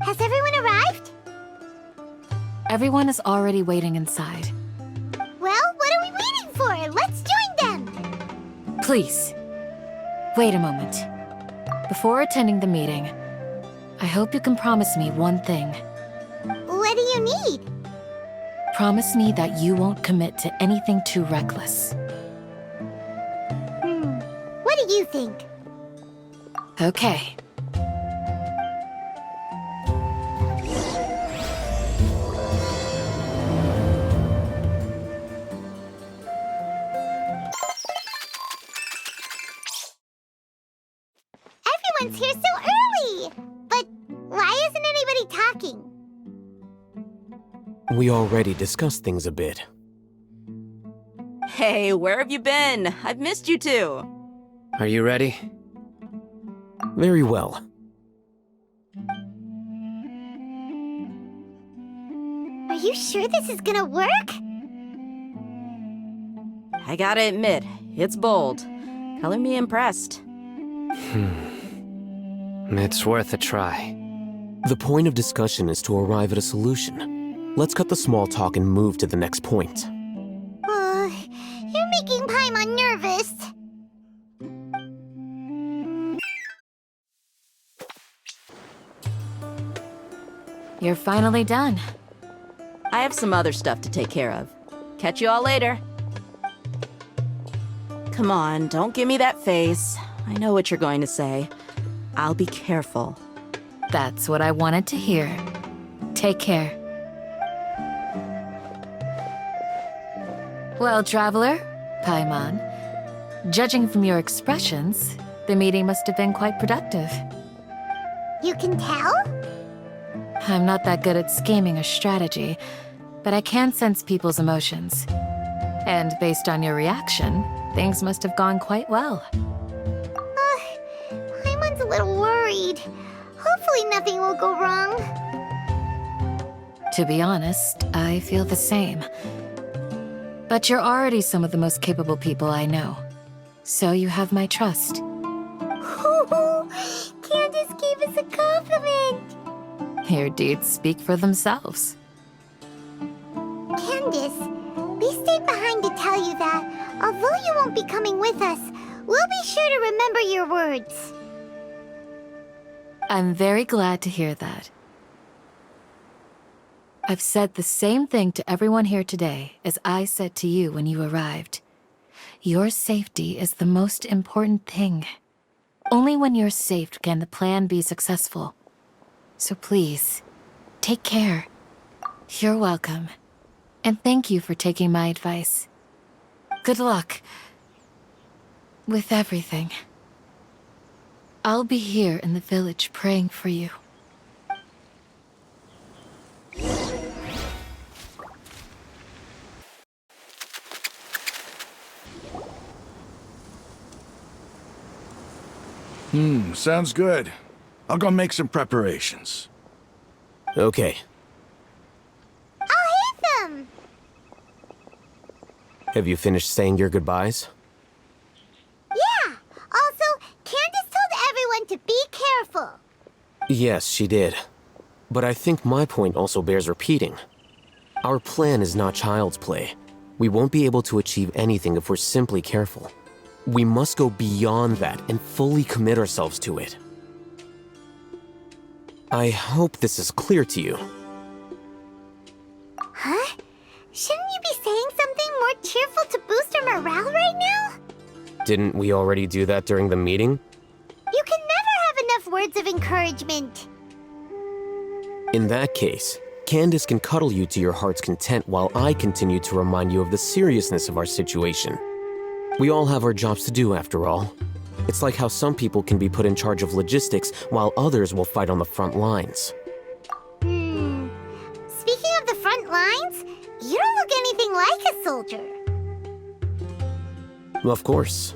Has everyone arrived? Everyone is already waiting inside. Well, what are we waiting for? Let's join them! Please, wait a moment. Before attending the meeting, I hope you can promise me one thing. What do you need? Promise me that you won't commit to anything too reckless. What do you think? Okay. Everyone's here so early! But why isn't anybody talking? We already discussed things a bit. Hey, where have you been? I've missed you too. Are you ready? Very well. Are you sure this is gonna work? I gotta admit, it's bold. Color me impressed. It's worth a try. The point of discussion is to arrive at a solution. Let's cut the small talk and move to the next point. You're making Paimon nervous. You're finally done. I have some other stuff to take care of. Catch you all later. Come on, don't give me that face. I know what you're going to say. I'll be careful. That's what I wanted to hear. Take care. Well, Traveler, Paimon, judging from your expressions, the meeting must have been quite productive. You can tell? I'm not that good at scheming or strategy, but I can sense people's emotions. And based on your reaction, things must have gone quite well. Paimon's a little worried. Hopefully nothing will go wrong. To be honest, I feel the same. But you're already some of the most capable people I know. So you have my trust. Candace gave us a compliment! Your deeds speak for themselves. Candace, we stayed behind to tell you that, although you won't be coming with us, we'll be sure to remember your words. I'm very glad to hear that. I've said the same thing to everyone here today as I said to you when you arrived. Your safety is the most important thing. Only when you're safe can the plan be successful. So please, take care. You're welcome. And thank you for taking my advice. Good luck with everything. I'll be here in the village praying for you. Sounds good. I'll go make some preparations. Okay. I'll hit them! Have you finished saying your goodbyes? Yeah! Also, Candace told everyone to be careful. Yes, she did. But I think my point also bears repeating. Our plan is not child's play. We won't be able to achieve anything if we're simply careful. We must go beyond that and fully commit ourselves to it. I hope this is clear to you. Huh? Shouldn't you be saying something more cheerful to boost our morale right now? Didn't we already do that during the meeting? You can never have enough words of encouragement. In that case, Candace can cuddle you to your heart's content while I continue to remind you of the seriousness of our situation. We all have our jobs to do, after all. It's like how some people can be put in charge of logistics while others will fight on the front lines. Speaking of the front lines, you don't look anything like a soldier. Of course.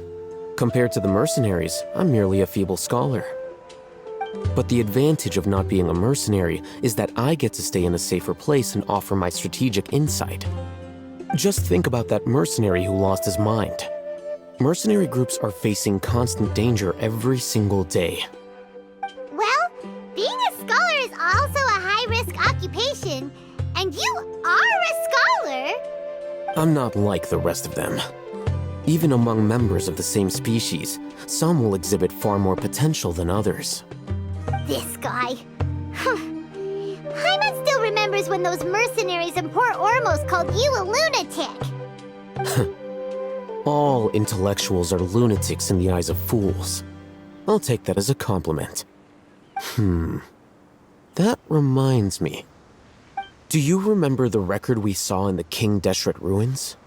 Compared to the mercenaries, I'm merely a feeble scholar. But the advantage of not being a mercenary is that I get to stay in a safer place and offer my strategic insight. Just think about that mercenary who lost his mind. Mercenary groups are facing constant danger every single day. Well, being a scholar is also occupation, and you are a scholar. I'm not like the rest of them. Even among members of the same species, some will exhibit far more potential than others. This guy. Paimon still remembers when those mercenaries in Port Ormos called you a lunatic. All intellectuals are lunatics in the eyes of fools. I'll take that as a compliment. That reminds me. Do you remember the record we saw in the King Deshret ruins?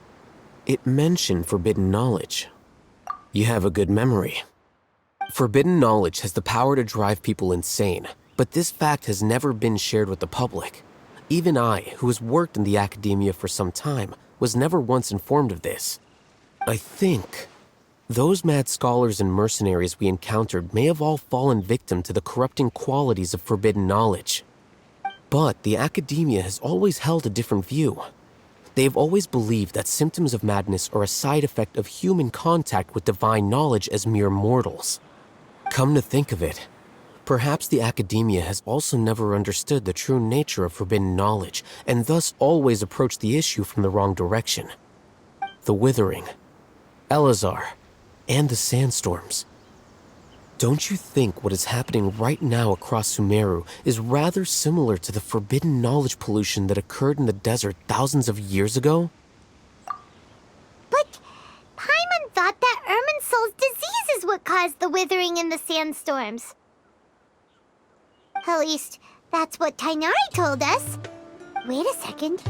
It mentioned forbidden knowledge. You have a good memory. Forbidden knowledge has the power to drive people insane, but this fact has never been shared with the public. Even I, who has worked in the academia for some time, was never once informed of this. I think those mad scholars and mercenaries we encountered may have all fallen victim to the corrupting qualities of forbidden knowledge. But the academia has always held a different view. They have always believed that symptoms of madness are a side effect of human contact with divine knowledge as mere mortals. Come to think of it, perhaps the academia has also never understood the true nature of forbidden knowledge, and thus always approached the issue from the wrong direction. The Withering, Elazar, and the sandstorms. Don't you think what is happening right now across Sumeru is rather similar to the forbidden knowledge pollution that occurred in the desert thousands of years ago? But Paimon thought that Irminsul's disease is what caused the withering and the sandstorms. At least, that's what Tainari told us. Wait a second.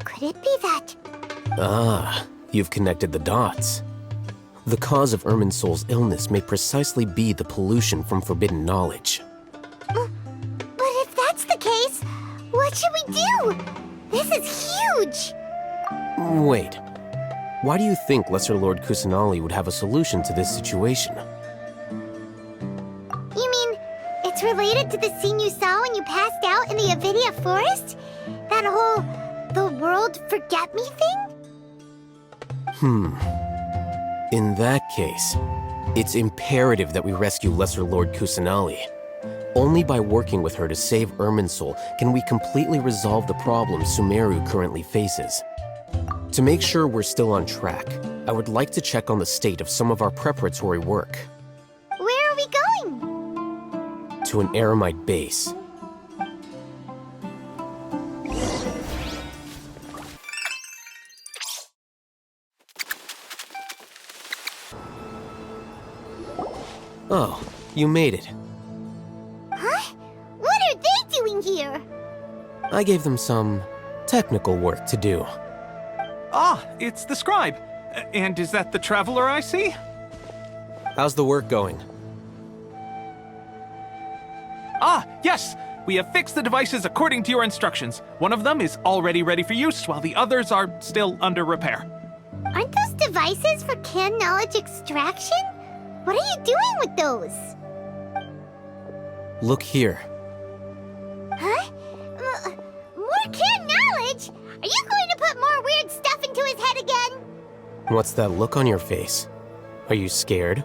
Could it be that... Ah, you've connected the dots. The cause of Irminsul's illness may precisely be the pollution from forbidden knowledge. But if that's the case, what should we do? This is huge! Wait. Why do you think Lesser Lord Kusanali would have a solution to this situation? You mean, it's related to the scene you saw when you passed out in the Avidia forest? That whole, the world forget me thing? In that case, it's imperative that we rescue Lesser Lord Kusanali. Only by working with her to save Irminsul can we completely resolve the problems Sumeru currently faces. To make sure we're still on track, I would like to check on the state of some of our preparatory work. Where are we going? To an Eremite base. Oh, you made it. Huh? What are they doing here? I gave them some technical work to do. Ah, it's the scribe. And is that the traveler I see? How's the work going? Ah, yes! We have fixed the devices according to your instructions. One of them is already ready for use, while the others are still under repair. Aren't those devices for canned knowledge extraction? What are you doing with those? Look here. Huh? More canned knowledge? Are you going to put more weird stuff into his head again? What's that look on your face? Are you scared?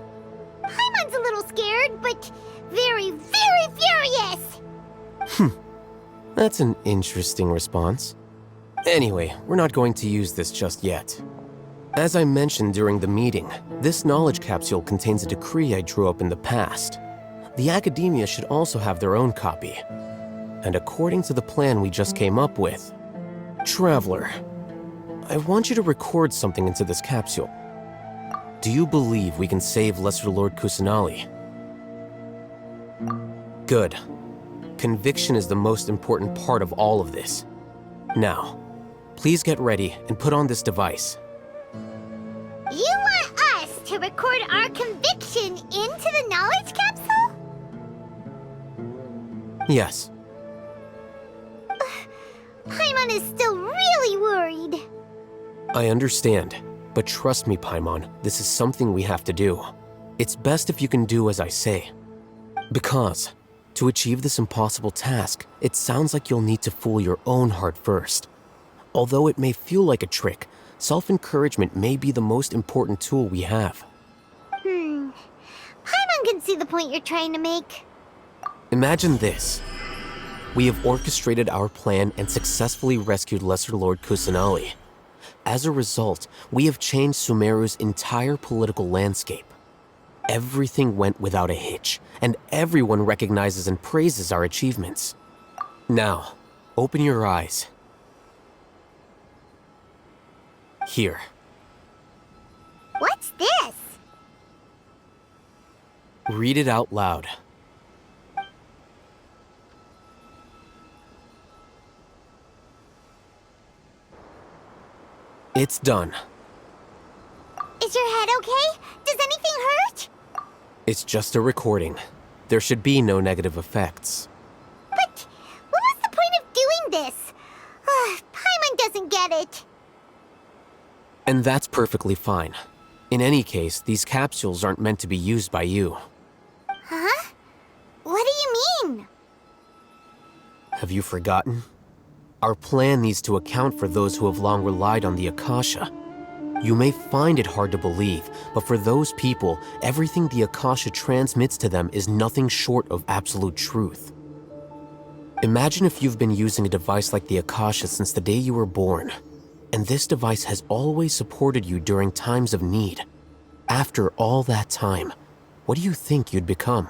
Paimon's a little scared, but very, very furious! That's an interesting response. Anyway, we're not going to use this just yet. As I mentioned during the meeting, this knowledge capsule contains a decree I drew up in the past. The academia should also have their own copy. And according to the plan we just came up with, Traveler, I want you to record something into this capsule. Do you believe we can save Lesser Lord Kusanali? Good. Conviction is the most important part of all of this. Now, please get ready and put on this device. You want us to record our conviction into the knowledge capsule? Yes. Paimon is still really worried. I understand, but trust me, Paimon, this is something we have to do. It's best if you can do as I say. Because, to achieve this impossible task, it sounds like you'll need to fool your own heart first. Although it may feel like a trick, self-encouragement may be the most important tool we have. Paimon can see the point you're trying to make. Imagine this. We have orchestrated our plan and successfully rescued Lesser Lord Kusanali. As a result, we have changed Sumeru's entire political landscape. Everything went without a hitch, and everyone recognizes and praises our achievements. Now, open your eyes. Here. What's this? Read it out loud. It's done. Is your head okay? Does anything hurt? It's just a recording. There should be no negative effects. But what was the point of doing this? Paimon doesn't get it. And that's perfectly fine. In any case, these capsules aren't meant to be used by you. Huh? What do you mean? Have you forgotten? Our plan needs to account for those who have long relied on the Akasha. You may find it hard to believe, but for those people, everything the Akasha transmits to them is nothing short of absolute truth. Imagine if you've been using a device like the Akasha since the day you were born, and this device has always supported you during times of need. After all that time, what do you think you'd become?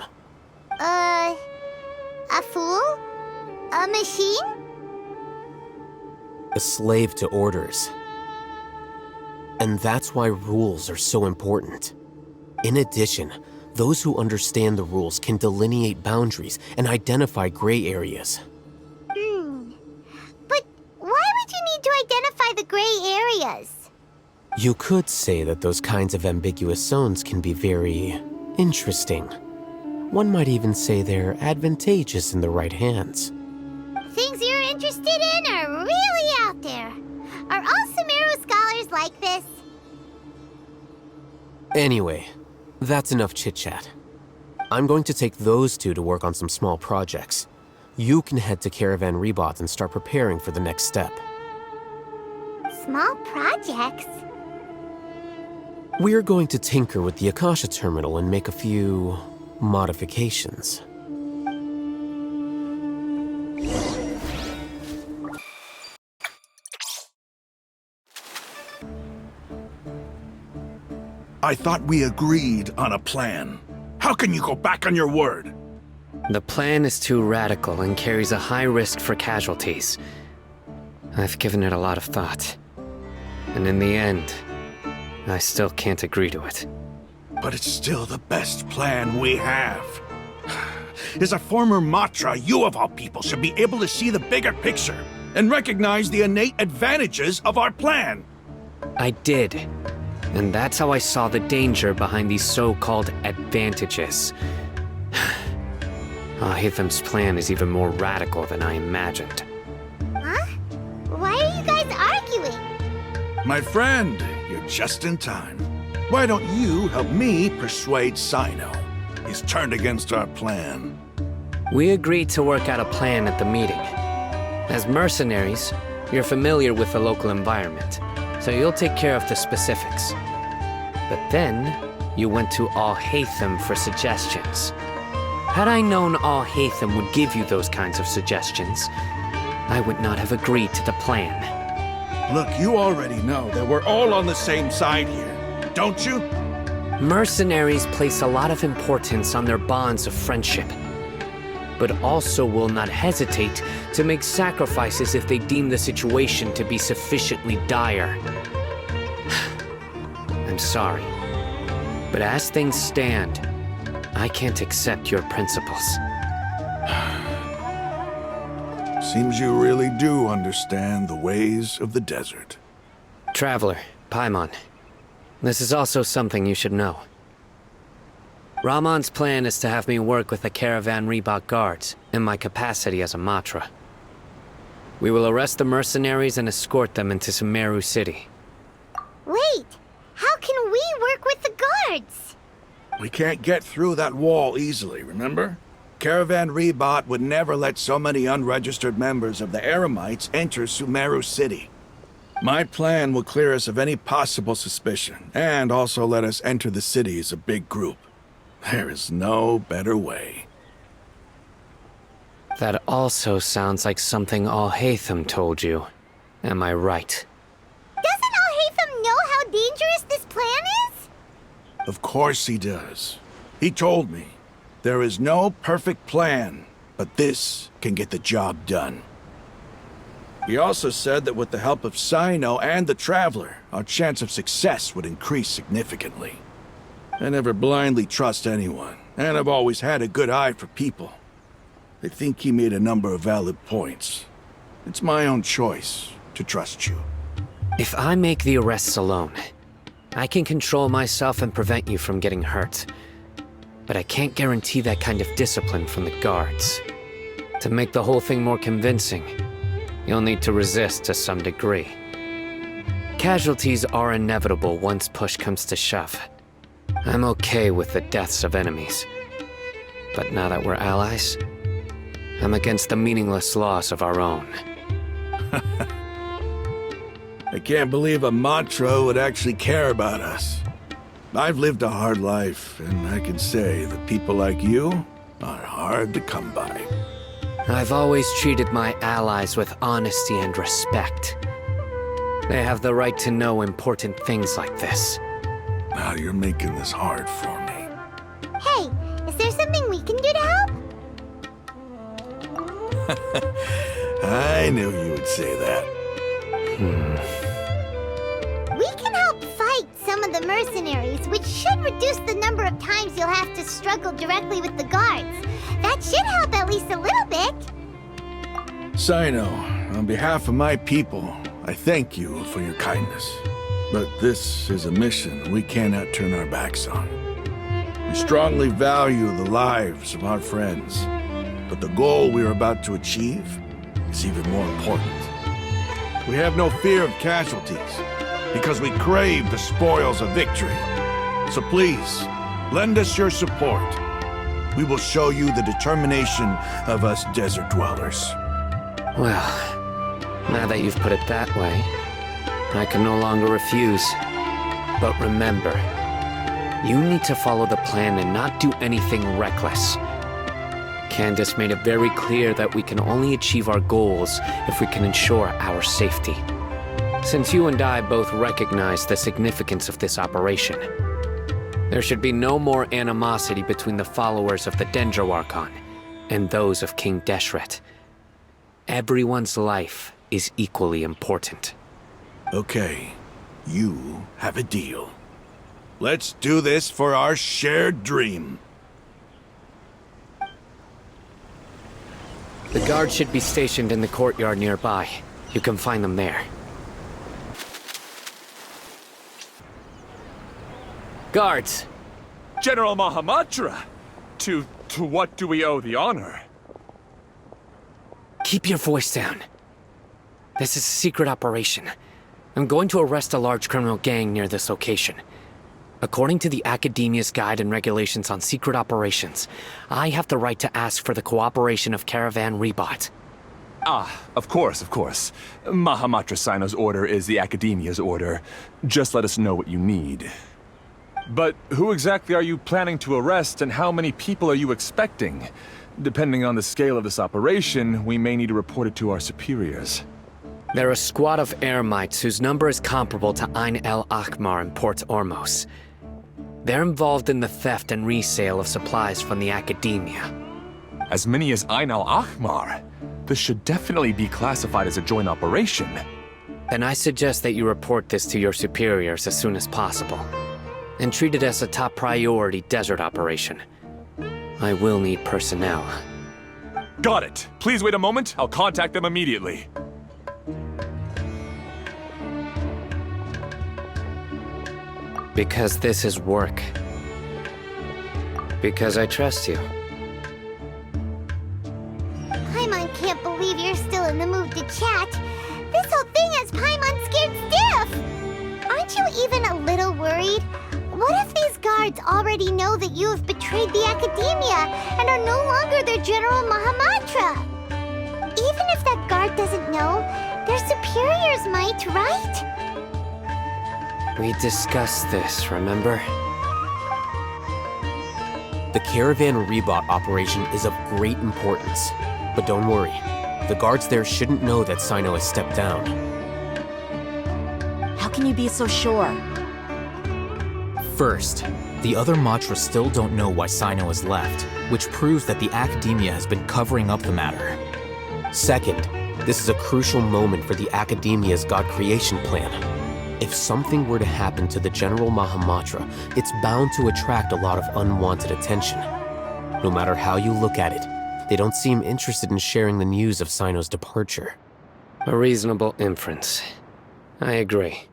A fool? A machine? A slave to orders. And that's why rules are so important. In addition, those who understand the rules can delineate boundaries and identify gray areas. But why would you need to identify the gray areas? You could say that those kinds of ambiguous zones can be very interesting. One might even say they're advantageous in the right hands. Things you're interested in are really out there. Are all Sumeru scholars like this? Anyway, that's enough chit-chat. I'm going to take those two to work on some small projects. You can head to Caravan Rebot and start preparing for the next step. Small projects? We're going to tinker with the Akasha terminal and make a few modifications. I thought we agreed on a plan. How can you go back on your word? The plan is too radical and carries a high risk for casualties. I've given it a lot of thought. And in the end, I still can't agree to it. But it's still the best plan we have. As a former Matra, you of all people should be able to see the bigger picture and recognize the innate advantages of our plan. I did. And that's how I saw the danger behind these so-called advantages. Hitham's plan is even more radical than I imagined. Huh? Why are you guys arguing? My friend, you're just in time. Why don't you help me persuade Sino? He's turned against our plan. We agreed to work out a plan at the meeting. As mercenaries, you're familiar with the local environment, so you'll take care of the specifics. But then, you went to Al-Haytham for suggestions. Had I known Al-Haytham would give you those kinds of suggestions, I would not have agreed to the plan. Look, you already know that we're all on the same side here, don't you? Mercenaries place a lot of importance on their bonds of friendship, but also will not hesitate to make sacrifices if they deem the situation to be sufficiently dire. I'm sorry, but as things stand, I can't accept your principles. Seems you really do understand the ways of the desert. Traveler, Paimon, this is also something you should know. Ramon's plan is to have me work with the Caravan Rebot guards in my capacity as a Matra. We will arrest the mercenaries and escort them into Sumeru City. Wait, how can we work with the guards? We can't get through that wall easily, remember? Caravan Rebot would never let so many unregistered members of the Eremites enter Sumeru City. My plan will clear us of any possible suspicion, and also let us enter the city as a big group. There is no better way. That also sounds like something Al-Haytham told you. Am I right? Doesn't Al-Haytham know how dangerous this plan is? Of course he does. He told me, there is no perfect plan, but this can get the job done. He also said that with the help of Sino and the Traveler, our chance of success would increase significantly. I never blindly trust anyone, and I've always had a good eye for people. I think he made a number of valid points. It's my own choice to trust you. If I make the arrests alone, I can control myself and prevent you from getting hurt. But I can't guarantee that kind of discipline from the guards. To make the whole thing more convincing, you'll need to resist to some degree. Casualties are inevitable once push comes to shove. I'm okay with the deaths of enemies. But now that we're allies, I'm against the meaningless loss of our own. I can't believe a mantra would actually care about us. I've lived a hard life, and I can say that people like you are hard to come by. I've always treated my allies with honesty and respect. They have the right to know important things like this. Now you're making this hard for me. Hey, is there something we can do to help? I knew you would say that. We can help fight some of the mercenaries, which should reduce the number of times you'll have to struggle directly with the guards. That should help at least a little bit. Sino, on behalf of my people, I thank you for your kindness. But this is a mission we cannot turn our backs on. We strongly value the lives of our friends, but the goal we are about to achieve is even more important. We have no fear of casualties, because we crave the spoils of victory. So please, lend us your support. We will show you the determination of us desert dwellers. Well, now that you've put it that way, I can no longer refuse. But remember, you need to follow the plan and not do anything reckless. Candace made it very clear that we can only achieve our goals if we can ensure our safety. Since you and I both recognize the significance of this operation, there should be no more animosity between the followers of the Archon and those of King Deshret. Everyone's life is equally important. Okay, you have a deal. Let's do this for our shared dream. The guards should be stationed in the courtyard nearby. You can find them there. Guards! General Mahamatra! To what do we owe the honor? Keep your voice down. This is a secret operation. I'm going to arrest a large criminal gang near this location. According to the Academia's Guide and Regulations on Secret Operations, I have the right to ask for the cooperation of Caravan Rebot. Ah, of course, of course. Mahamatra Sino's order is the Academia's order. Just let us know what you need. But who exactly are you planning to arrest, and how many people are you expecting? Depending on the scale of this operation, we may need to report it to our superiors. They're a squad of Eremites whose number is comparable to Ain el Akhmar in Port Ormos. They're involved in the theft and resale of supplies from the Academia. As many as Ain al-Akhmar? This should definitely be classified as a joint operation. Then I suggest that you report this to your superiors as soon as possible, and treat it as a top priority desert operation. I will need personnel. Got it. Please wait a moment. I'll contact them immediately. Because this is work. Because I trust you. Paimon can't believe you're still in the mood to chat. This whole thing has Paimon scared stiff. Aren't you even a little worried? What if these guards already know that you have betrayed the Academia and are no longer their General Mahamatra? Even if that guard doesn't know, their superiors might, right? We discussed this, remember? The Caravan Rebot operation is of great importance. But don't worry. The guards there shouldn't know that Sino has stepped down. How can you be so sure? First, the other Matra still don't know why Sino has left, which proves that the Academia has been covering up the matter. Second, this is a crucial moment for the Academia's God creation plan. If something were to happen to the General Mahamatra, it's bound to attract a lot of unwanted attention. No matter how you look at it, they don't seem interested in sharing the news of Sino's departure. A reasonable inference. I agree.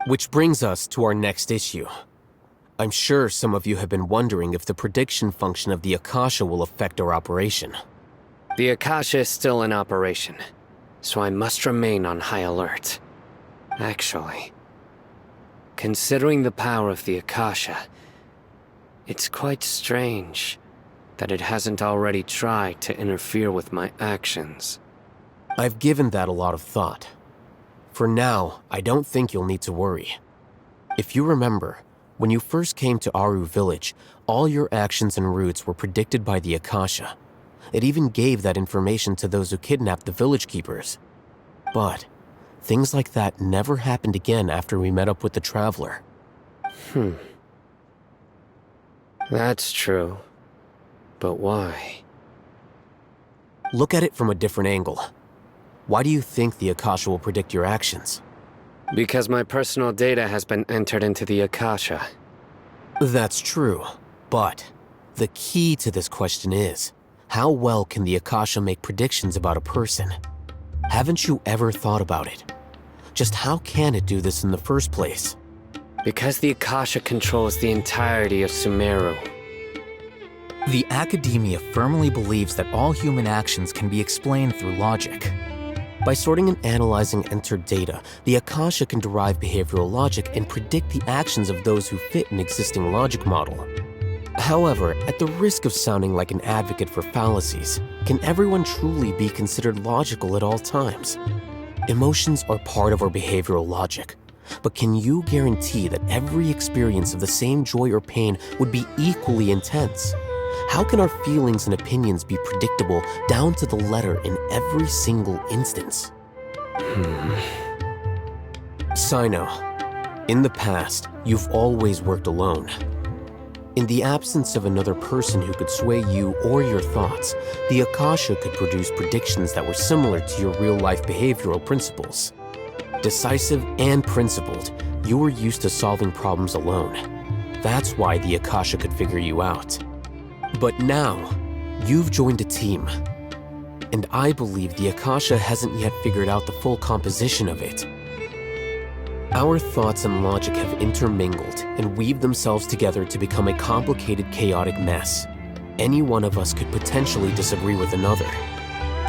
Which brings us to our next issue. I'm sure some of you have been wondering if the prediction function of the Akasha will affect our operation. The Akasha is still in operation, so I must remain on high alert. Actually, considering the power of the Akasha, it's quite strange that it hasn't already tried to interfere with my actions. I've given that a lot of thought. For now, I don't think you'll need to worry. If you remember, when you first came to Aru Village, all your actions and routes were predicted by the Akasha. It even gave that information to those who kidnapped the village keepers. But things like that never happened again after we met up with the Traveler. That's true. But why? Look at it from a different angle. Why do you think the Akasha will predict your actions? Because my personal data has been entered into the Akasha. That's true, but the key to this question is, how well can the Akasha make predictions about a person? Haven't you ever thought about it? Just how can it do this in the first place? Because the Akasha controls the entirety of Sumeru. The Academia firmly believes that all human actions can be explained through logic. By sorting and analyzing entered data, the Akasha can derive behavioral logic and predict the actions of those who fit an existing logic model. However, at the risk of sounding like an advocate for fallacies, can everyone truly be considered logical at all times? Emotions are part of our behavioral logic, but can you guarantee that every experience of the same joy or pain would be equally intense? How can our feelings and opinions be predictable down to the letter in every single instance? Sino, in the past, you've always worked alone. In the absence of another person who could sway you or your thoughts, the Akasha could produce predictions that were similar to your real-life behavioral principles. Decisive and principled, you were used to solving problems alone. That's why the Akasha could figure you out. But now, you've joined a team. And I believe the Akasha hasn't yet figured out the full composition of it. Our thoughts and logic have intermingled and weaved themselves together to become a complicated, chaotic mess. Any one of us could potentially disagree with another.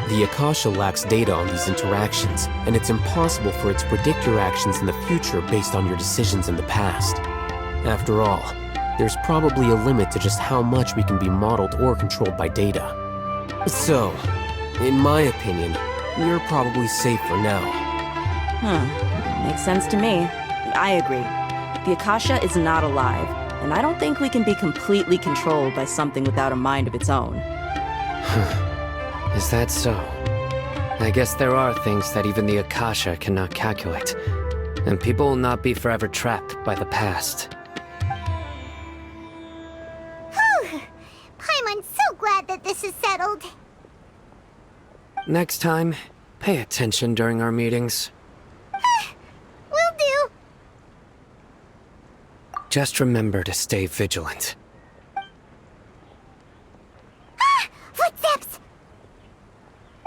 The Akasha lacks data on these interactions, and it's impossible for it to predict your actions in the future based on your decisions in the past. After all, there's probably a limit to just how much we can be modeled or controlled by data. So, in my opinion, you're probably safe for now. Makes sense to me. I agree. The Akasha is not alive, and I don't think we can be completely controlled by something without a mind of its own. Is that so? I guess there are things that even the Akasha cannot calculate, and people will not be forever trapped by the past. I'm so glad that this is settled. Next time, pay attention during our meetings. Will do. Just remember to stay vigilant. Footsteps!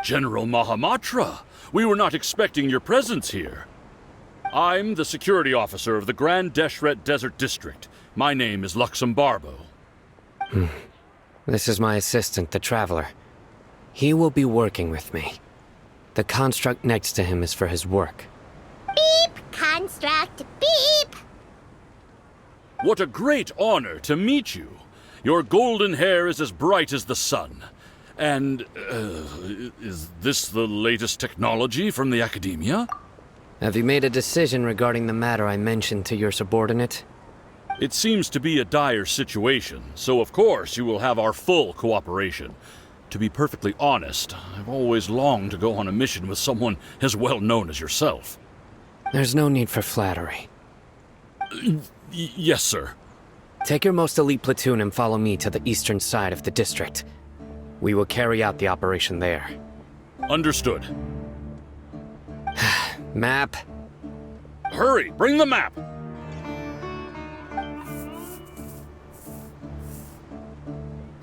General Mahamatra, we were not expecting your presence here. I'm the security officer of the Grand Deshret Desert District. My name is Luxembarbo. This is my assistant, the Traveler. He will be working with me. The construct next to him is for his work. Beep! Construct, beep! What a great honor to meet you. Your golden hair is as bright as the sun. And, is this the latest technology from the Academia? Have you made a decision regarding the matter I mentioned to your subordinate? It seems to be a dire situation, so of course you will have our full cooperation. To be perfectly honest, I've always longed to go on a mission with someone as well known as yourself. There's no need for flattery. Yes, sir. Take your most elite platoon and follow me to the eastern side of the district. We will carry out the operation there. Understood. Map. Hurry, bring the map!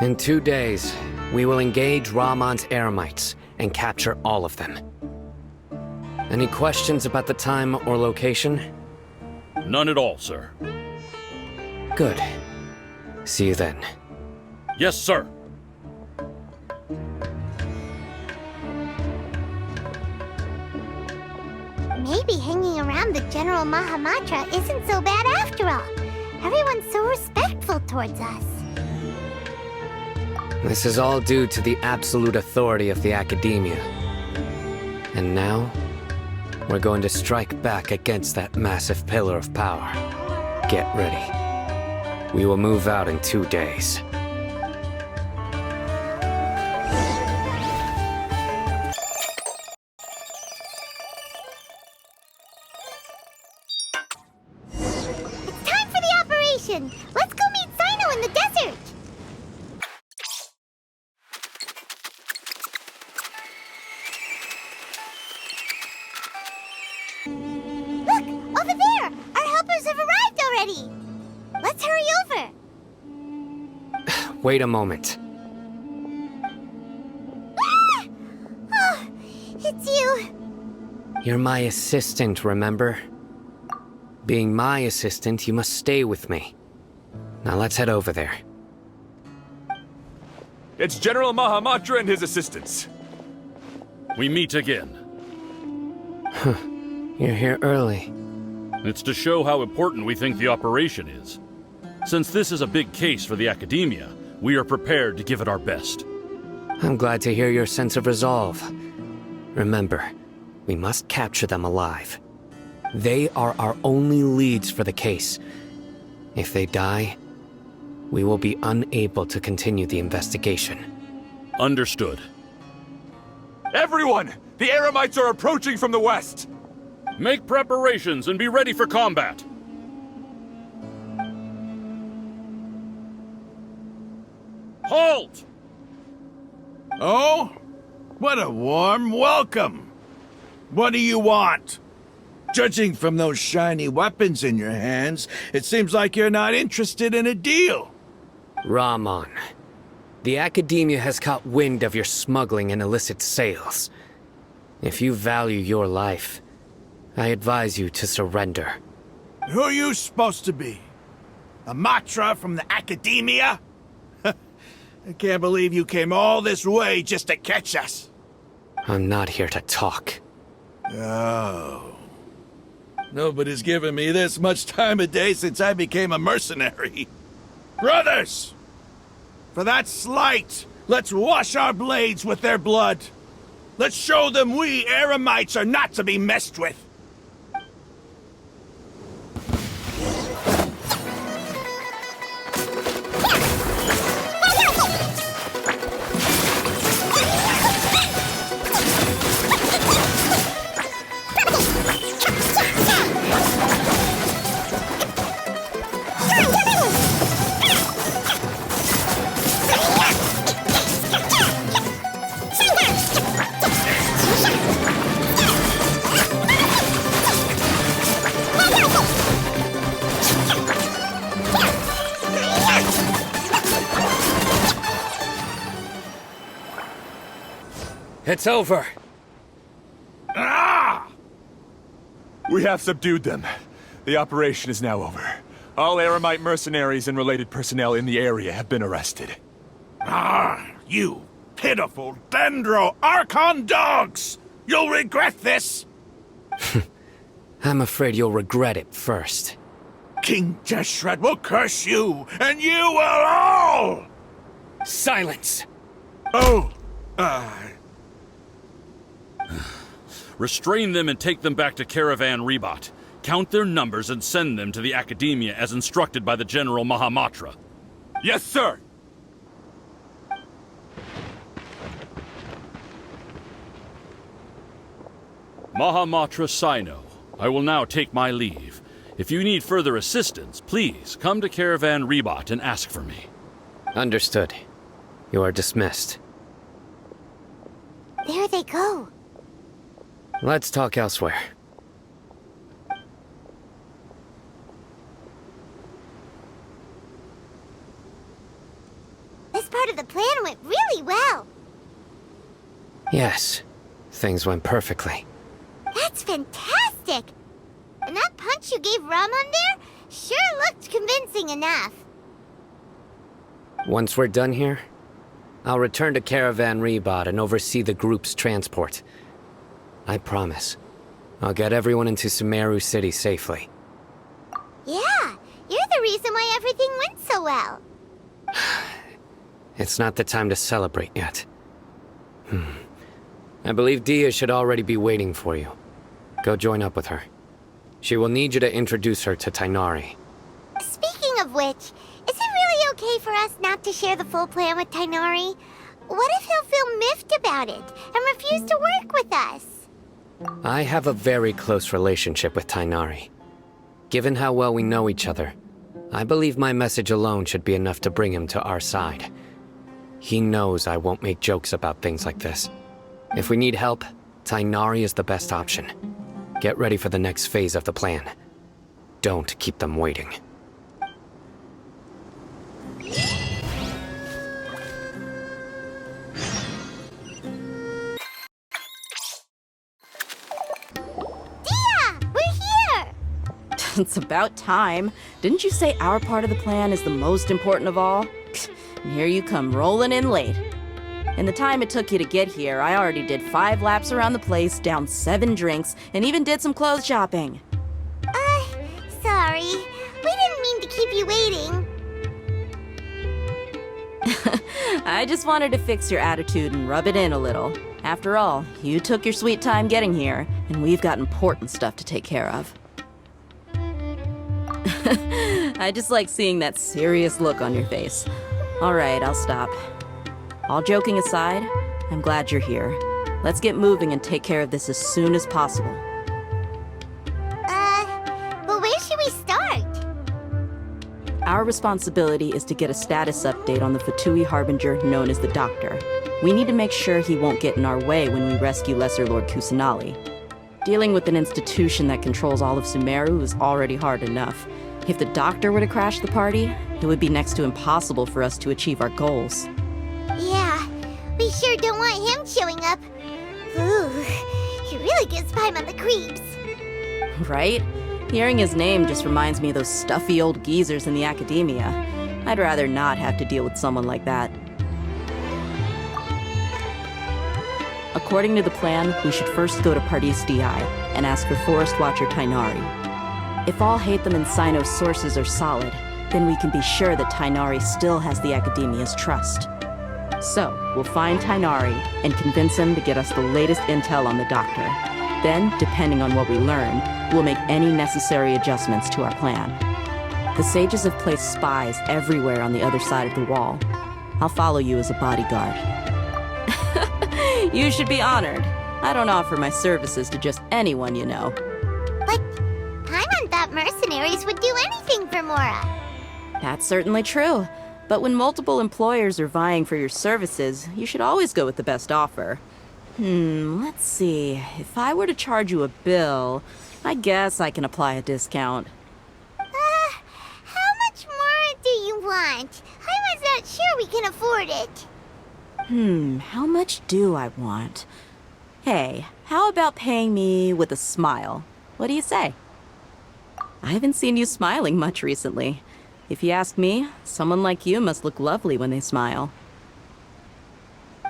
In 2 days, we will engage Rahman's Eremites and capture all of them. Any questions about the time or location? None at all, sir. Good. See you then. Yes, sir. Maybe hanging around the General Mahamatra isn't so bad after all. Everyone's so respectful towards us. This is all due to the absolute authority of the Academia. And now, we're going to strike back against that massive pillar of power. Get ready. We will move out in 2 days. It's time for the operation! Let's go meet Sino in the desert! Look! Over there! Our helpers have arrived already! Let's hurry over! Wait a moment. Ah! Oh, it's you! You're my assistant, remember? Being my assistant, you must stay with me. Now let's head over there. It's General Mahamatra and his assistants. We meet again. You're here early. It's to show how important we think the operation is. Since this is a big case for the Academia, we are prepared to give it our best. I'm glad to hear your sense of resolve. Remember, we must capture them alive. They are our only leads for the case. If they die, we will be unable to continue the investigation. Understood. Everyone! The Eremites are approaching from the west! Make preparations and be ready for combat. Halt! Oh? What a warm welcome! What do you want? Judging from those shiny weapons in your hands, it seems like you're not interested in a deal. Rahman, the Academia has caught wind of your smuggling and illicit sales. If you value your life, I advise you to surrender. Who are you supposed to be? A Matra from the Academia? I can't believe you came all this way just to catch us. I'm not here to talk. Oh. Nobody's given me this much time of day since I became a mercenary. Brothers! For that slight, let's wash our blades with their blood. Let's show them we Eremites are not to be messed with. It's over. Ah! We have subdued them. The operation is now over. All Eremite mercenaries and related personnel in the area have been arrested. Ah, you pitiful Dendro Archon dogs! You'll regret this! I'm afraid you'll regret it first. King Jeshred will curse you, and you will all! Silence! Oh, Restrain them and take them back to Caravan Rebot. Count their numbers and send them to the Academia as instructed by the General Mahamatra. Yes, sir! Mahamatra Sino, I will now take my leave. If you need further assistance, please come to Caravan Rebot and ask for me. Understood. You are dismissed. There they go. Let's talk elsewhere. This part of the plan went really well. Yes, things went perfectly. That's fantastic! And that punch you gave Ramon there sure looked convincing enough. Once we're done here, I'll return to Caravan Rebot and oversee the group's transport. I promise. I'll get everyone into Sumeru City safely. Yeah, you're the reason why everything went so well. It's not the time to celebrate yet. I believe Dia should already be waiting for you. Go join up with her. She will need you to introduce her to Tighnari. Speaking of which, is it really okay for us not to share the full plan with Tighnari? What if he'll feel miffed about it and refuse to work with us? I have a very close relationship with Tighnari. Given how well we know each other, I believe my message alone should be enough to bring him to our side. He knows I won't make jokes about things like this. If we need help, Tighnari is the best option. Get ready for the next phase of the plan. Don't keep them waiting. It's about time. Didn't you say our part of the plan is the most important of all? And here you come rolling in late. In the time it took you to get here, I already did 5 laps around the place, downed 7 drinks, and even did some clothes shopping. Sorry. We didn't mean to keep you waiting. I just wanted to fix your attitude and rub it in a little. After all, you took your sweet time getting here, and we've got important stuff to take care of. I just like seeing that serious look on your face. Alright, I'll stop. All joking aside, I'm glad you're here. Let's get moving and take care of this as soon as possible. But where should we start? Our responsibility is to get a status update on the Fatui Harbinger known as the Doctor. We need to make sure he won't get in our way when we rescue Lesser Lord Kusanali. Dealing with an institution that controls all of Sumeru is already hard enough. If the Doctor were to crash the party, it would be next to impossible for us to achieve our goals. Yeah, we sure don't want him showing up. Ooh, he really gives Paimon the creeps. Right? Hearing his name just reminds me of those stuffy old geezers in the academia. I'd rather not have to deal with someone like that. According to the plan, we should first go to Pardis Di and ask for Forest Watcher Tighnari. If all Hatham and Sino's sources are solid, then we can be sure that Tighnari still has the Academia's trust. So, we'll find Tighnari and convince him to get us the latest intel on the Doctor. Then, depending on what we learn, we'll make any necessary adjustments to our plan. The sages have placed spies everywhere on the other side of the wall. I'll follow you as a bodyguard. You should be honored. I don't offer my services to just anyone you know. But Paimon thought mercenaries would do anything for Mora. That's certainly true. But when multiple employers are vying for your services, you should always go with the best offer. Let's see. If I were to charge you a bill, I guess I can apply a discount. How much more do you want? I was not sure we can afford it. How much do I want? Hey, how about paying me with a smile? What do you say? I haven't seen you smiling much recently. If you ask me, someone like you must look lovely when they smile.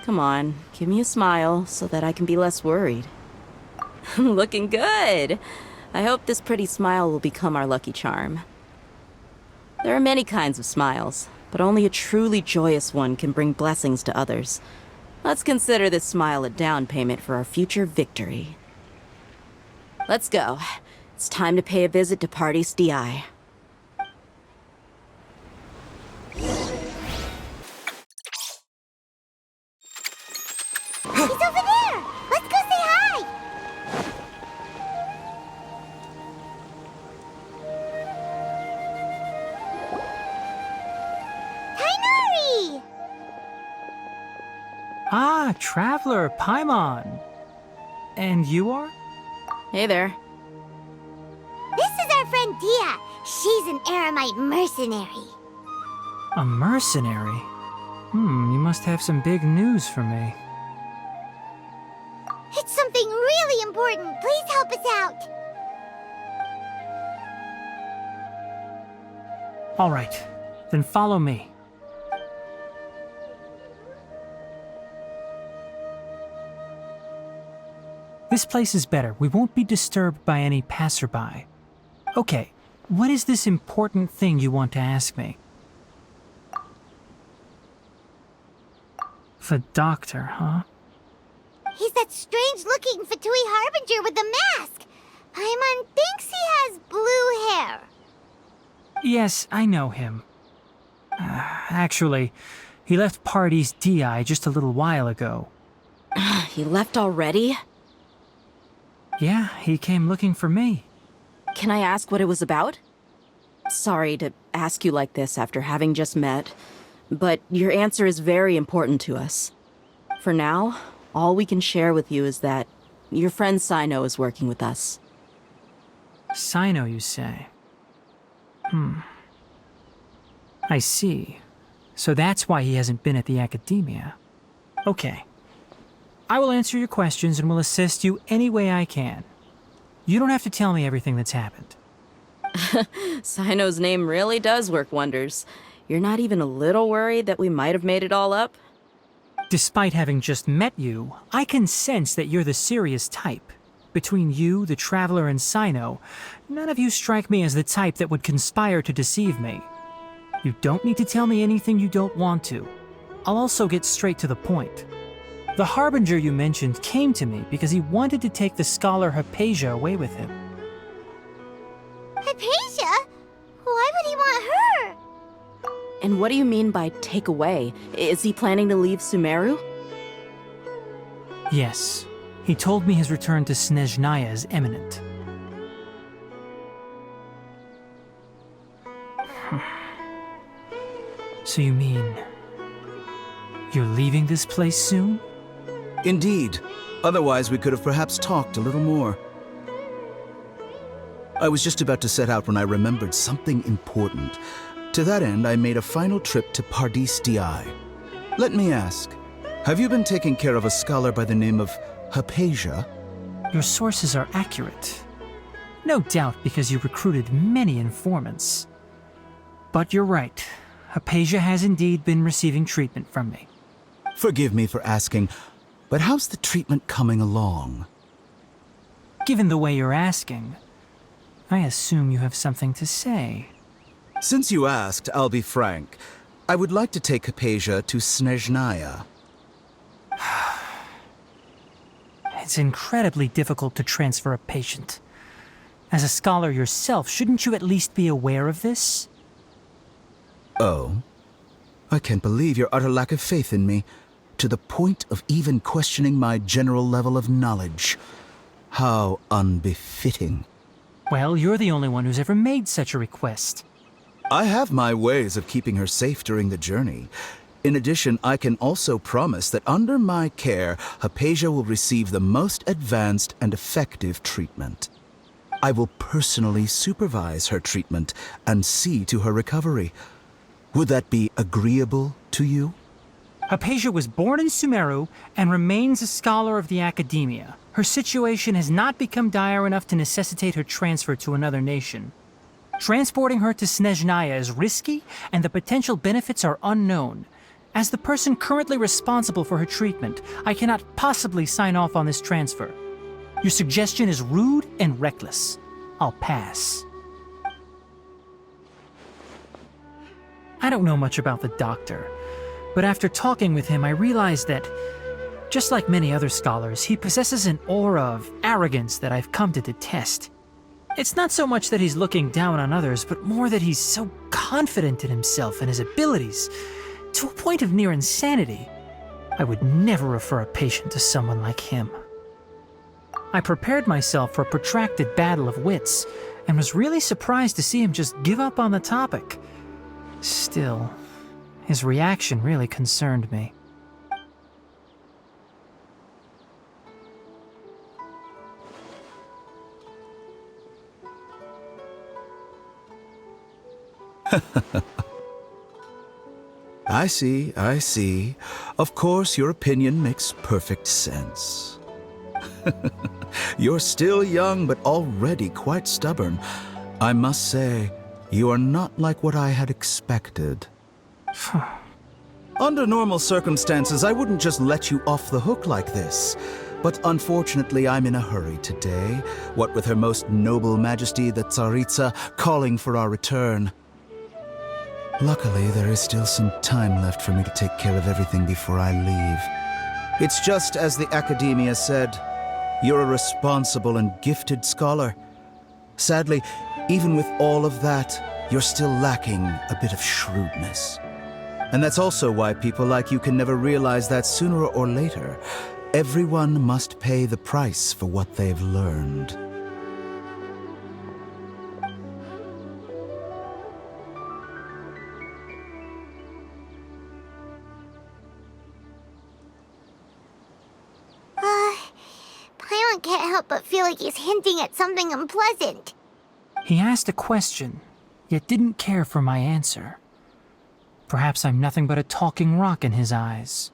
Come on, give me a smile so that I can be less worried. Looking good! I hope this pretty smile will become our lucky charm. There are many kinds of smiles, but only a truly joyous one can bring blessings to others. Let's consider this smile a down payment for our future victory. Let's go. It's time to pay a visit to Pardis Di. He's over there! Let's go say hi! Traveler, Paimon. And you are? Hey there. This is our friend Dia. She's an Eremite mercenary. A mercenary? You must have some big news for me. It's something really important. Please help us out. All right, then follow me. This place is better. We won't be disturbed by any passerby. Okay, what is this important thing you want to ask me? The doctor, huh? He's that strange-looking Fatui Harbinger with the mask. Paimon thinks he has blue hair. Yes, I know him. Actually, he left Party's DI just a little while ago. He left already? Yeah, he came looking for me. Can I ask what it was about? Sorry to ask you like this after having just met, but your answer is very important to us. For now, all we can share with you is that your friend Sino is working with us. Sino, you say? I see. So that's why he hasn't been at the academia. Okay. I will answer your questions and will assist you any way I can. You don't have to tell me everything that's happened. Sino's name really does work wonders. You're not even a little worried that we might have made it all up? Despite having just met you, I can sense that you're the serious type. Between you, the Traveler, and Sino, none of you strike me as the type that would conspire to deceive me. You don't need to tell me anything you don't want to. I'll also get straight to the point. The Harbinger you mentioned came to me because he wanted to take the scholar Hypatia away with him. Hypatia? Why would he want her? And what do you mean by take away? Is he planning to leave Sumeru? Yes. He told me his return to Snezhnaya is imminent. So you mean... you're leaving this place soon? Indeed. Otherwise, we could have perhaps talked a little more. I was just about to set out when I remembered something important. To that end, I made a final trip to Pardis Di. Let me ask, have you been taking care of a scholar by the name of Hypatia? Your sources are accurate. No doubt because you recruited many informants. But you're right. Hypatia has indeed been receiving treatment from me. Forgive me for asking, but how's the treatment coming along? Given the way you're asking, I assume you have something to say. Since you asked, I'll be frank. I would like to take Hypatia to Snezhnaya. It's incredibly difficult to transfer a patient. As a scholar yourself, shouldn't you at least be aware of this? Oh? I can't believe your utter lack of faith in me, to the point of even questioning my general level of knowledge. How unbefitting. Well, you're the only one who's ever made such a request. I have my ways of keeping her safe during the journey. In addition, I can also promise that under my care, Hypatia will receive the most advanced and effective treatment. I will personally supervise her treatment and see to her recovery. Would that be agreeable to you? Hypatia was born in Sumeru and remains a scholar of the academia. Her situation has not become dire enough to necessitate her transfer to another nation. Transporting her to Snezhnaya is risky, and the potential benefits are unknown. As the person currently responsible for her treatment, I cannot possibly sign off on this transfer. Your suggestion is rude and reckless. I'll pass. I don't know much about the doctor, but after talking with him, I realized that, just like many other scholars, he possesses an aura of arrogance that I've come to detest. It's not so much that he's looking down on others, but more that he's so confident in himself and his abilities, to a point of near insanity. I would never refer a patient to someone like him. I prepared myself for a protracted battle of wits, and was really surprised to see him just give up on the topic. Still, his reaction really concerned me. I see, I see. Of course, your opinion makes perfect sense. You're still young, but already quite stubborn. I must say, you are not like what I had expected. Under normal circumstances, I wouldn't just let you off the hook like this. But unfortunately, I'm in a hurry today, what with Her Most Noble Majesty the Tsaritsa calling for our return. Luckily, there is still some time left for me to take care of everything before I leave. It's just as the Academia said, you're a responsible and gifted scholar. Sadly, even with all of that, you're still lacking a bit of shrewdness. And that's also why people like you can never realize that sooner or later, everyone must pay the price for what they've learned. Paimon can't help but feel like he's hinting at something unpleasant. He asked a question, yet didn't care for my answer. Perhaps I'm nothing but a talking rock in his eyes.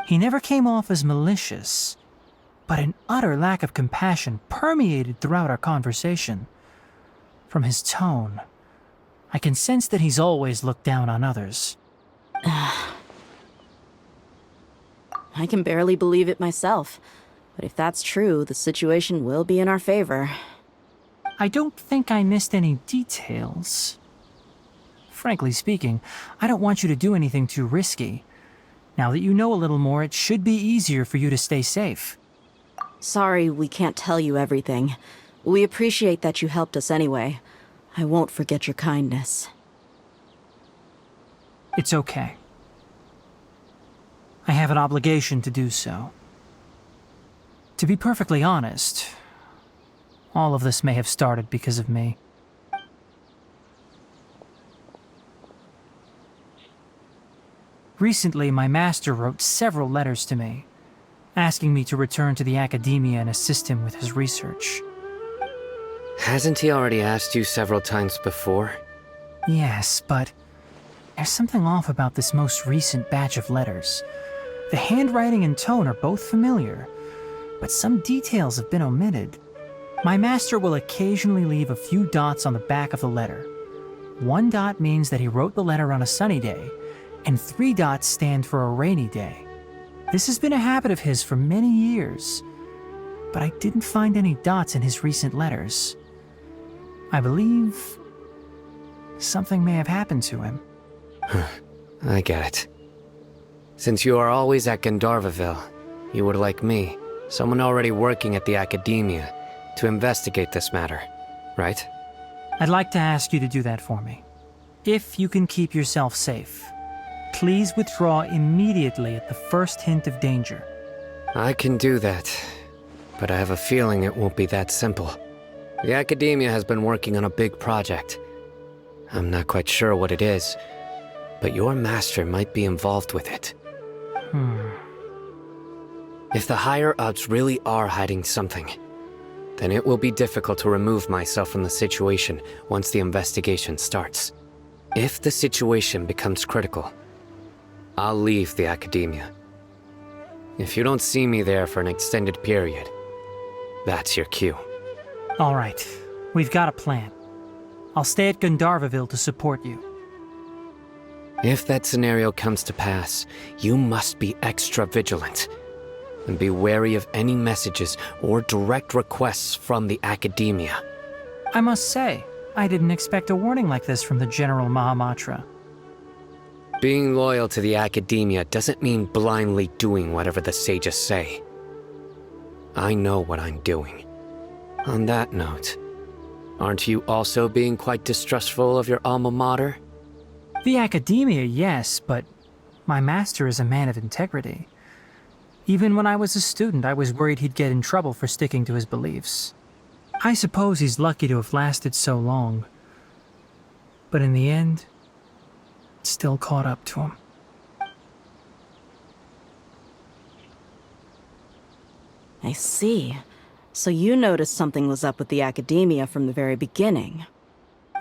He never came off as malicious, but an utter lack of compassion permeated throughout our conversation. From his tone, I can sense that he's always looked down on others. I can barely believe it myself, but if that's true, the situation will be in our favor. I don't think I missed any details. Frankly speaking, I don't want you to do anything too risky. Now that you know a little more, it should be easier for you to stay safe. Sorry we can't tell you everything. We appreciate that you helped us anyway. I won't forget your kindness. It's okay. I have an obligation to do so. To be perfectly honest, all of this may have started because of me. Recently, my master wrote several letters to me, asking me to return to the Academia and assist him with his research. Hasn't he already asked you several times before? Yes, but there's something off about this most recent batch of letters. The handwriting and tone are both familiar, but some details have been omitted. My master will occasionally leave a few dots on the back of the letter. 1 dot means that he wrote the letter on a sunny day, and 3 dots stand for a rainy day. This has been a habit of his for many years, but I didn't find any dots in his recent letters. I believe something may have happened to him. I get it. Since you are always at Jnagarbhaville, you would like me, someone already working at the Academia, to investigate this matter, right? I'd like to ask you to do that for me. If you can keep yourself safe, please withdraw immediately at the first hint of danger. I can do that, but I have a feeling it won't be that simple. The Academia has been working on a big project. I'm not quite sure what it is, but your master might be involved with it. If the higher-ups really are hiding something, then it will be difficult to remove myself from the situation once the investigation starts. If the situation becomes critical, I'll leave the Academia. If you don't see me there for an extended period, that's your cue. All right, we've got a plan. I'll stay at Jnagarbhaville to support you. If that scenario comes to pass, you must be extra vigilant. And be wary of any messages or direct requests from the Academia. I must say, I didn't expect a warning like this from the General Mahamatra. Being loyal to the Academia doesn't mean blindly doing whatever the sages say. I know what I'm doing. On that note, aren't you also being quite distrustful of your alma mater? The Academia, yes, but my master is a man of integrity. Even when I was a student, I was worried he'd get in trouble for sticking to his beliefs. I suppose he's lucky to have lasted so long. But in the end, it still caught up to him. I see. So you noticed something was up with the Academia from the very beginning.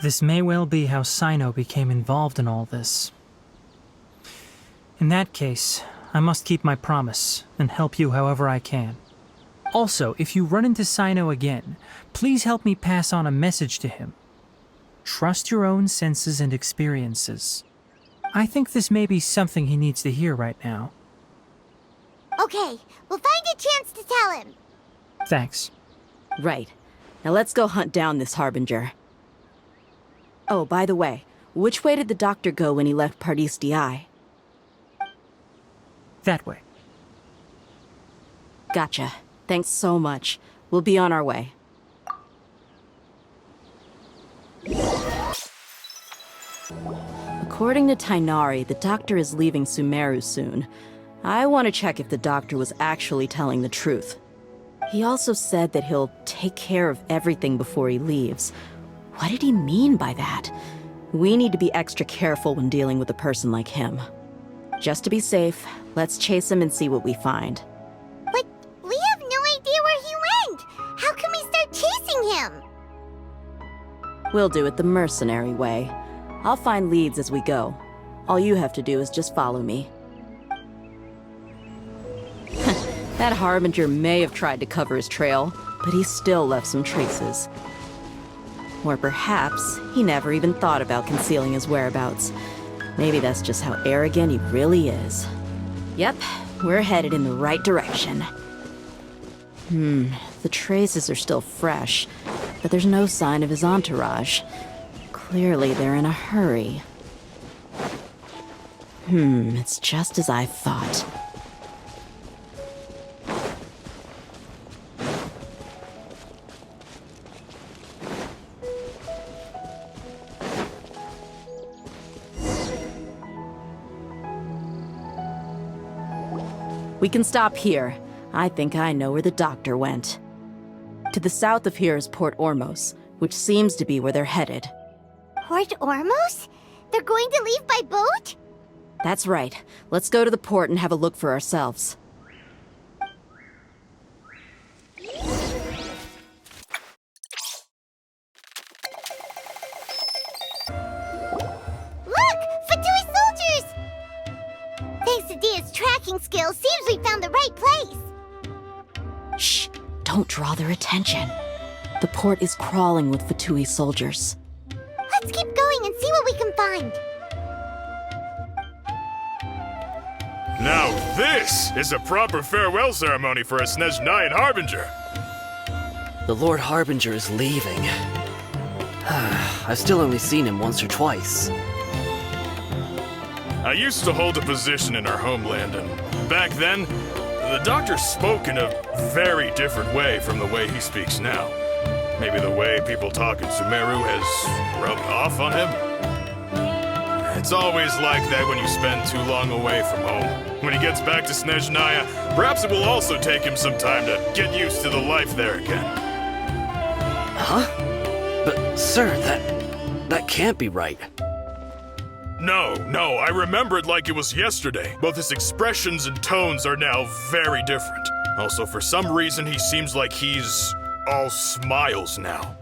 This may well be how Sino became involved in all this. In that case, I must keep my promise and help you however I can. Also, if you run into Sino again, please help me pass on a message to him. Trust your own senses and experiences. I think this may be something he needs to hear right now. Okay, we'll find a chance to tell him. Thanks. Right. Now let's go hunt down this Harbinger. Oh, by the way, which way did the doctor go when he left Pardis Eye? That way. Gotcha. Thanks so much. We'll be on our way. According to Tighnari, the doctor is leaving Sumeru soon. I want to check if the doctor was actually telling the truth. He also said that he'll take care of everything before he leaves. What did he mean by that? We need to be extra careful when dealing with a person like him. Just to be safe, let's chase him and see what we find. But we have no idea where he went! How can we start chasing him? We'll do it the mercenary way. I'll find leads as we go. All you have to do is just follow me. That Harbinger may have tried to cover his trail, but he still left some traces. Or perhaps he never even thought about concealing his whereabouts. Maybe that's just how arrogant he really is. Yep, we're headed in the right direction. The traces are still fresh, but there's no sign of his entourage. Clearly they're in a hurry. It's just as I thought. We can stop here. I think I know where the doctor went. To the south of here is Port Ormos, which seems to be where they're headed. Port Ormos? They're going to leave by boat? That's right. Let's go to the port and have a look for ourselves. Look! Fatui soldiers! Thanks to Dia's tracking skills, seems we found the right place. Shh! Don't draw their attention. The port is crawling with Fatui soldiers. Let's keep going and see what we can find. Now this is a proper farewell ceremony for a Snezhnayan Harbinger. The Lord Harbinger is leaving. I've still only seen him once or twice. I used to hold a position in our homeland, and back then, the doctor spoke in a very different way from the way he speaks now. Maybe the way people talk in Sumeru has rubbed off on him? It's always like that when you spend too long away from home. When he gets back to Snezhnaya, perhaps it will also take him some time to get used to the life there again. Huh? But, sir, that can't be right. No, I remember it like it was yesterday. Both his expressions and tones are now very different. Also, for some reason, he seems like he's all smiles now.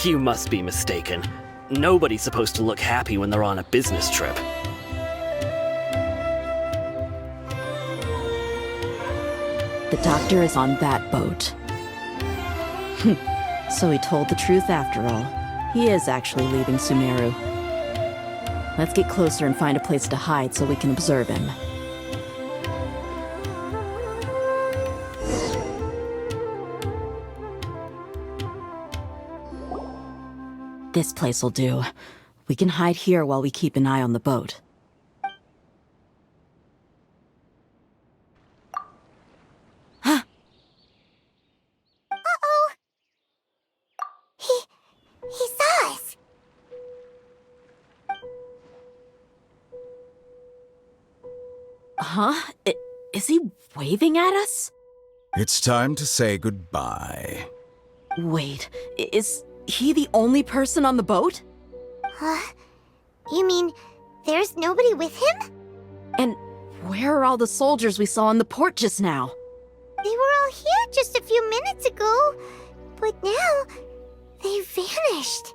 You must be mistaken. Nobody's supposed to look happy when they're on a business trip. The doctor is on that boat. So he told the truth after all. He is actually leaving Sumeru. Let's get closer and find a place to hide so we can observe him. This place will do. We can hide here while we keep an eye on the boat. Uh-oh! He saw us! Huh? Is he waving at us? It's time to say goodbye. Wait, is he the only person on the boat? Huh? You mean there's nobody with him? And where are all the soldiers we saw on the port just now? They were all here just a few minutes ago, but now they've vanished.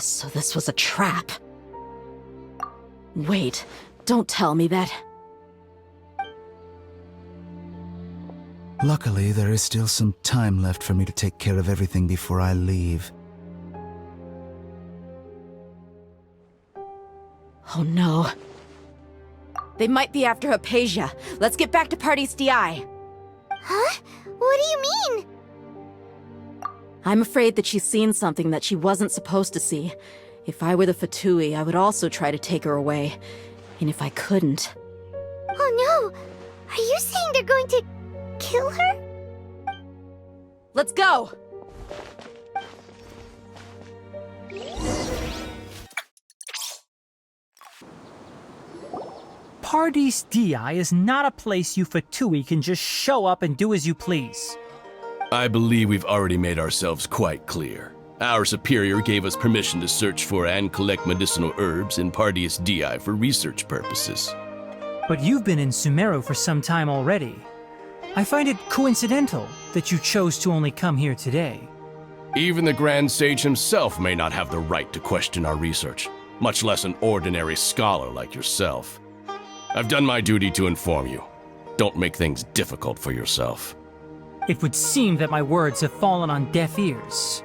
So this was a trap. Wait, don't tell me that... Luckily, there is still some time left for me to take care of everything before I leave. Oh no. They might be after Hypatia. Let's get back to Party's DI. Huh? What do you mean? I'm afraid that she's seen something that she wasn't supposed to see. If I were the Fatui, I would also try to take her away. And if I couldn't... Oh no! Are you saying they're going to kill her? Let's go! Party's DI is not a place you Fatui can just show up and do as you please. I believe we've already made ourselves quite clear. Our superior gave us permission to search for and collect medicinal herbs in Party's DI for research purposes. But you've been in Sumeru for some time already. I find it coincidental that you chose to only come here today. Even the Grand Sage himself may not have the right to question our research, much less an ordinary scholar like yourself. I've done my duty to inform you. Don't make things difficult for yourself. It would seem that my words have fallen on deaf ears.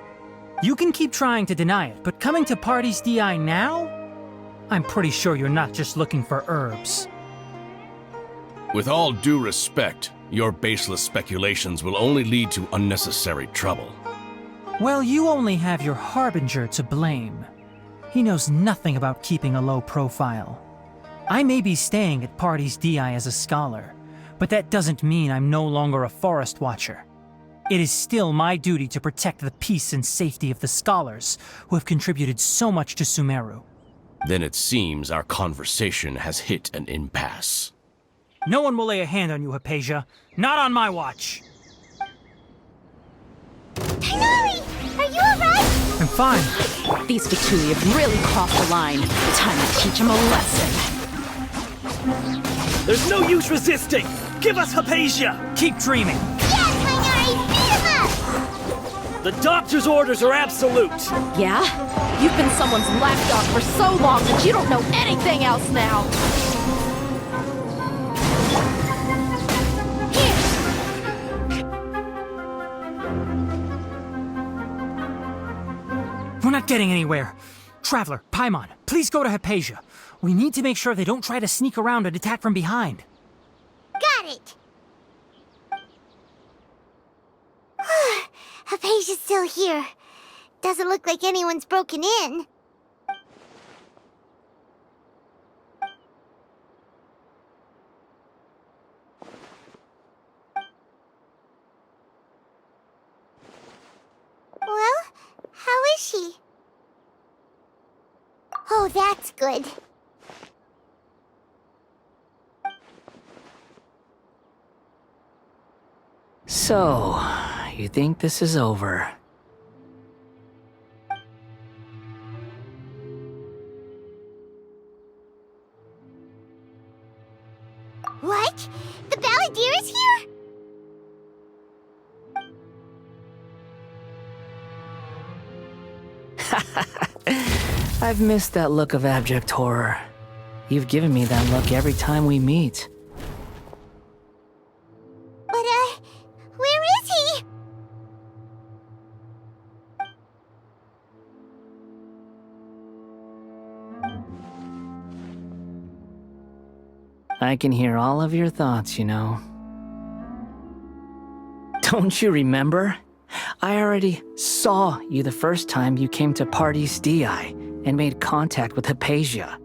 You can keep trying to deny it, but coming to Party's DI now? I'm pretty sure you're not just looking for herbs. With all due respect, your baseless speculations will only lead to unnecessary trouble. Well, you only have your Harbinger to blame. He knows nothing about keeping a low profile. I may be staying at Party's DI as a scholar, but that doesn't mean I'm no longer a forest watcher. It is still my duty to protect the peace and safety of the scholars who have contributed so much to Sumeru. Then it seems our conversation has hit an impasse. No one will lay a hand on you, Hypatia. Not on my watch. Tighnari! Are you alright? I'm fine. These Fatui have really crossed the line. Time to teach them a lesson. There's no use resisting! Give us Hypatia! Keep dreaming! Yeah, Tighnari! Beat him up! The doctor's orders are absolute! Yeah? You've been someone's lapdog for so long that you don't know anything else now! We're not getting anywhere. Traveler, Paimon, please go to Hypatia. We need to make sure they don't try to sneak around and attack from behind. Got it! Hypatia's still here. Doesn't look like anyone's broken in. Well, how is she? Oh, that's good. So, you think this is over? What? The Balladeer is here? I've missed that look of abject horror. You've given me that look every time we meet. But, where is he? I can hear all of your thoughts, you know. Don't you remember? I already saw you the first time you came to Party's DI and made contact with Hypatia.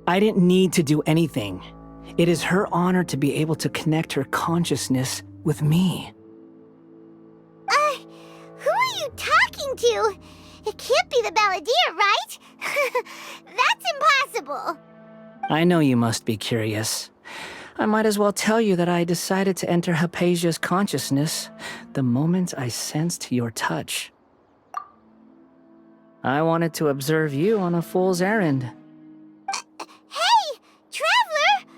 I didn't need to do anything. It is her honor to be able to connect her consciousness with me. Who are you talking to? It can't be the Balladeer, right? That's impossible. I know you must be curious. I might as well tell you that I decided to enter Hypatia's consciousness the moment I sensed your touch. I wanted to observe you on a fool's errand. Hey, Traveler!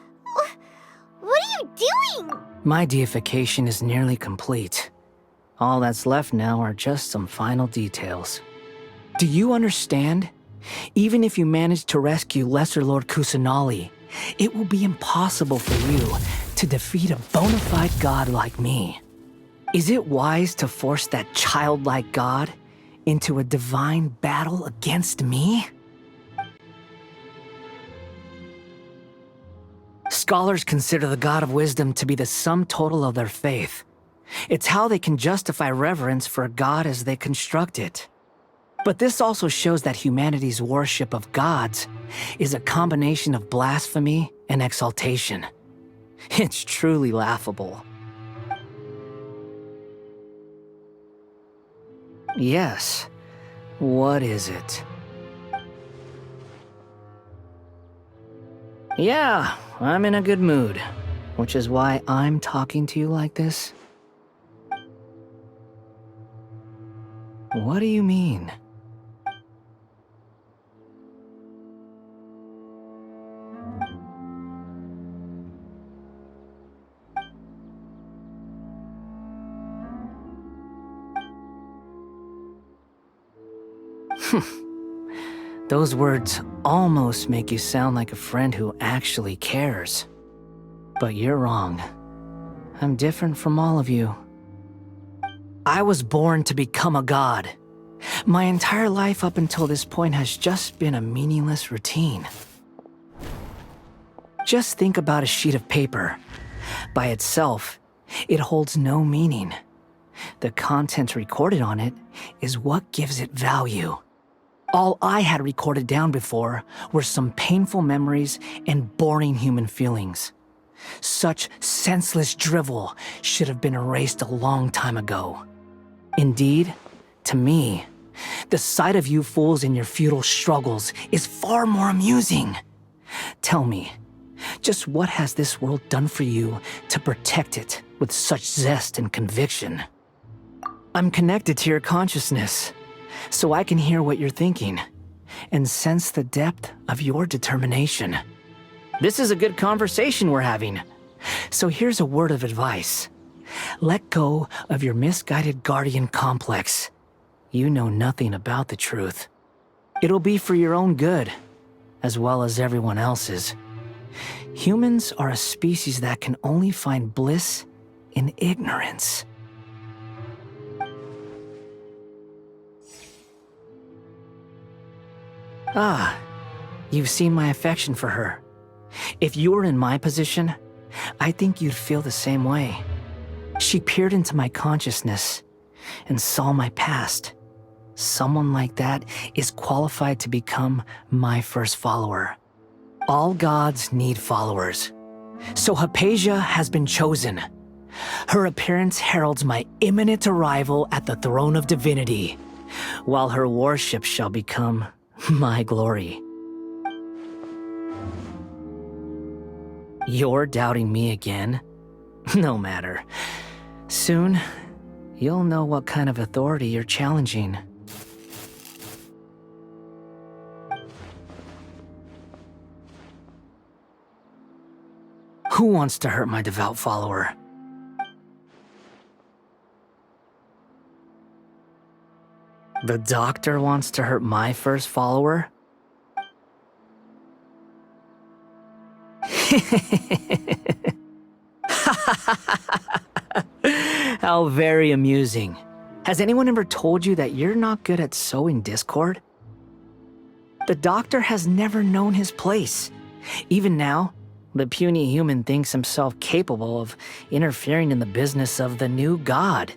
What are you doing? My deification is nearly complete. All that's left now are just some final details. Do you understand? Even if you manage to rescue Lesser Lord Kusanali, it will be impossible for you to defeat a bona fide god like me. Is it wise to force that childlike god into a divine battle against me? Scholars consider the God of Wisdom to be the sum total of their faith. It's how they can justify reverence for a god as they construct it. But this also shows that humanity's worship of gods is a combination of blasphemy and exaltation. It's truly laughable. Yes. What is it? Yeah, I'm in a good mood, which is why I'm talking to you like this. What do you mean? Those words almost make you sound like a friend who actually cares. But you're wrong. I'm different from all of you. I was born to become a god. My entire life up until this point has just been a meaningless routine. Just think about a sheet of paper. By itself, it holds no meaning. The content recorded on it is what gives it value. All I had recorded down before were some painful memories and boring human feelings. Such senseless drivel should have been erased a long time ago. Indeed, to me, the sight of you fools in your futile struggles is far more amusing. Tell me, just what has this world done for you to protect it with such zest and conviction? I'm connected to your consciousness, so I can hear what you're thinking and sense the depth of your determination. This is a good conversation we're having. So here's a word of advice. Let go of your misguided guardian complex. You know nothing about the truth. It'll be for your own good, as well as everyone else's. Humans are a species that can only find bliss in ignorance. Ah, you've seen my affection for her. If you were in my position, I think you'd feel the same way. She peered into my consciousness and saw my past. Someone like that is qualified to become my first follower. All gods need followers. So Hypatia has been chosen. Her appearance heralds my imminent arrival at the throne of divinity, while her worship shall become my glory. You're doubting me again? No matter. Soon, you'll know what kind of authority you're challenging. Who wants to hurt my devout follower? The doctor wants to hurt my first follower? How very amusing. Has anyone ever told you that you're not good at sowing discord? The doctor has never known his place. Even now, the puny human thinks himself capable of interfering in the business of the new god.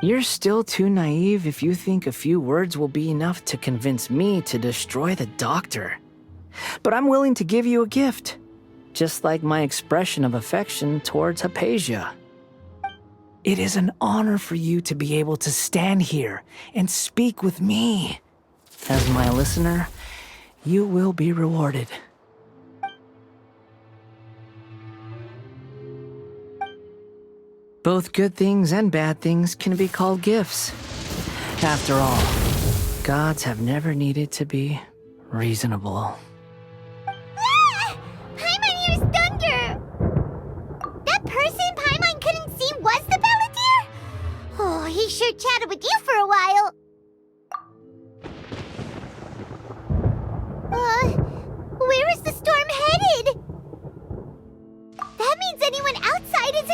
You're still too naive if you think a few words will be enough to convince me to destroy the doctor. But I'm willing to give you a gift, just like my expression of affection towards Hypatia. It is an honor for you to be able to stand here and speak with me. As my listener, you will be rewarded. Both good things and bad things can be called gifts. After all, gods have never needed to be reasonable. Ah! Paimon hears thunder! That person Paimon couldn't see was the Palantir? Oh, he sure chatted with you for a while.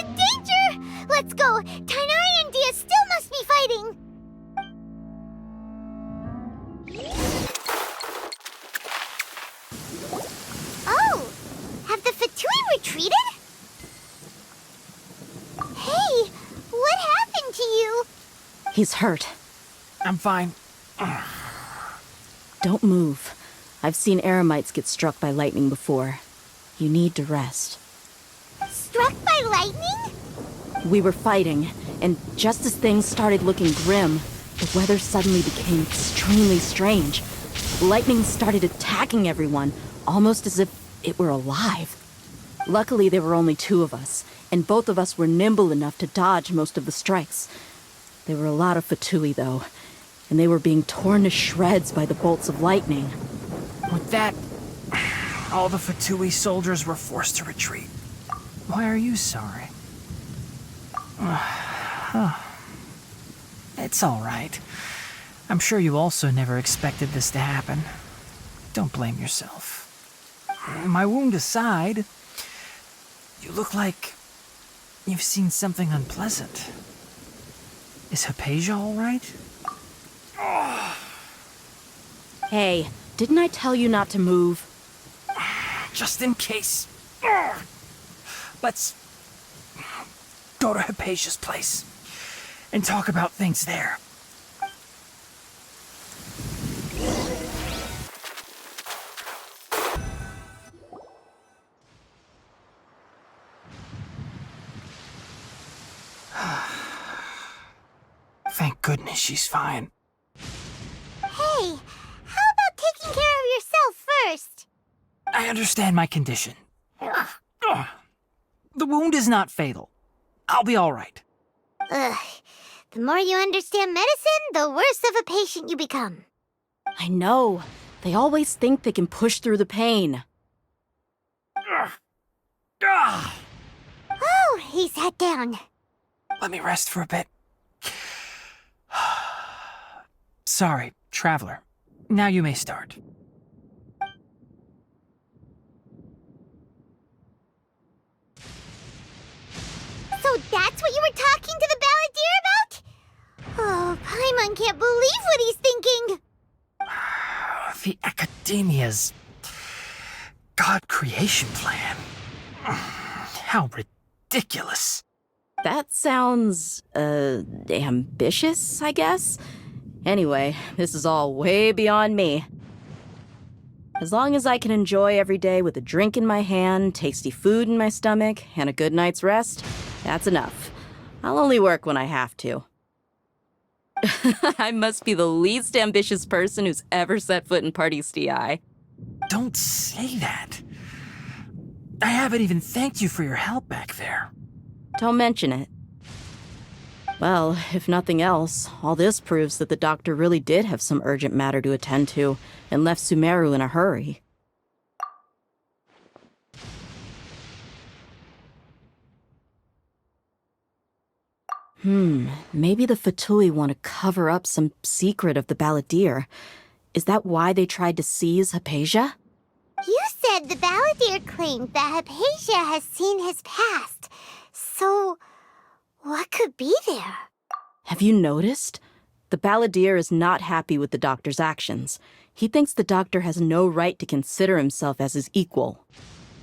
in danger! Let's go! Tainari and Dia still must be fighting! Oh! Have the Fatui retreated? Hey! What happened to you? He's hurt. I'm fine. Don't move. I've seen eremites get struck by lightning before. You need to rest. Struck by lightning? We were fighting, and just as things started looking grim, the weather suddenly became extremely strange. Lightning started attacking everyone, almost as if it were alive. Luckily, there were only 2 of us, and both of us were nimble enough to dodge most of the strikes. There were a lot of Fatui, though, and they were being torn to shreds by the bolts of lightning. With that, all the Fatui soldiers were forced to retreat. Why are you sorry? It's all right. I'm sure you also never expected this to happen. Don't blame yourself. My wound aside, you look like you've seen something unpleasant. Is Hypatia all right? Hey, didn't I tell you not to move? Just in case. Let's go to Hypatia's place and talk about things there. Thank goodness she's fine. Hey, how about taking care of yourself first? I understand my condition. The wound is not fatal. I'll be all right. Ugh. The more you understand medicine, the worse of a patient you become. I know. They always think they can push through the pain. Oh, he sat down. Let me rest for a bit. Sorry, traveler. Now you may start. So that's what you were talking to the Balladeer about? Oh, Paimon can't believe what he's thinking. The Academia's God creation plan. How ridiculous. That sounds, ambitious, I guess? Anyway, this is all way beyond me. As long as I can enjoy every day with a drink in my hand, tasty food in my stomach, and a good night's rest, that's enough. I'll only work when I have to. I must be the least ambitious person who's ever set foot in Party's DI. Don't say that. I haven't even thanked you for your help back there. Don't mention it. Well, if nothing else, all this proves that the doctor really did have some urgent matter to attend to and left Sumeru in a hurry. Maybe the Fatui want to cover up some secret of the Balladeer. Is that why they tried to seize Hypatia? You said the Balladeer claimed that Hypatia has seen his past. So, what could be there? Have you noticed? The Balladeer is not happy with the doctor's actions. He thinks the doctor has no right to consider himself as his equal.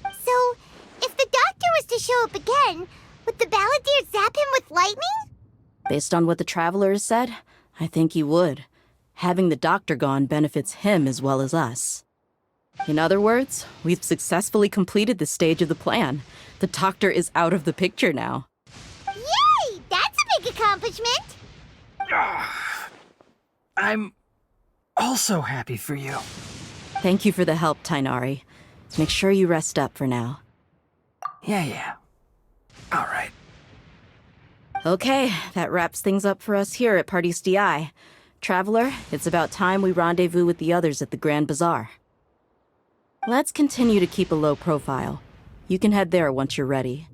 So, if the doctor was to show up again, would the Balladeer zap him with lightning? Based on what the Traveler has said, I think he would. Having the doctor gone benefits him as well as us. In other words, we've successfully completed this stage of the plan. The doctor is out of the picture now. Yay! That's a big accomplishment! I'm also happy for you. Thank you for the help, Tainari. Make sure you rest up for now. Yeah. All right. Okay, that wraps things up for us here at Party's DI. Traveler, it's about time we rendezvous with the others at the Grand Bazaar. Let's continue to keep a low profile. You can head there once you're ready.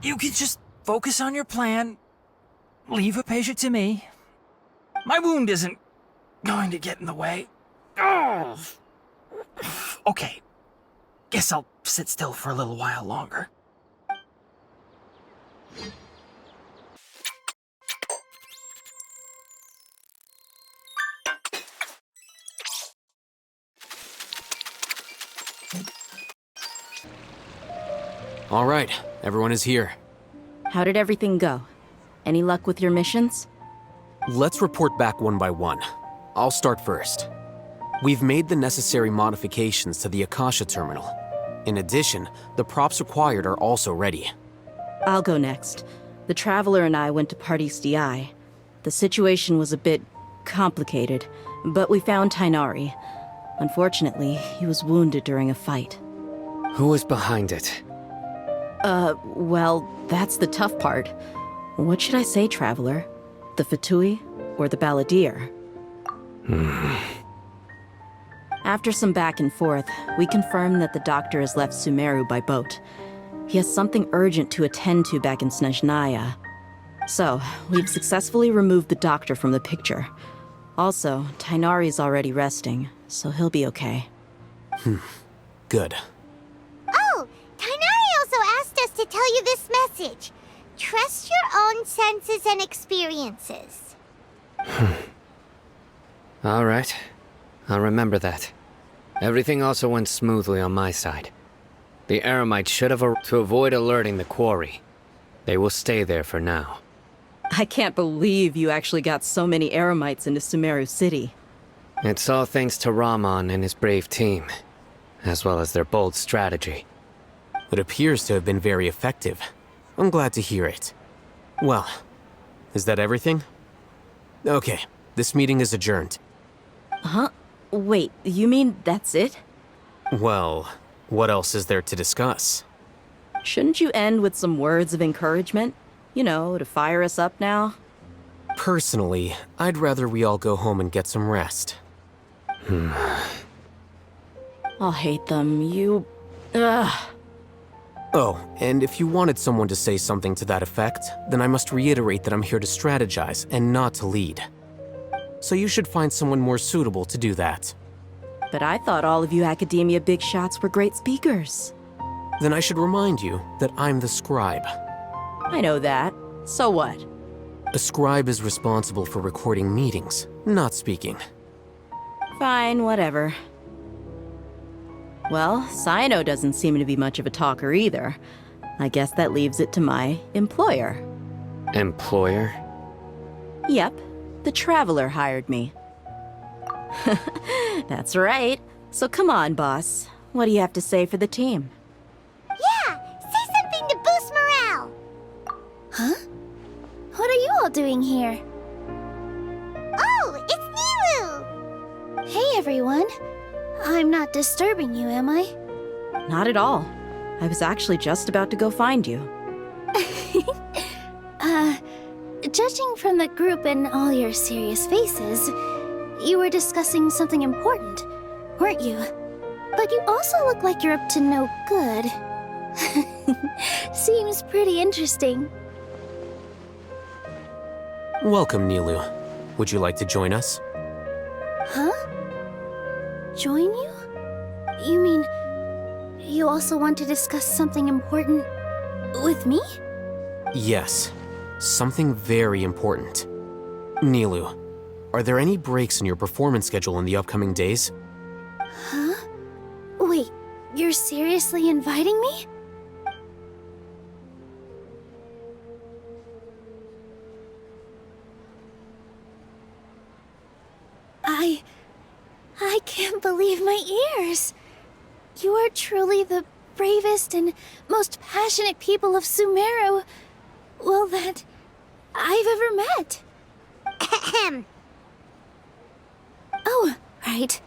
You can just focus on your plan. Leave Hypatia to me. My wound isn't going to get in the way. Oh. Okay. Guess I'll sit still for a little while longer. All right, everyone is here. How did everything go? Any luck with your missions? Let's report back one by one. I'll start first. We've made the necessary modifications to the Akasha terminal. In addition, the props required are also ready. I'll go next. The Traveler and I went to Party's DI. The situation was a bit complicated, but we found Tainari. Unfortunately, he was wounded during a fight. Who was behind it? Well, that's the tough part. What should I say, Traveler? The Fatui or the Balladeer? After some back and forth, we confirmed that the doctor has left Sumeru by boat. He has something urgent to attend to back in Snezhnaya. So, we've successfully removed the doctor from the picture. Also, Tainari's already resting, so he'll be okay. Good. Oh, Tainari also asked us to tell you this message. Trust your own senses and experiences. All right. I'll remember that. Everything also went smoothly on my side. The Eremites should have to avoid alerting the quarry. They will stay there for now. I can't believe you actually got so many Eremites into Sumeru City. It's all thanks to Rahman and his brave team, as well as their bold strategy. It appears to have been very effective. I'm glad to hear it. Well, is that everything? Okay, this meeting is adjourned. Huh? Wait, you mean that's it? Well, what else is there to discuss? Shouldn't you end with some words of encouragement? You know, to fire us up now? Personally, I'd rather we all go home and get some rest. I'll hate them, you... Ugh. Oh, and if you wanted someone to say something to that effect, then I must reiterate that I'm here to strategize and not to lead. So you should find someone more suitable to do that. But I thought all of you Academia big shots were great speakers. Then I should remind you that I'm the scribe. I know that. So what? A scribe is responsible for recording meetings, not speaking. Fine, whatever. Well, Cyno doesn't seem to be much of a talker either. I guess that leaves it to my employer. Employer? Yep, the Traveler hired me. That's right. So come on, boss. What do you have to say for the team? Yeah, say something to boost morale. Huh? What are you all doing here? Oh, it's Nilu! Hey, everyone. I'm not disturbing you, am I? Not at all. I was actually just about to go find you. Judging from the group and all your serious faces, you were discussing something important, weren't you? But you also look like you're up to no good. Seems pretty interesting. Welcome, Nilu. Would you like to join us? Huh? Join you? You mean you also want to discuss something important with me? Yes, something very important. Nilu, are there any breaks in your performance schedule in the upcoming days? Huh? Wait, you're seriously inviting me? I can't believe my ears. You are truly the bravest and most passionate people of Sumeru, well, that I've ever met. Ahem. Oh, right.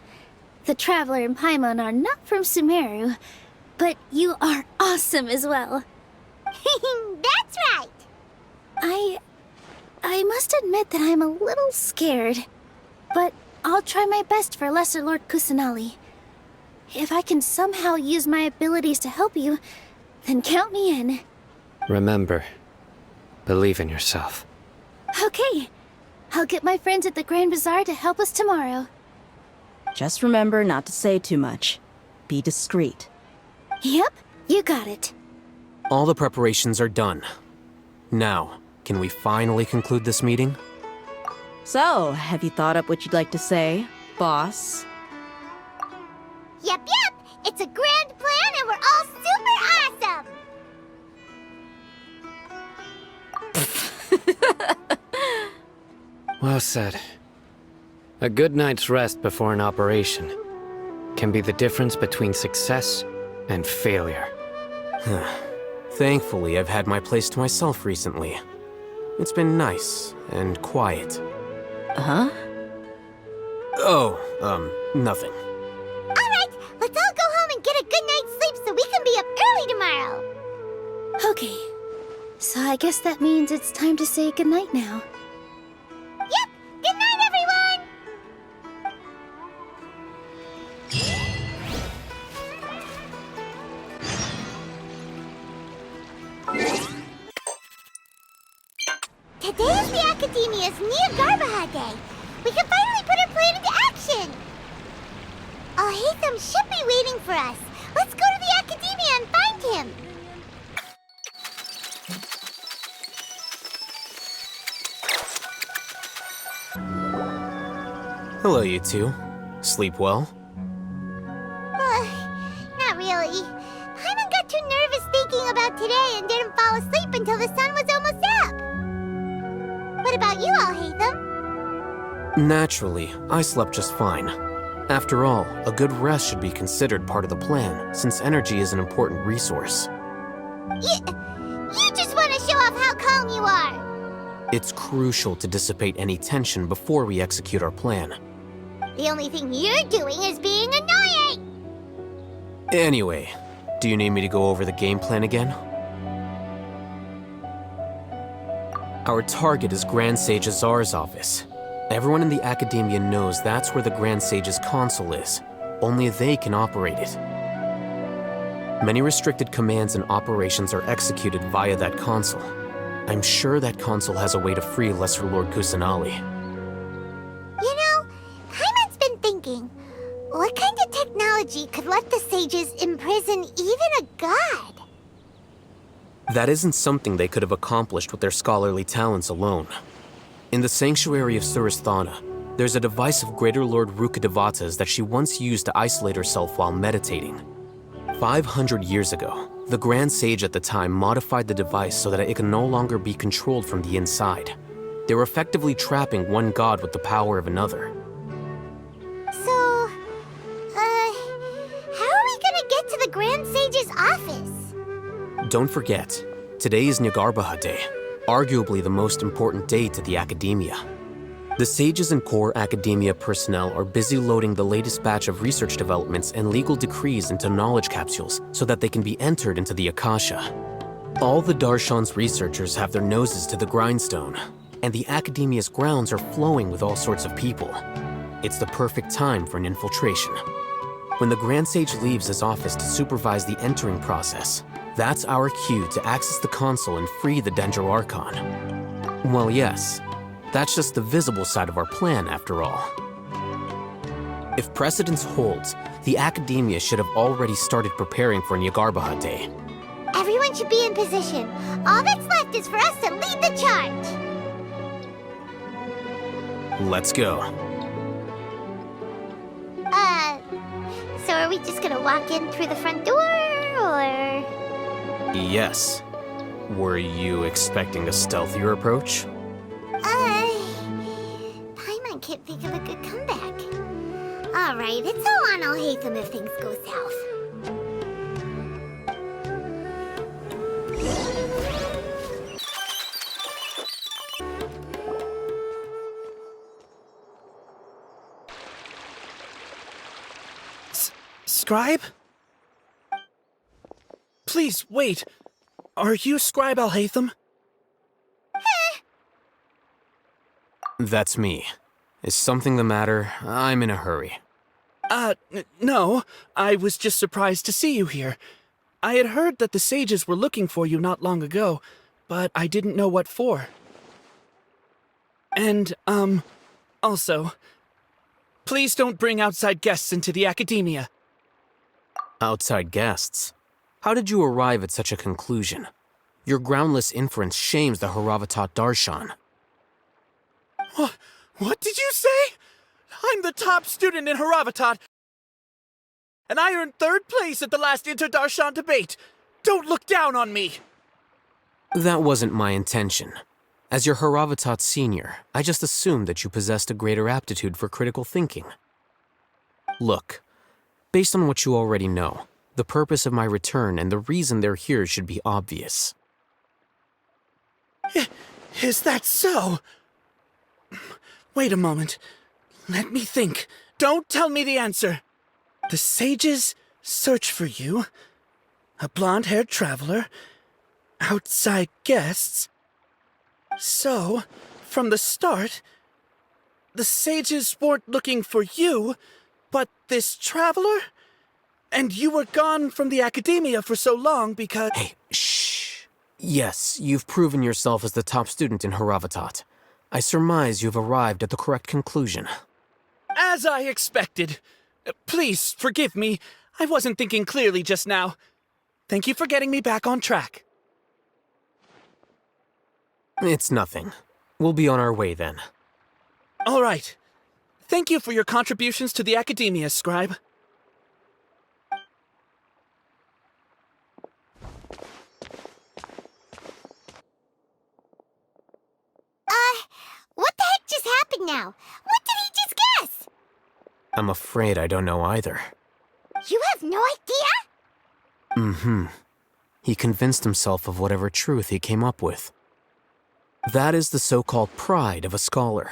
The Traveler and Paimon are not from Sumeru, but you are awesome as well. That's right. I must admit that I'm a little scared, but I'll try my best for Lesser Lord Kusanali. If I can somehow use my abilities to help you, then count me in. Remember, believe in yourself. Okay. I'll get my friends at the Grand Bazaar to help us tomorrow. Just remember not to say too much. Be discreet. Yep, you got it. All the preparations are done. Now, can we finally conclude this meeting? So, have you thought up what you'd like to say, boss? Yep. It's a grand plan and we're all super awesome! Well said. A good night's rest before an operation can be the difference between success and failure. Thankfully, I've had my place to myself recently. It's been nice and quiet. Huh? Oh, nothing. Alright, let's all go home and get a good night's sleep so we can be up early tomorrow. Okay, so I guess that means it's time to say goodnight now. Yep, good night everyone! Today is the Academia's Jnagarbha Day. We can finally put our plan into action! Alhaitham should be waiting for us. Let's go to the Academia and find him. Hello, you two. Sleep well? Not really. Paimon got too nervous thinking about today and didn't fall asleep until the sun was almost up. What about you, Alhaitham? Naturally, I slept just fine. After all, a good rest should be considered part of the plan, since energy is an important resource. You just want to show off how calm you are. It's crucial to dissipate any tension before we execute our plan. The only thing you're doing is being annoying. Anyway, do you need me to go over the game plan again? Our target is Grand Sage Azar's office. Everyone in the Academia knows that's where the Grand Sage's console is. Only they can operate it. Many restricted commands and operations are executed via that console. I'm sure that console has a way to free Lesser Lord Kusanali. You know, Paimon's been thinking, what kind of technology could let the sages imprison even a god? That isn't something they could have accomplished with their scholarly talents alone. In the Sanctuary of Surasthana, there's a device of Greater Lord Rukkhadevata's that she once used to isolate herself while meditating. 500 years ago, the Grand Sage at the time modified the device so that it can no longer be controlled from the inside. They were effectively trapping one god with the power of another. So, how are we gonna get to the Grand Sage's office? Don't forget, today is Jnagarbha Day, arguably the most important day to the Academia. The sages and core Academia personnel are busy loading the latest batch of research developments and legal decrees into knowledge capsules so that they can be entered into the Akasha. All the Darshan's researchers have their noses to the grindstone, and the Academia's grounds are flowing with all sorts of people. It's the perfect time for an infiltration. When the Grand Sage leaves his office to supervise the entering process, that's our cue to access the console and free the Dendro Archon. Well, yes, that's just the visible side of our plan, after all. If precedence holds, the Academia should have already started preparing for Jnagarbha Day. Everyone should be in position. All that's left is for us to lead the charge. Let's go. So are we just gonna walk in through the front door, or...? Yes. Were you expecting a stealthier approach? Paimon can't think of a good comeback. Alright, it's all on Alhaitham if things go south. Scribe? Please, wait. Are you Scribe Alhaitham? That's me. Is something the matter? I'm in a hurry. No. I was just surprised to see you here. I had heard that the sages were looking for you not long ago, but I didn't know what for. And, also, Please don't bring outside guests into the academia. Outside guests? How did you arrive at such a conclusion? Your groundless inference shames the Haravatat Darshan. What did you say? I'm the top student in Haravatat, and I earned 3rd place at the last Inter-Darshan debate. Don't look down on me! That wasn't my intention. As your Haravatat senior, I just assumed that you possessed a greater aptitude for critical thinking. Look, based on what you already know, the purpose of my return and the reason they're here should be obvious. Is that so? Wait a moment. Let me think. Don't tell me the answer. The sages search for you. A blonde-haired traveler. Outside guests. So, from the start, the sages weren't looking for you, but this traveler? And you were gone from the academia for so long because— Hey, shh. Yes, you've proven yourself as the top student in Haravatat. I surmise you've arrived at the correct conclusion. As I expected. Please, forgive me. I wasn't thinking clearly just now. Thank you for getting me back on track. It's nothing. We'll be on our way then. All right. Thank you for your contributions to the academia, Scribe. What the heck just happened now? What did he just guess? I'm afraid I don't know either. You have no idea? Mm-hmm. He convinced himself of whatever truth he came up with. That is the so-called pride of a scholar.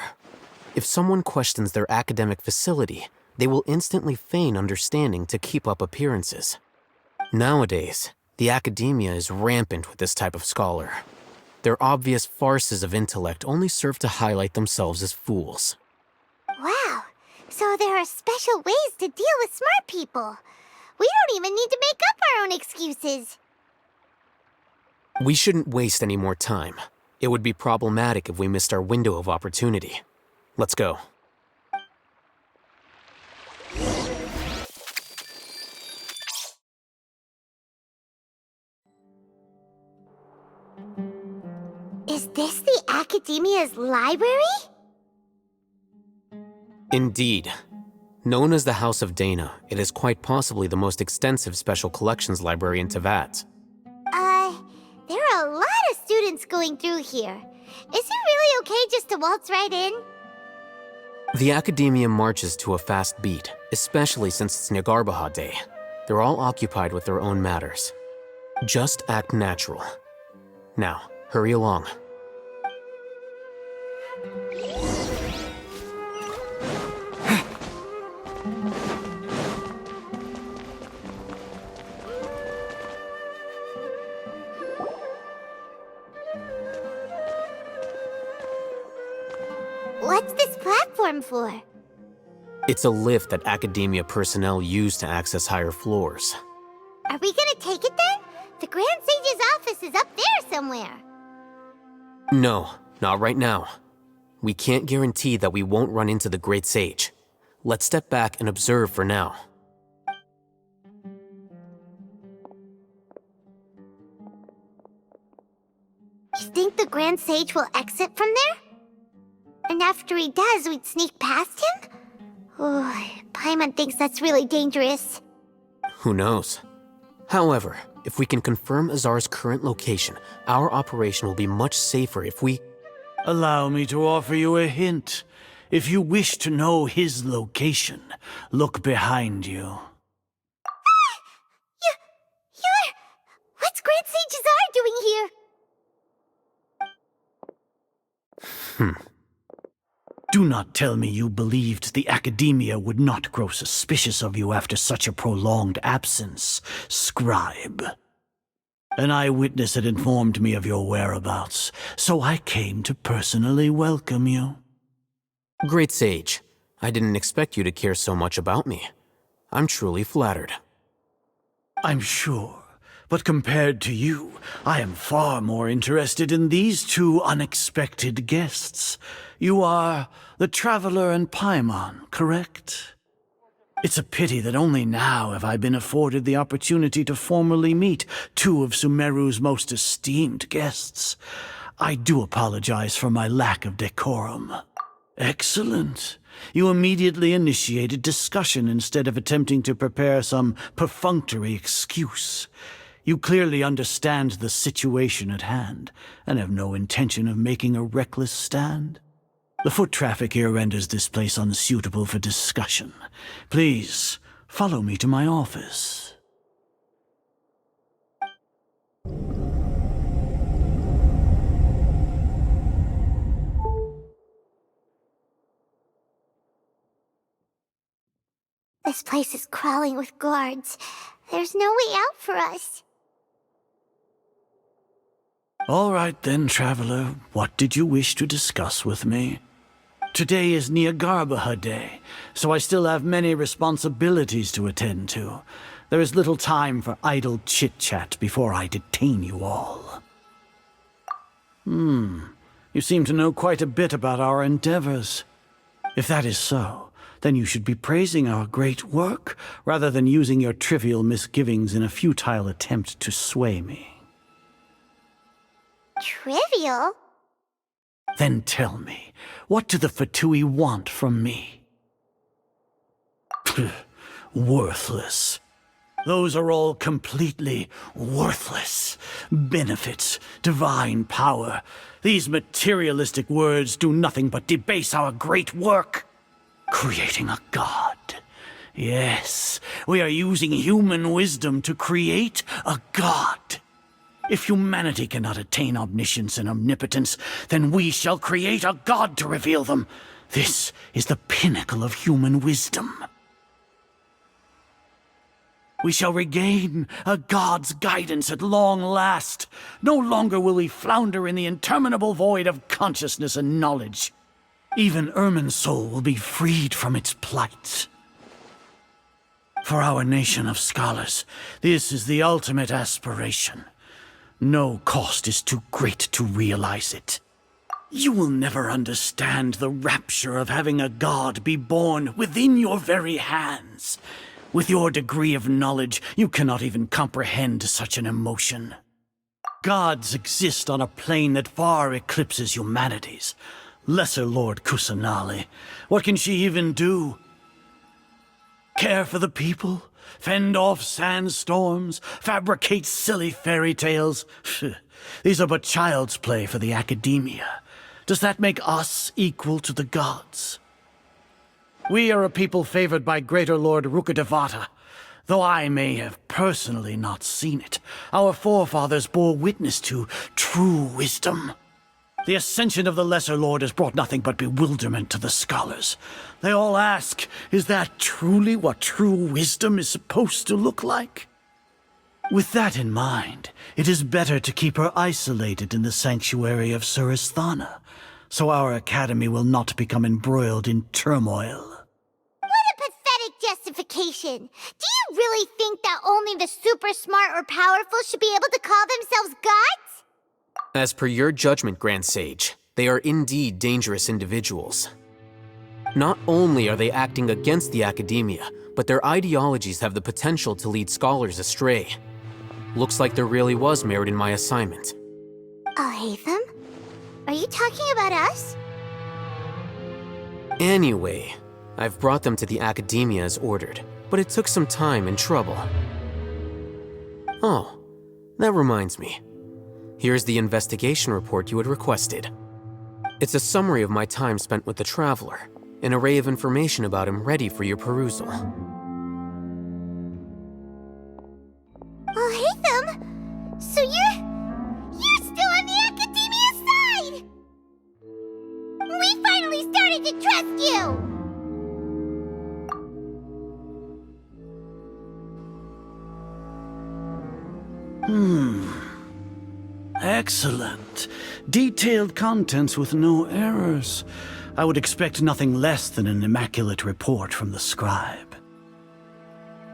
If someone questions their academic facility, they will instantly feign understanding to keep up appearances. Nowadays, the academia is rampant with this type of scholar. Their obvious farces of intellect only serve to highlight themselves as fools. Wow, so there are special ways to deal with smart people. We don't even need to make up our own excuses. We shouldn't waste any more time. It would be problematic if we missed our window of opportunity. Let's go. Is this the Academia's library? Indeed. Known as the House of Dana, it is quite possibly the most extensive special collections library in Teyvat. There are a lot of students going through here. Is it really okay just to waltz right in? The Academia marches to a fast beat, especially since it's Jnagarbha Day. They're all occupied with their own matters. Just act natural. Now, hurry along. What's this platform for? It's a lift that Academia personnel use to access higher floors. Are we gonna take it then? The Grand Sage's office is up there somewhere. No, not right now. We can't guarantee that we won't run into the Great Sage. Let's step back and observe for now. You think the Grand Sage will exit from there? And after he does, we'd sneak past him? Oh, Paimon thinks that's really dangerous. Who knows? However, if we can confirm Azar's current location, our operation will be much safer if we— Allow me to offer you a hint. If you wish to know his location, look behind you. What's Grand Sage Azar doing here? Do not tell me you believed the Academia would not grow suspicious of you after such a prolonged absence, Scribe. An eyewitness had informed me of your whereabouts, so I came to personally welcome you. Great Sage, I didn't expect you to care so much about me. I'm truly flattered. I'm sure, But compared to you, I am far more interested in these two unexpected guests. You are the Traveler and Paimon, correct? It's a pity that only now have I been afforded the opportunity to formally meet two of Sumeru's most esteemed guests. I do apologize for my lack of decorum. Excellent. You immediately initiated discussion instead of attempting to prepare some perfunctory excuse. You clearly understand the situation at hand, and have no intention of making a reckless stand. The foot traffic here renders this place unsuitable for discussion. Please, follow me to my office. This place is crawling with guards. There's no way out for us. All right then, Traveler. What did you wish to discuss with me? Today is Jnagarbha Day, so I still have many responsibilities to attend to. There is little time for idle chit-chat before I detain you all. You seem to know quite a bit about our endeavors. If that is so, then you should be praising our great work, rather than using your trivial misgivings in a futile attempt to sway me. Trivial? Then tell me, what do the Fatui want from me? Worthless. Those are all completely worthless. Benefits, divine power. These materialistic words do nothing but debase our great work. Creating a god. Yes, we are using human wisdom to create a god. If humanity cannot attain omniscience and omnipotence, then we shall create a god to reveal them. This is the pinnacle of human wisdom. We shall regain a god's guidance at long last. No longer will we flounder in the interminable void of consciousness and knowledge. Even Ermin's soul will be freed from its plight. For our nation of scholars, this is the ultimate aspiration. No cost is too great to realize it. You will never understand the rapture of having a god be born within your very hands. With your degree of knowledge, you cannot even comprehend such an emotion. Gods exist on a plane that far eclipses humanity's. Lesser Lord Kusanali, what can she even do? Care for the people? Fend off sandstorms? Fabricate silly fairy tales? These are but child's play for the academia. Does that make us equal to the gods? We are a people favored by Greater Lord Rukkhadevata. Though I may have personally not seen it, our forefathers bore witness to true wisdom. The ascension of the Lesser Lord has brought nothing but bewilderment to the scholars. They all ask, is that truly what true wisdom is supposed to look like? With that in mind, it is better to keep her isolated in the sanctuary of Surasthana, so our academy will not become embroiled in turmoil. What a pathetic justification! Do you really think that only the super smart or powerful should be able to call themselves gods? As per your judgment, Grand Sage, they are indeed dangerous individuals. Not only are they acting against the academia, but their ideologies have the potential to lead scholars astray. Looks like there really was merit in my assignment. Alhaitham? Are you talking about us? Anyway, I've brought them to the academia as ordered, but it took some time and trouble. Oh, that reminds me. Here's the investigation report you had requested. It's a summary of my time spent with the Traveler, an array of information about him ready for your perusal. Alhaitham? So you're still on the academia side! We finally started to trust you! Excellent. Detailed contents with no errors. I would expect nothing less than an immaculate report from the scribe.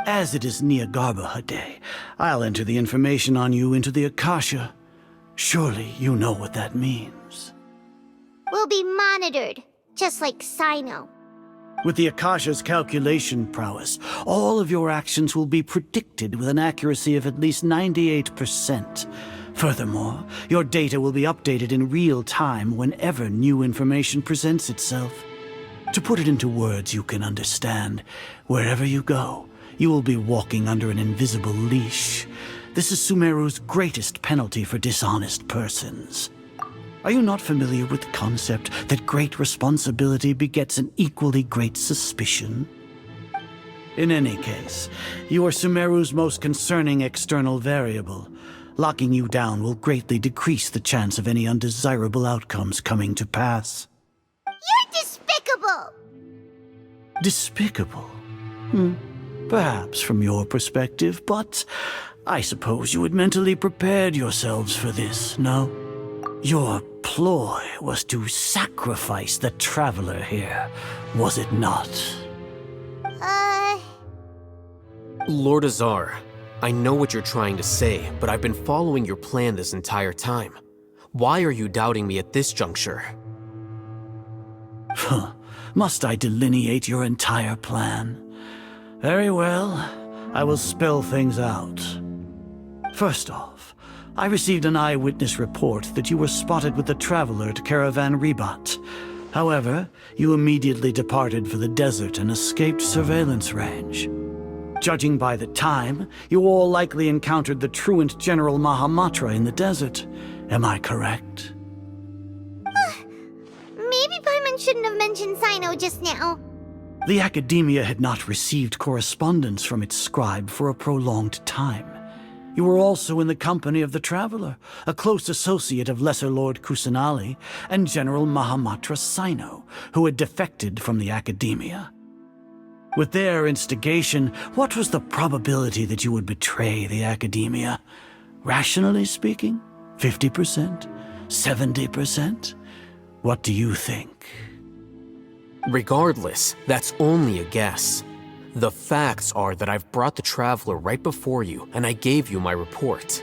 As it is Jnagarbha Day, I'll enter the information on you into the Akasha. Surely you know what that means. We'll be monitored, just like Sino. With the Akasha's calculation prowess, all of your actions will be predicted with an accuracy of at least 98%. Furthermore, your data will be updated in real time whenever new information presents itself. To put it into words you can understand, wherever you go, you will be walking under an invisible leash. This is Sumeru's greatest penalty for dishonest persons. Are you not familiar with the concept that great responsibility begets an equally great suspicion? In any case, you are Sumeru's most concerning external variable. Locking you down will greatly decrease the chance of any undesirable outcomes coming to pass. You're despicable! Despicable? Perhaps from your perspective, but I suppose you had mentally prepared yourselves for this, no? Your ploy was to sacrifice the traveler here, was it not? Lord Azar, I know what you're trying to say, but I've been following your plan this entire time. Why are you doubting me at this juncture? Must I delineate your entire plan? Very well, I will spell things out. First off, I received an eyewitness report that you were spotted with the traveler at Caravan Ribat. However, you immediately departed for the desert and escaped surveillance range. Judging by the time, you all likely encountered the truant General Mahamatra in the desert. Am I correct? Maybe Paimon shouldn't have mentioned Sino just now. The Academia had not received correspondence from its scribe for a prolonged time. You were also in the company of the Traveler, a close associate of Lesser Lord Kusanali and General Mahamatra Sino, who had defected from the Academia. With their instigation, what was the probability that you would betray the Academia? Rationally speaking, 50%? 70%? What do you think? Regardless, that's only a guess. The facts are that I've brought the Traveler right before you, and I gave you my report.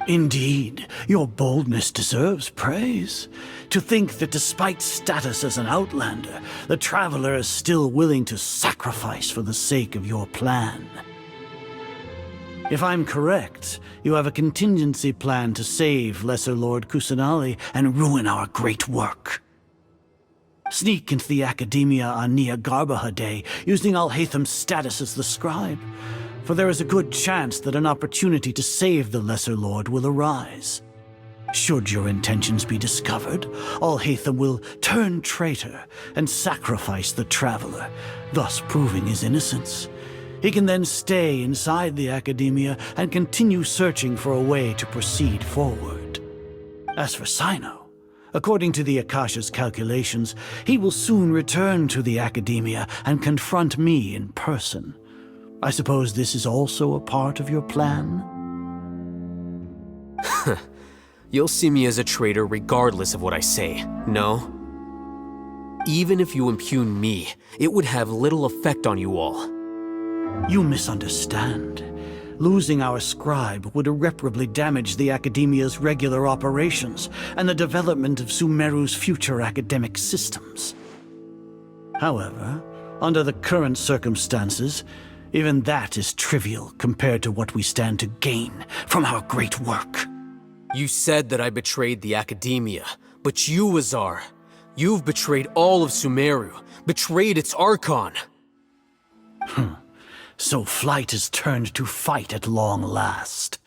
Indeed, your boldness deserves praise. To think that despite status as an outlander, the Traveler is still willing to sacrifice for the sake of your plan. If I'm correct, you have a contingency plan to save Lesser Lord Kusanali and ruin our great work. Sneak into the Academia on Jnagarbha Day, using Alhaitham's status as the scribe, for there is a good chance that an opportunity to save the Lesser Lord will arise. Should your intentions be discovered, Alhaitham will turn traitor and sacrifice the Traveler, thus proving his innocence. He can then stay inside the Academia and continue searching for a way to proceed forward. As for Sino, according to the Akasha's calculations, he will soon return to the Academia and confront me in person. I suppose this is also a part of your plan? You'll see me as a traitor regardless of what I say, no? Even if you impugn me, it would have little effect on you all. You misunderstand. Losing our scribe would irreparably damage the Academia's regular operations and the development of Sumeru's future academic systems. However, under the current circumstances, even that is trivial compared to what we stand to gain from our great work. You said that I betrayed the Academia, but you, Azar, you've betrayed all of Sumeru, betrayed its Archon. So flight has turned to fight at long last.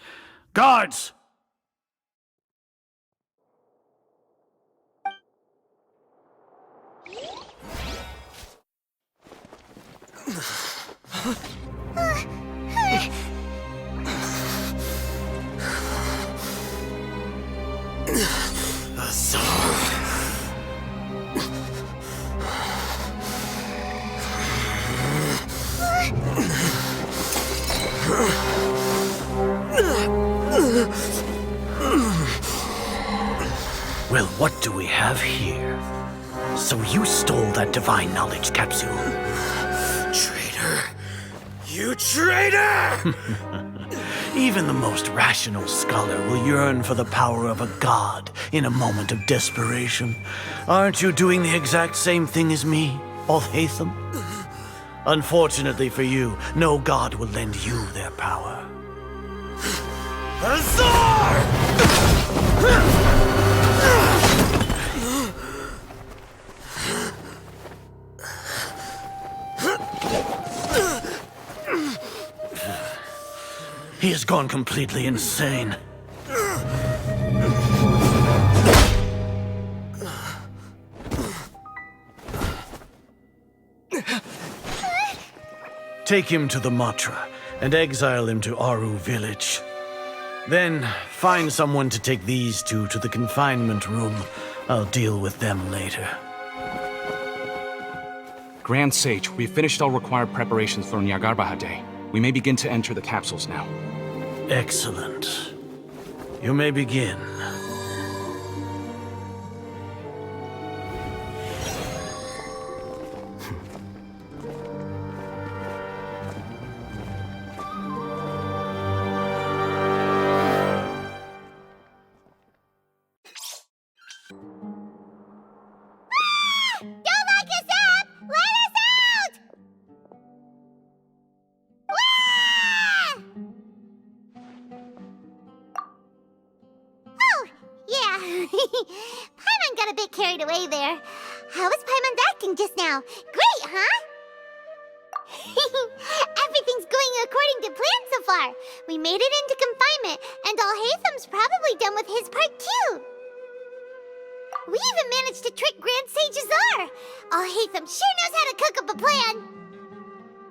Guards! Well, what do we have here? So you stole that divine knowledge capsule. Traitor, You traitor! Even the most rational scholar will yearn for the power of a god in a moment of desperation. Aren't you doing the exact same thing as me, Alhaitham? Unfortunately for you, no god will lend you their power. Azar! He has gone completely insane. Take him to the Matra and exile him to Aru village. Then find someone to take these two to the confinement room. I'll deal with them later. Grand Sage, we've finished all required preparations for Jnagarbha Day. We may begin to enter the capsules now. Excellent. You may begin. Paimon got a bit carried away there. How was Paimon acting just now? Great, huh? Everything's going according to plan so far. We made it into confinement, and Alhaitham's probably done with his part too. We even managed to trick Grand Sage Azar. Alhaitham sure knows how to cook up a plan.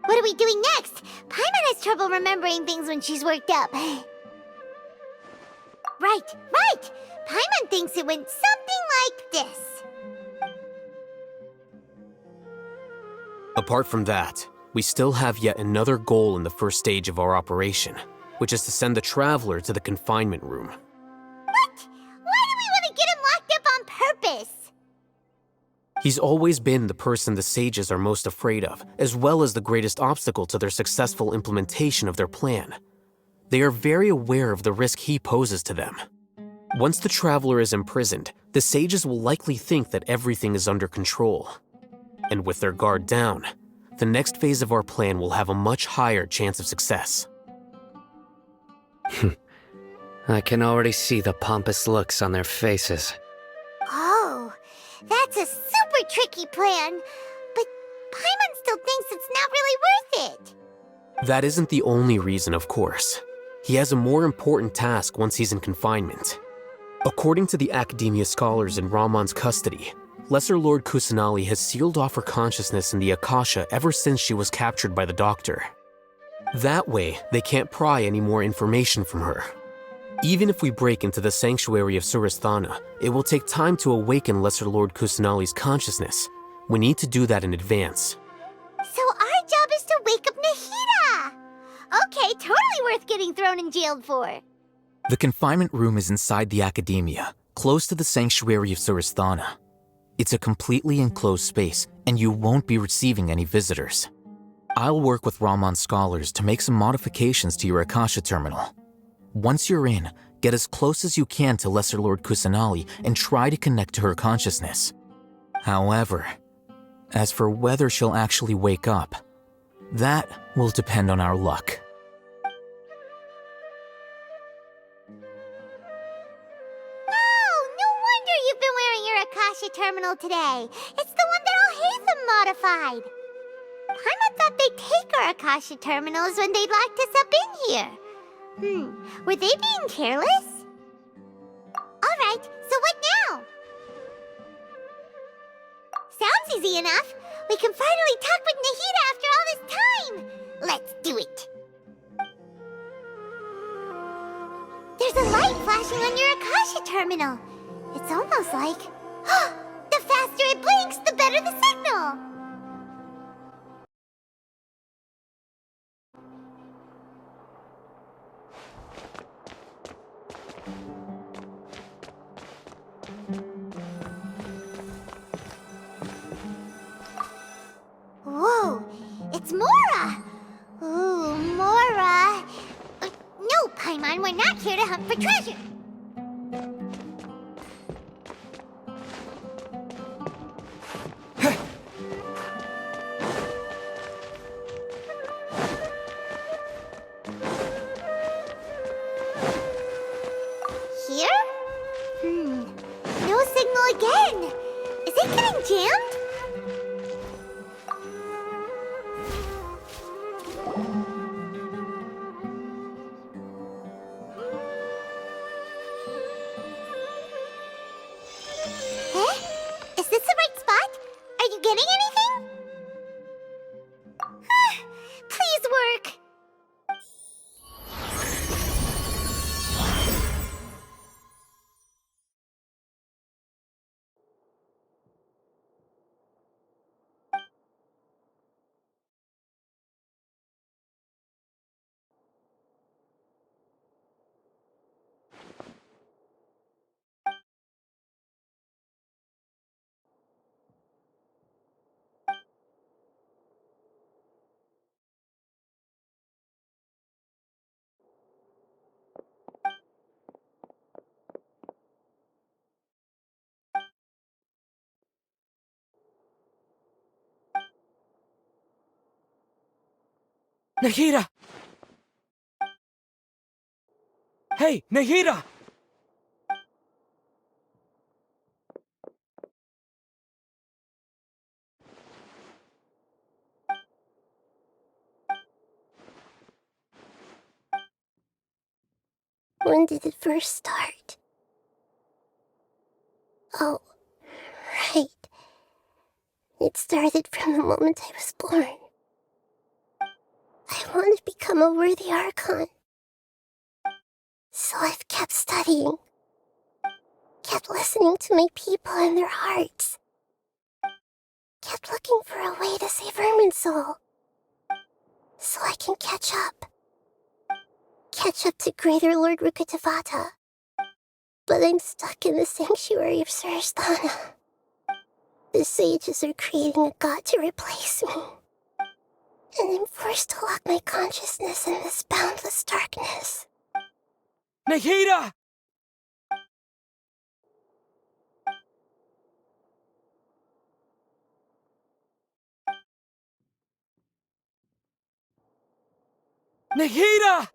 What are we doing next? Paimon has trouble remembering things when she's worked up. Right. Paimon thinks it went something like this. Apart from that, we still have yet another goal in the first stage of our operation, which is to send the Traveler to the confinement room. What? Why do we want to get him locked up on purpose? He's always been the person the sages are most afraid of, as well as the greatest obstacle to their successful implementation of their plan. They are very aware of the risk he poses to them. Once the Traveler is imprisoned, the sages will likely think that everything is under control. And with their guard down, the next phase of our plan will have a much higher chance of success. I can already see the pompous looks on their faces. Oh, that's a super tricky plan. But Paimon still thinks it's not really worth it. That isn't the only reason, of course. He has a more important task once he's in confinement. According to the Academia scholars in Ramon's custody, Lesser Lord Kusanali has sealed off her consciousness in the Akasha ever since she was captured by the Doctor. That way, they can't pry any more information from her. Even if we break into the sanctuary of Suristhana, it will take time to awaken Lesser Lord Kusanali's consciousness. We need to do that in advance. So our job is to wake up Nahida! Okay, totally worth getting thrown in jail for. The confinement room is inside the Academia, close to the sanctuary of Suristhana. It's a completely enclosed space, and you won't be receiving any visitors. I'll work with Ramon's scholars to make some modifications to your Akasha terminal. Once you're in, get as close as you can to Lesser Lord Kusanali and try to connect to her consciousness. However, as for whether she'll actually wake up, that will depend on our luck. Akasha terminal today. It's the one that Alhaitham modified. Paimon thought they'd take our Akasha terminals when they locked us up in here. Were they being careless? Alright, so what now? Sounds easy enough. We can finally talk with Nahida after all this time. Let's do it. There's a light flashing on your Akasha terminal. It's almost like... The faster it blinks, the better the signal! Whoa, it's Mora! Ooh, not here to hunt for treasure. Here? No signal again. Is it getting jammed? Is this the right spot? Are you getting anything? Please work. Nahida! Hey, Nahida! When did it first start? Oh, right. It started from the moment I was born. I want to become a worthy Archon. So I've kept studying. Kept listening to my people and their hearts. Kept looking for a way to save Irminsul. So I can catch up. Catch up to Greater Lord Rukkhadevata. But I'm stuck in the sanctuary of Surasthana. The sages are creating a god to replace me. And I'm forced to lock my consciousness in this boundless darkness. Nahida! Nahida!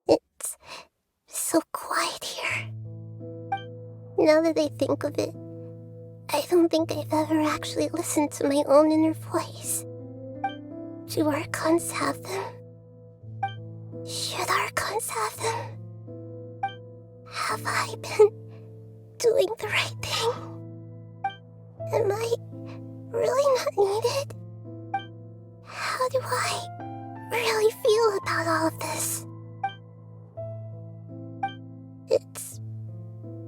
It's so quiet here. Now that I think of it, I don't think I've ever actually listened to my own inner voice. Do Archons have them? Should Archons have them? Have I been doing the right thing? Am I really not needed? How do I really feel about all of this? It's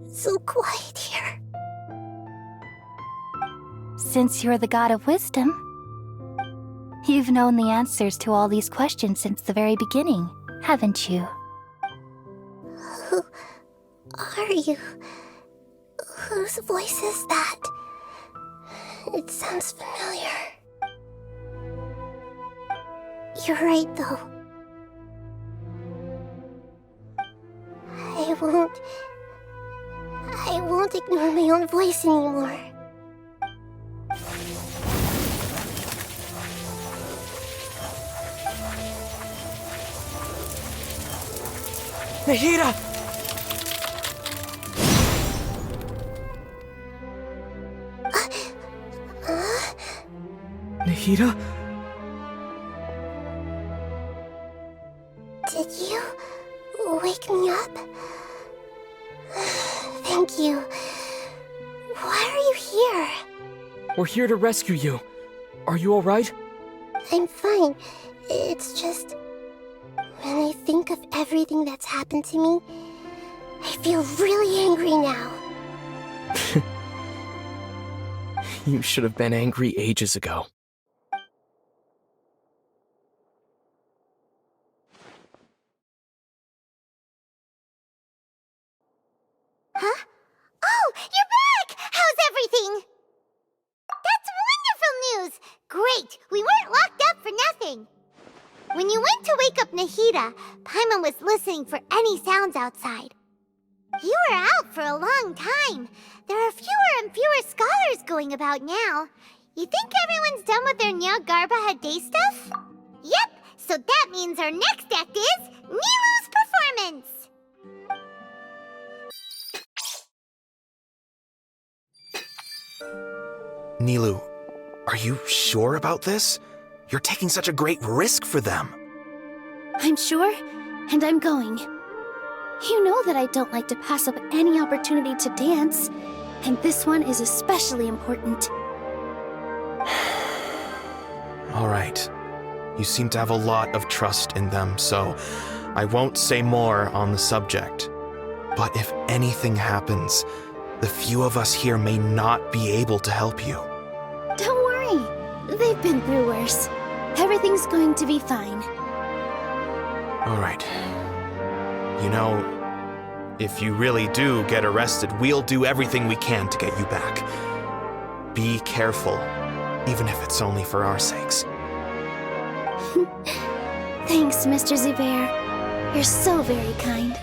so quiet here. Since you're the god of wisdom, you've known the answers to all these questions since the very beginning, haven't you? Who are you? Whose voice is that? It sounds familiar. You're right, though. I won't ignore my own voice anymore. Nahida! Nahida? Did you wake me up? Thank you. Why are you here? We're here to rescue you. Are you alright? I'm fine. It's just... when I think of everything that's happened to me, I feel really angry now. You should have been angry ages ago. Huh? Oh, you're back! How's everything? Wait, we weren't locked up for nothing. When you went to wake up Nahida, Paimon was listening for any sounds outside. You were out for a long time. There are fewer and fewer scholars going about now. You think everyone's done with their Jnagarbha day stuff? Yep, so that means our next act is Nilu's performance! Nilu, are you sure about this? You're taking such a great risk for them. I'm sure, and I'm going. You know that I don't like to pass up any opportunity to dance, and this one is especially important. All right. You seem to have a lot of trust in them, so I won't say more on the subject. But if anything happens, the few of us here may not be able to help you. Don't worry. They've been through worse. Everything's going to be fine. All right. You know, if you really do get arrested, we'll do everything we can to get you back. Be careful, even if it's only for our sakes. Thanks, Mr. Zubair. You're so very kind.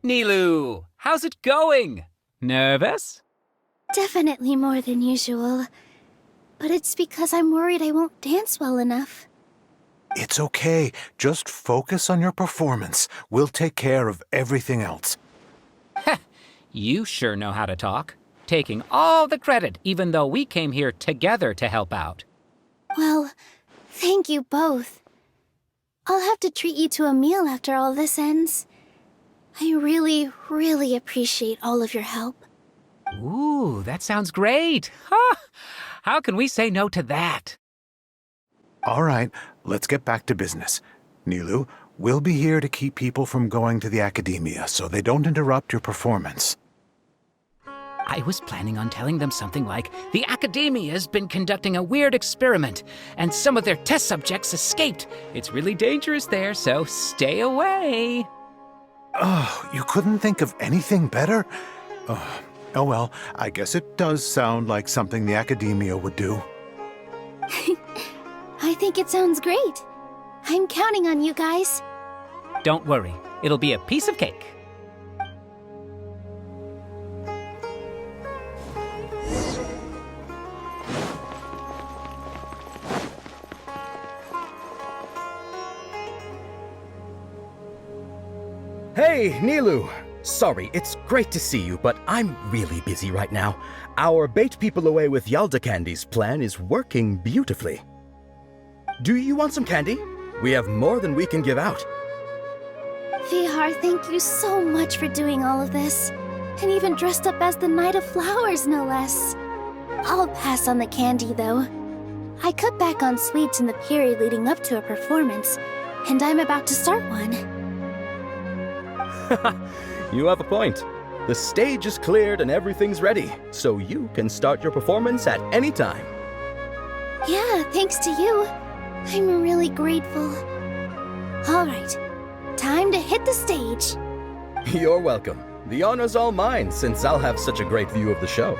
Nilu, how's it going? Nervous? Definitely more than usual. But it's because I'm worried I won't dance well enough. It's okay. Just focus on your performance. We'll take care of everything else. You sure know how to talk. Taking all the credit, even though we came here together to help out. Well, thank you both. I'll have to treat you to a meal after all this ends. I really, really appreciate all of your help. Ooh, that sounds great. Huh? How can we say no to that? All right, let's get back to business. Nilu, we'll be here to keep people from going to the academia so they don't interrupt your performance. I was planning on telling them something like, the Academia's been conducting a weird experiment, and some of their test subjects escaped. It's really dangerous there, so stay away. Oh, you couldn't think of anything better? Oh well, I guess it does sound like something the Academia would do. I think it sounds great. I'm counting on you guys. Don't worry, it'll be a piece of cake. Hey, Nilu! Sorry, it's great to see you, but I'm really busy right now. Our Bait People Away with Yalda Candies plan is working beautifully. Do you want some candy? We have more than we can give out. Vihar, thank you so much for doing all of this. And even dressed up as the Knight of Flowers, no less. I'll pass on the candy, though. I cut back on sweets in the period leading up to a performance, and I'm about to start one. You have a point. The stage is cleared and everything's ready, so you can start your performance at any time. Yeah, thanks to you. I'm really grateful. All right, time to hit the stage. You're welcome. The honor's all mine, since I'll have such a great view of the show.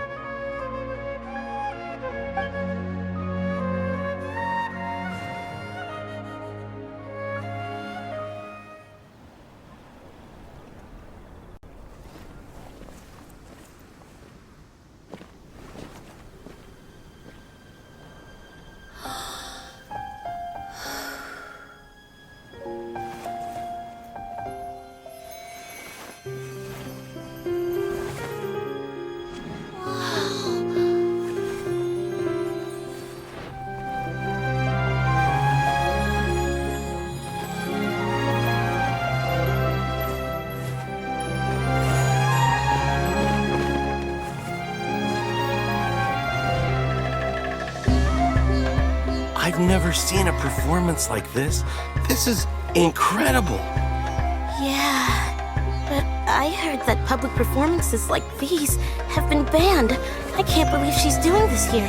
I've never seen a performance like this. This is incredible. Yeah, but I heard that public performances like these have been banned. I can't believe she's doing this here.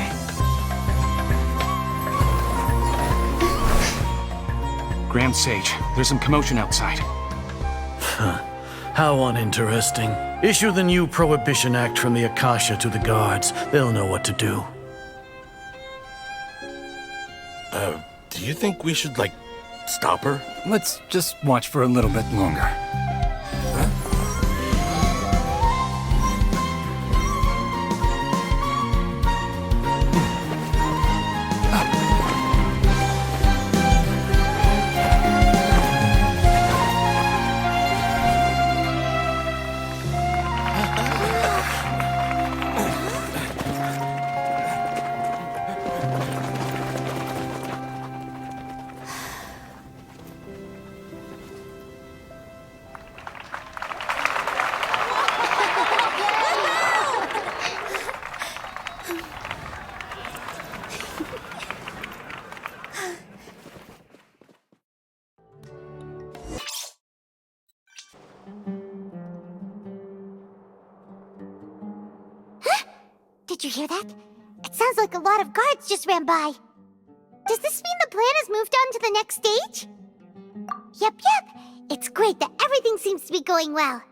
Grand Sage, there's some commotion outside. How uninteresting. Issue the new Prohibition Act from the Akasha to the guards. They'll know what to do. Do you think we should, stop her? Let's just watch for a little bit longer. Did you hear that? It sounds like a lot of guards just ran by. Does this mean the plan has moved on to the next stage? Yep. It's great that everything seems to be going well.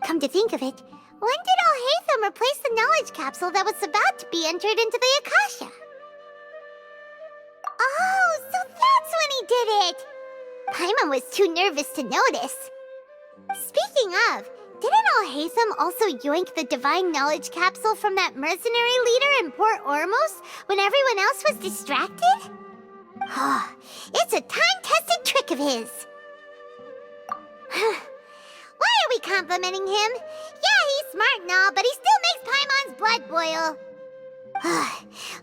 Come to think of it, when did Alhaitham replace the knowledge capsule that was about to be entered into the Akasha? Oh, so that's when he did it! Paimon was too nervous to notice. Speaking of, didn't Alhaitham also yoink the divine knowledge capsule from that mercenary leader in Port Ormos when everyone else was distracted? Oh, it's a time-tested trick of his. Why are we complimenting him? Yeah, he's smart and all, but he still makes Paimon's blood boil.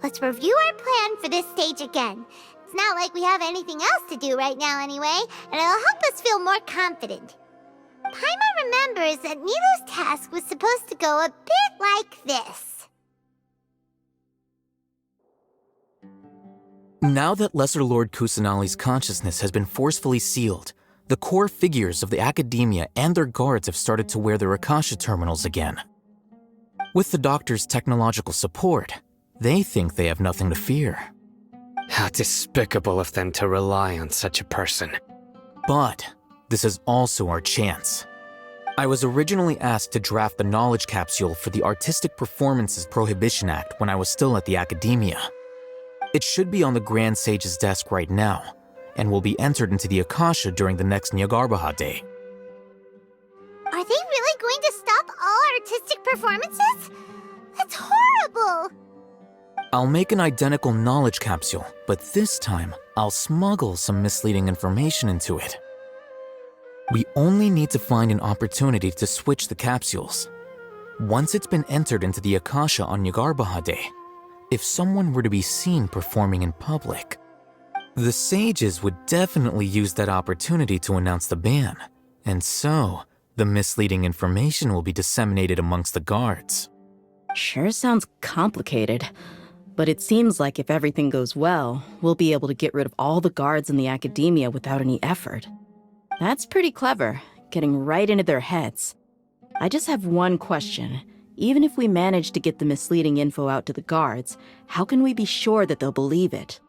Let's review our plan for this stage again. It's not like we have anything else to do right now anyway, and it'll help us feel more confident. Paimon remembers that Nilu's task was supposed to go a bit like this. Now that Lesser Lord Kusanali's consciousness has been forcefully sealed, the core figures of the Academia and their guards have started to wear their Akasha terminals again. With the Doctor's technological support, they think they have nothing to fear. How despicable of them to rely on such a person. But this is also our chance. I was originally asked to draft the knowledge capsule for the Artistic Performances Prohibition Act when I was still at the Academia. It should be on the Grand Sage's desk right now, and will be entered into the Akasha during the next Jnagarbha day. Are they really going to stop all artistic performances? That's horrible! I'll make an identical knowledge capsule, but this time I'll smuggle some misleading information into it. We only need to find an opportunity to switch the capsules. Once it's been entered into the Akasha on Jnagarbha day, if someone were to be seen performing in public, the sages would definitely use that opportunity to announce the ban, and so the misleading information will be disseminated amongst the guards. Sure sounds complicated, but it seems like if everything goes well, we'll be able to get rid of all the guards in the Academia without any effort. That's pretty clever, getting right into their heads. I just have one question. Even if we manage to get the misleading info out to the guards, how can we be sure that they'll believe it?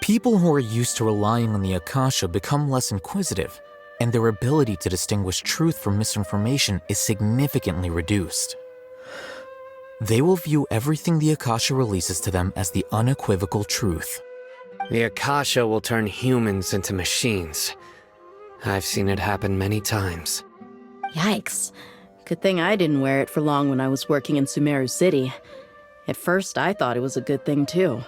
People who are used to relying on the Akasha become less inquisitive, and their ability to distinguish truth from misinformation is significantly reduced. They will view everything the Akasha releases to them as the unequivocal truth. The Akasha will turn humans into machines. I've seen it happen many times. Yikes. Good thing I didn't wear it for long when I was working in Sumeru City. At first, I thought it was a good thing too.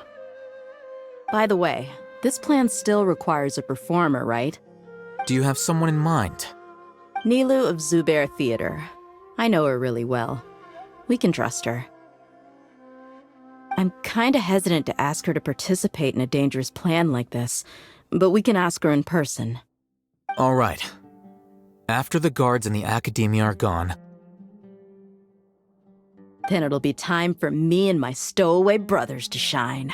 By the way, this plan still requires a performer, right? Do you have someone in mind? Nilu of Zubair Theater. I know her really well. We can trust her. I'm kinda hesitant to ask her to participate in a dangerous plan like this, but we can ask her in person. All right. After the guards in the Academia are gone, then it'll be time for me and my stowaway brothers to shine.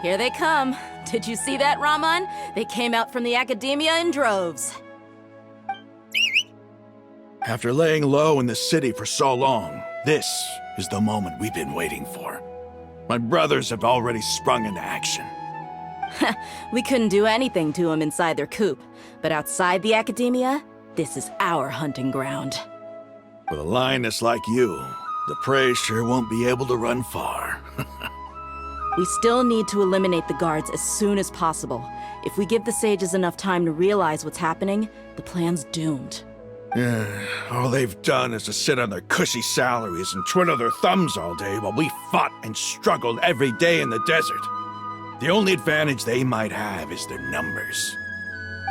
Here they come. Did you see that, Raman? They came out from the academia in droves. After laying low in the city for so long, this is the moment we've been waiting for. My brothers have already sprung into action. We couldn't do anything to them inside their coop, but outside the academia, this is our hunting ground. With a lioness like you, the prey sure won't be able to run far. We still need to eliminate the guards as soon as possible. If we give the sages enough time to realize what's happening, the plan's doomed. Yeah, all they've done is to sit on their cushy salaries and twiddle their thumbs all day while we fought and struggled every day in the desert. The only advantage they might have is their numbers.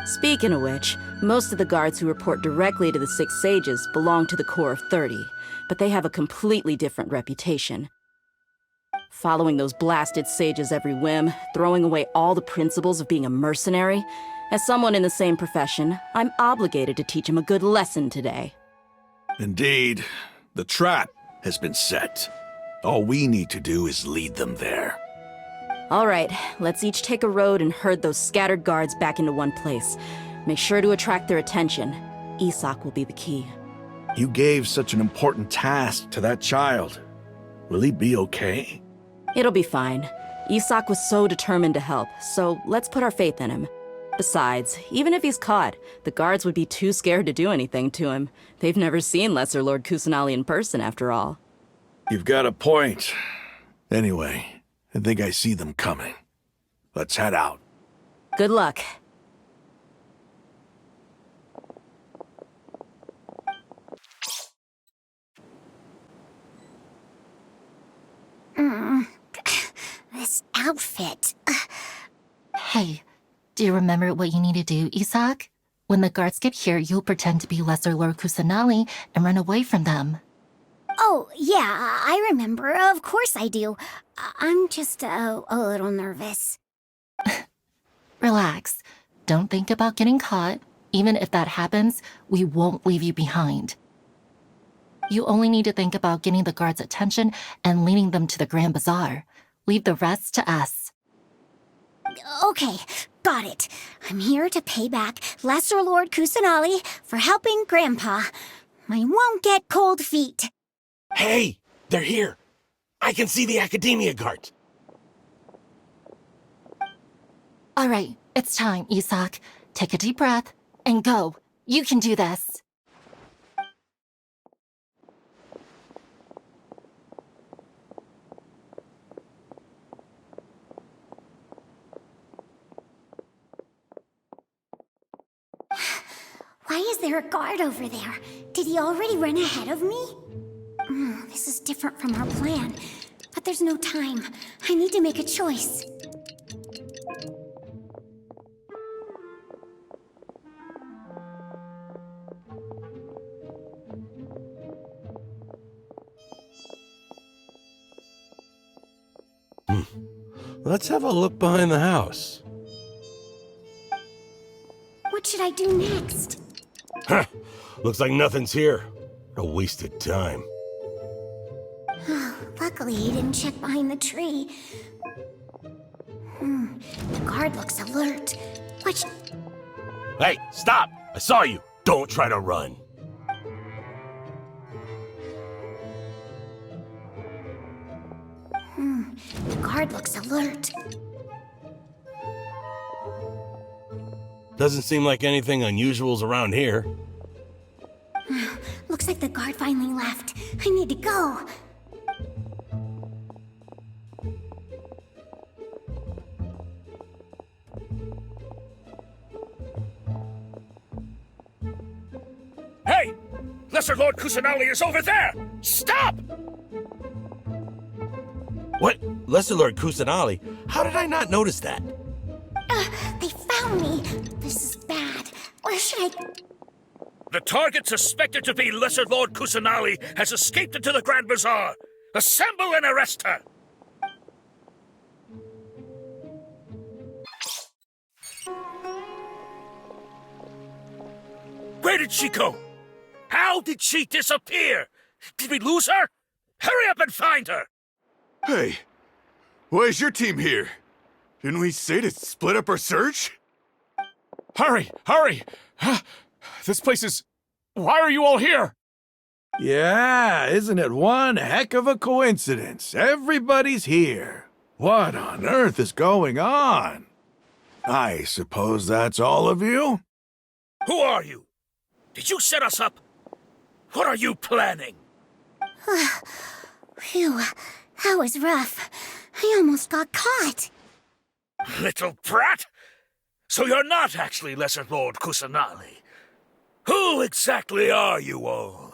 Speaking of which, most of the guards who report directly to the 6 sages belong to the Corps of 30, but they have a completely different reputation. Following those blasted sages every whim, throwing away all the principles of being a mercenary. As someone in the same profession, I'm obligated to teach them a good lesson today. Indeed, the trap has been set. All we need to do is lead them there. All right, let's each take a road and herd those scattered guards back into one place. Make sure to attract their attention. Isak will be the key. You gave such an important task to that child. Will he be okay? It'll be fine. Isak was so determined to help, so let's put our faith in him. Besides, even if he's caught, the guards would be too scared to do anything to him. They've never seen Lesser Lord Kusanali in person, after all. You've got a point. Anyway, I think I see them coming. Let's head out. Good luck. This outfit. Hey, do you remember what you need to do, Isak? When the guards get here, you'll pretend to be Lesser Lord Kusanali and run away from them. Oh, yeah, I remember. Of course I do. I'm just a little nervous. Relax. Don't think about getting caught. Even if that happens, we won't leave you behind. You only need to think about getting the guards' attention and leading them to the Grand Bazaar. Leave the rest to us. Okay, got it. I'm here to pay back Lesser Lord Kusanali for helping Grandpa. I won't get cold feet. Hey, they're here. I can see the Academia guards. All right, it's time, Isak. Take a deep breath and go. You can do this. Why is there a guard over there? Did he already run ahead of me? This is different from our plan. But there's no time. I need to make a choice. Let's have a look behind the house. What should I do next? Huh. Looks like nothing's here. A wasted time. Luckily, he didn't check behind the tree. The guard looks alert. Hey, stop! I saw you! Don't try to run. The guard looks alert. Doesn't seem like anything unusual's around here. Looks like the guard finally left. I need to go. Hey! Lesser Lord Kusanali is over there! Stop! What? Lesser Lord Kusanali? How did I not notice that? They found me. This is bad. Where should I... The target suspected to be Lesser Lord Kusanali has escaped into the Grand Bazaar. Assemble and arrest her! Where did she go? How did she disappear? Did we lose her? Hurry up and find her! Hey, why is your team here? Didn't we say to split up our search? Hurry! Hurry! This place is... Why are you all here? Yeah, isn't it one heck of a coincidence? Everybody's here. What on earth is going on? I suppose that's all of you? Who are you? Did you set us up? What are you planning? Phew, that was rough. I almost got caught. Little brat! So you're not actually Lesser Lord Kusanali. Who exactly are you all?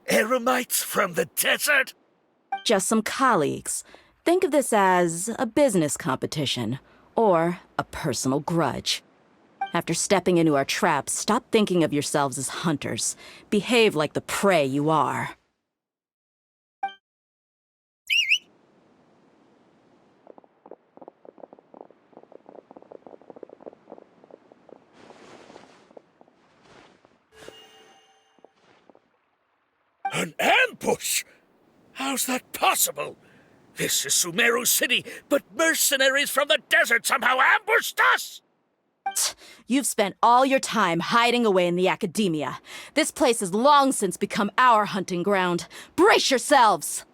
Eremites from the desert? Just some colleagues. Think of this as a business competition, or a personal grudge. After stepping into our traps, stop thinking of yourselves as hunters. Behave like the prey you are. An ambush? How's that possible? This is Sumeru City, but mercenaries from the desert somehow ambushed us! You've spent all your time hiding away in the academia. This place has long since become our hunting ground. Brace yourselves!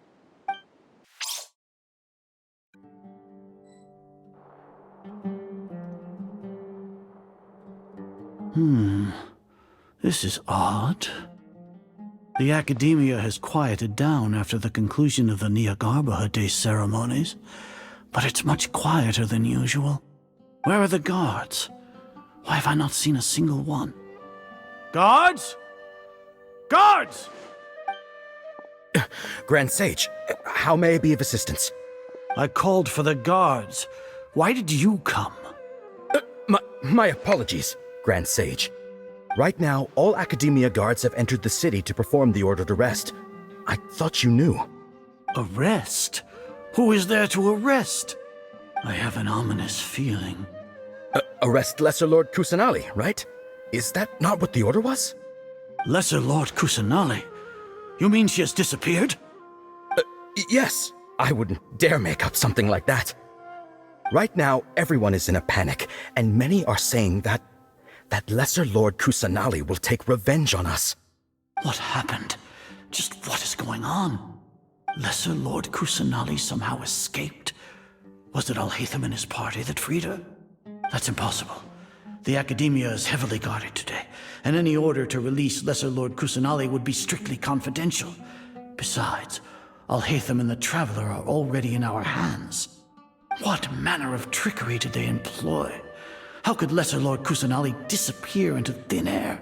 This is odd. The academia has quieted down after the conclusion of the Jnagarbha Day ceremonies, but it's much quieter than usual. Where are the guards? Why have I not seen a single one? Guards? Guards! Grand Sage, how may I be of assistance? I called for the guards. Why did you come? My apologies, Grand Sage. Right now, all Academia guards have entered the city to perform the ordered arrest. I thought you knew. Arrest? Who is there to arrest? I have an ominous feeling. Arrest Lesser Lord Kusanali, right? Is that not what the order was? Lesser Lord Kusanali? You mean she has disappeared? Yes. I wouldn't dare make up something like that. Right now, everyone is in a panic, and many are saying that Lesser Lord Kusanali will take revenge on us. What happened? Just what is going on? Lesser Lord Kusanali somehow escaped? Was it Alhaitham and his party that freed her? That's impossible. The Academia is heavily guarded today, and any order to release Lesser Lord Kusanali would be strictly confidential. Besides, Alhaitham and the Traveler are already in our hands. What manner of trickery did they employ? How could Lesser Lord Kusanali disappear into thin air?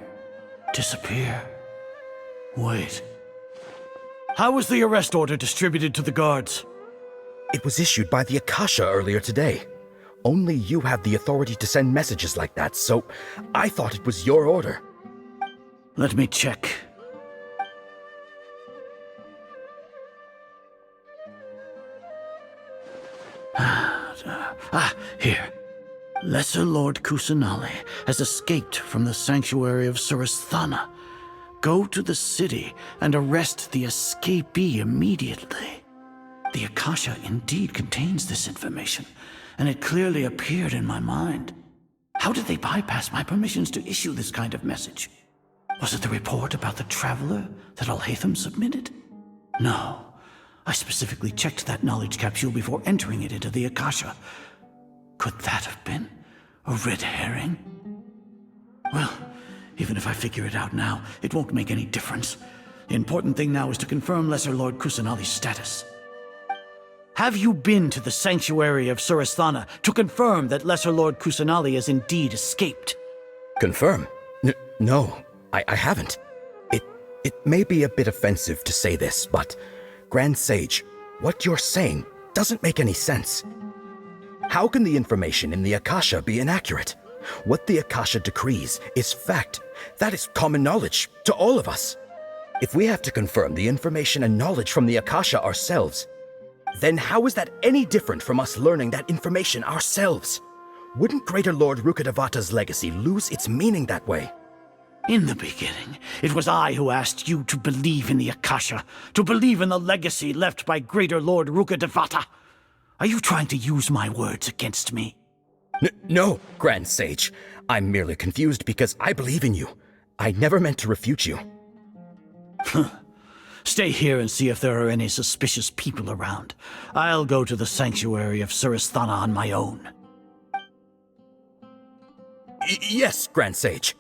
Disappear? Wait. How was the arrest order distributed to the guards? It was issued by the Akasha earlier today. Only you have the authority to send messages like that, so I thought it was your order. Let me check. Here. Lesser Lord Kusanali has escaped from the sanctuary of Surasthana. Go to the city and arrest the escapee immediately. The Akasha indeed contains this information, and it clearly appeared in my mind. How did they bypass my permissions to issue this kind of message? Was it the report about the Traveler that Alhaitham submitted? No. I specifically checked that knowledge capsule before entering it into the Akasha. Could that have been a red herring? Well, even if I figure it out now, it won't make any difference. The important thing now is to confirm Lesser Lord Kusanali's status. Have you been to the sanctuary of Surasthana to confirm that Lesser Lord Kusanali has indeed escaped? Confirm? No, I haven't. It may be a bit offensive to say this, but Grand Sage, what you're saying doesn't make any sense. How can the information in the Akasha be inaccurate? What the Akasha decrees is fact. That is common knowledge to all of us. If we have to confirm the information and knowledge from the Akasha ourselves, then how is that any different from us learning that information ourselves? Wouldn't Greater Lord Rukkhadevata's legacy lose its meaning that way? In the beginning, it was I who asked you to believe in the Akasha, to believe in the legacy left by Greater Lord Rukkhadevata. Are you trying to use my words against me? No, Grand Sage. I'm merely confused because I believe in you. I never meant to refute you. Stay here and see if there are any suspicious people around. I'll go to the sanctuary of Surasthana on my own. Yes, Grand Sage.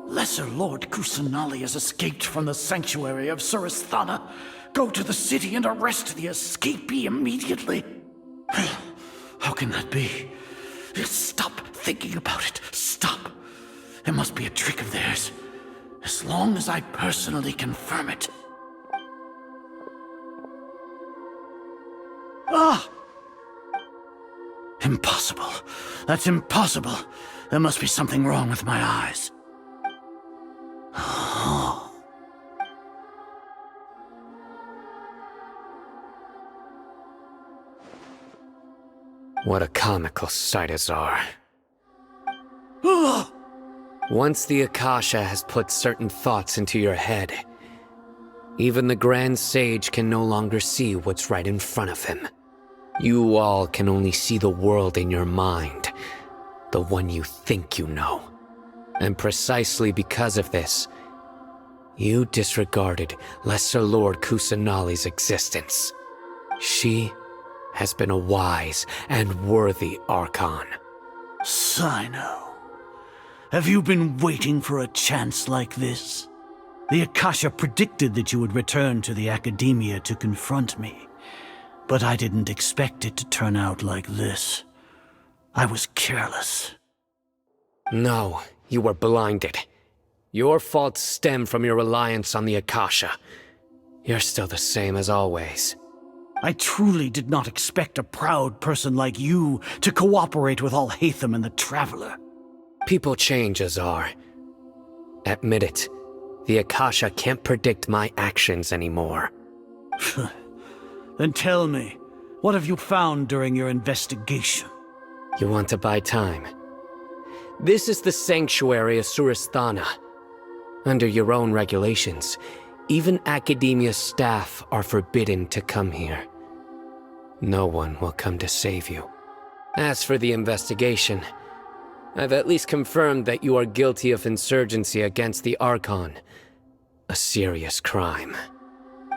Lesser Lord Kusanali has escaped from the sanctuary of Surasthana. Go to the city and arrest the escapee immediately. How can that be? Stop thinking about it. Stop. It must be a trick of theirs. As long as I personally confirm it. Ah! Impossible. That's impossible. There must be something wrong with my eyes. What a comical sight, Azar. Once the Akasha has put certain thoughts into your head, even the Grand Sage can no longer see what's right in front of him. You all can only see the world in your mind, the one you think you know. And precisely because of this, you disregarded Lesser Lord Kusanali's existence. She has been a wise and worthy Archon. Sino, have you been waiting for a chance like this? The Akasha predicted that you would return to the Academia to confront me, but I didn't expect it to turn out like this. I was careless. No, you were blinded. Your faults stem from your reliance on the Akasha. You're still the same as always. I truly did not expect a proud person like you to cooperate with Alhaitham and the Traveler. People change, Azar. Admit it. The Akasha can't predict my actions anymore. Then tell me, what have you found during your investigation? You want to buy time? This is the sanctuary of Surasthana. Under your own regulations, even Academia staff are forbidden to come here. No one will come to save you. As for the investigation, I've at least confirmed that you are guilty of insurgency against the Archon. A serious crime.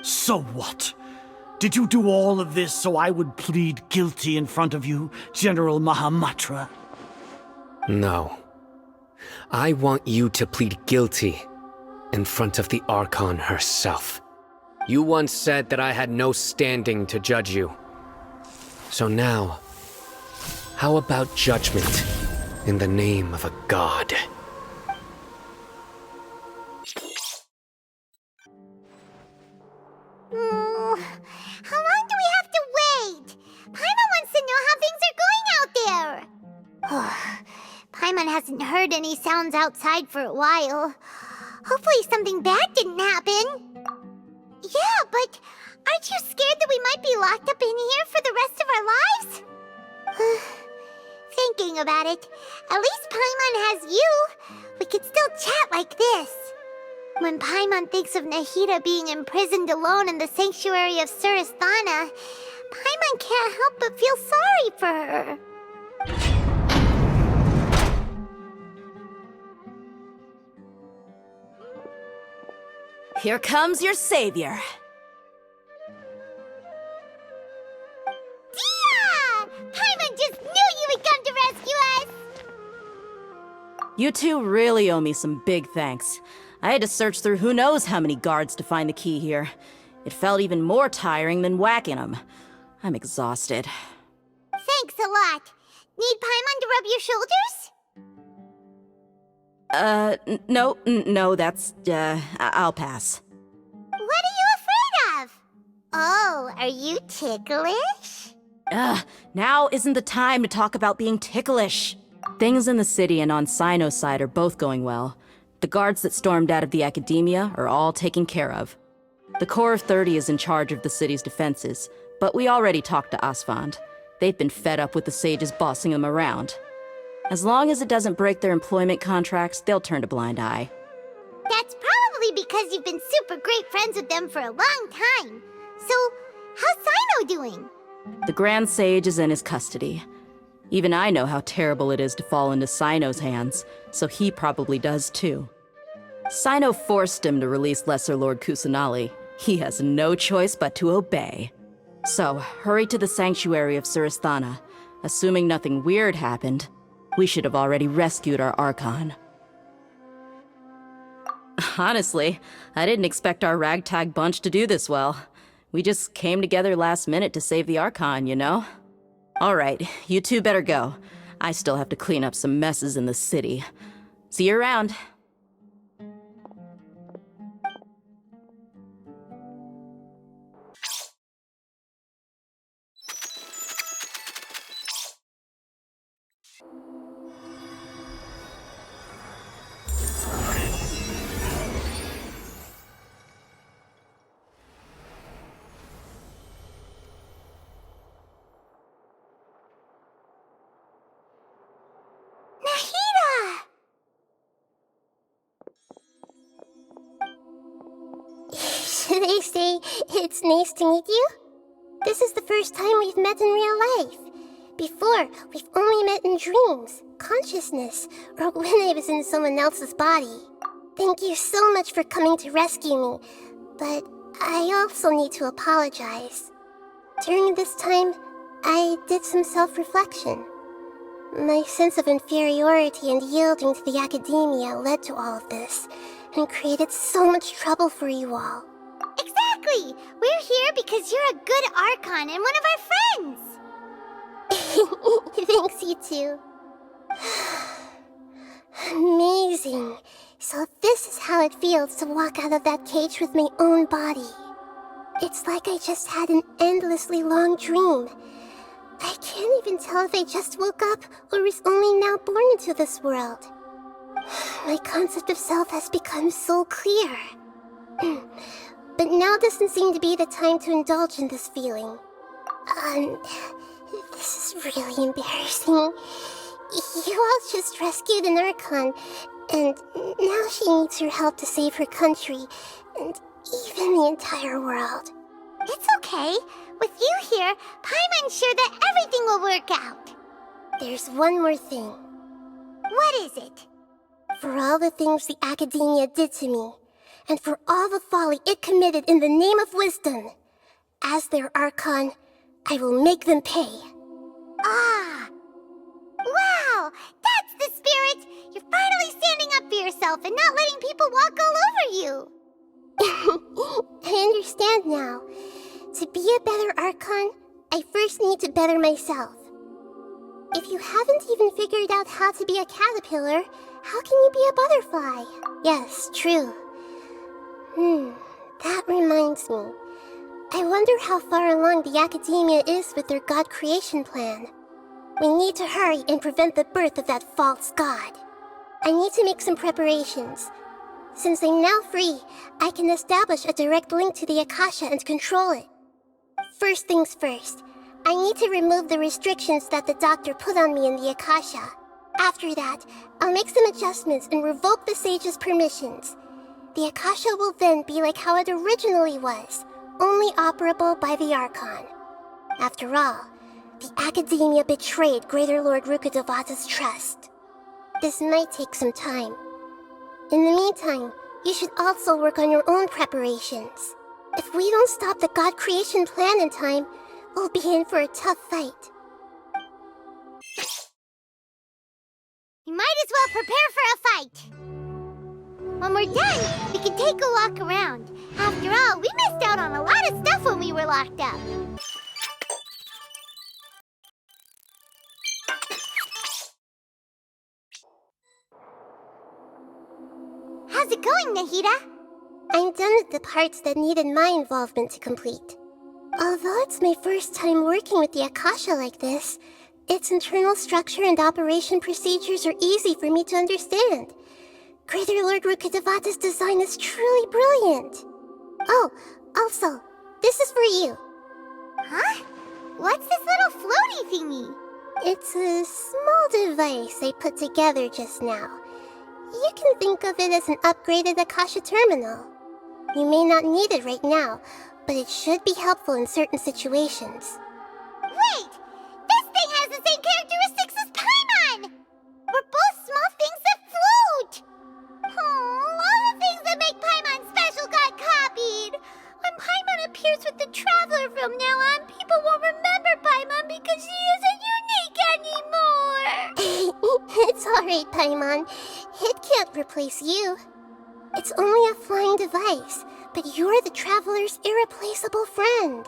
So what? Did you do all of this so I would plead guilty in front of you, General Mahamatra? No. I want you to plead guilty in front of the Archon herself. You once said that I had no standing to judge you. So now, how about judgment in the name of a god? How long do we have to wait? Paimon wants to know how things are going out there. Paimon hasn't heard any sounds outside for a while. Hopefully something bad didn't happen. Yeah, but aren't you scared that we might be locked up in here for the rest of our lives? Thinking about it, at least Paimon has you. We could still chat like this. When Paimon thinks of Nahida being imprisoned alone in the sanctuary of Surasthana, Paimon can't help but feel sorry for her. Here comes your savior. Yeah! Paimon just knew you would come to rescue us! You two really owe me some big thanks. I had to search through who knows how many guards to find the key here. It felt even more tiring than whacking them. I'm exhausted. Thanks a lot. Need Paimon to rub your shoulders? No, that's, I'll pass. What are you afraid of? Oh, are you ticklish? Now isn't the time to talk about being ticklish. Things in the city and on Sino's side are both going well. The guards that stormed out of the Academia are all taken care of. The Corps of 30 is in charge of the city's defenses, but we already talked to Asfand. They've been fed up with the sages bossing them around. As long as it doesn't break their employment contracts, they'll turn a blind eye. That's probably probably because you've been super great friends with them for a long time. So, how's Sino doing? The Grand Sage is in his custody. Even I know how terrible it is to fall into Sino's hands, so he probably does too. Sino forced him to release Lesser Lord Kusanali. He has no choice but to obey. So, hurry to the sanctuary of Surasthana. Assuming nothing weird happened, we should have already rescued our Archon. Honestly, I didn't expect our ragtag bunch to do this well. We just came together last minute to save the Archon, you know? Alright, you two better go. I still have to clean up some messes in the city. See you around. Should I say, it's nice to meet you? This is the first time we've met in real life. Before, we've only met in dreams, consciousness, or when I was in someone else's body. Thank you so much for coming to rescue me, but I also need to apologize. During this time, I did some self-reflection. My sense of inferiority and yielding to the academia led to all of this, and created so much trouble for you all. Exactly! We're here because you're a good Archon and one of our friends! Thanks, you two. Amazing. So this is how it feels to walk out of that cage with my own body. It's like I just had an endlessly long dream. I can't even tell if I just woke up or was only now born into this world. My concept of self has become so clear. But now doesn't seem to be the time to indulge in this feeling. This is really embarrassing. You all just rescued an Archon, and now she needs your help to save her country, and even the entire world. It's okay. With you here, Paimon's sure that everything will work out. There's one more thing. What is it? For all the things the academia did to me, and for all the folly it committed in the name of wisdom, as their Archon, I will make them pay. Ah! Wow! That's the spirit! You're finally standing up for yourself and not letting people walk all over you! I understand now. To be a better Archon, I first need to better myself. If you haven't even figured out how to be a caterpillar, how can you be a butterfly? Yes, true. That reminds me. I wonder how far along the academia is with their god creation plan. We need to hurry and prevent the birth of that false god. I need to make some preparations. Since I'm now free, I can establish a direct link to the Akasha and control it. First things first, I need to remove the restrictions that the doctor put on me in the Akasha. After that, I'll make some adjustments and revoke the sage's permissions. The Akasha will then be like how it originally was, only operable by the Archon. After all, the academia betrayed Greater Lord Rukkhadevata's trust. This might take some time. In the meantime, you should also work on your own preparations. If we don't stop the god creation plan in time, we'll be in for a tough fight. You might as well prepare for a fight. When we're done, we can take a walk around. After all, we missed out on a lot of stuff when we were locked up. How's it going, Nahida? I'm done with the parts that needed my involvement to complete. Although it's my first time working with the Akasha like this, its internal structure and operation procedures are easy for me to understand. Greater Lord Rukkhadevata's design is truly brilliant. Oh, also, this is for you. Huh? What's this little floaty thingy? It's a small device I put together just now. You can think of it as an upgraded Akasha terminal. You may not need it right now, but it should be helpful in certain situations. Wait! This thing has the same characteristics as Paimon! We're both small things that float! Oh, all the things that make Paimon special got copied! When Paimon appears with the Traveler from now on, people won't remember Paimon because she isn't unique anymore! It's alright, Paimon. It can't replace you. It's only a flying device, but you're the Traveler's irreplaceable friend.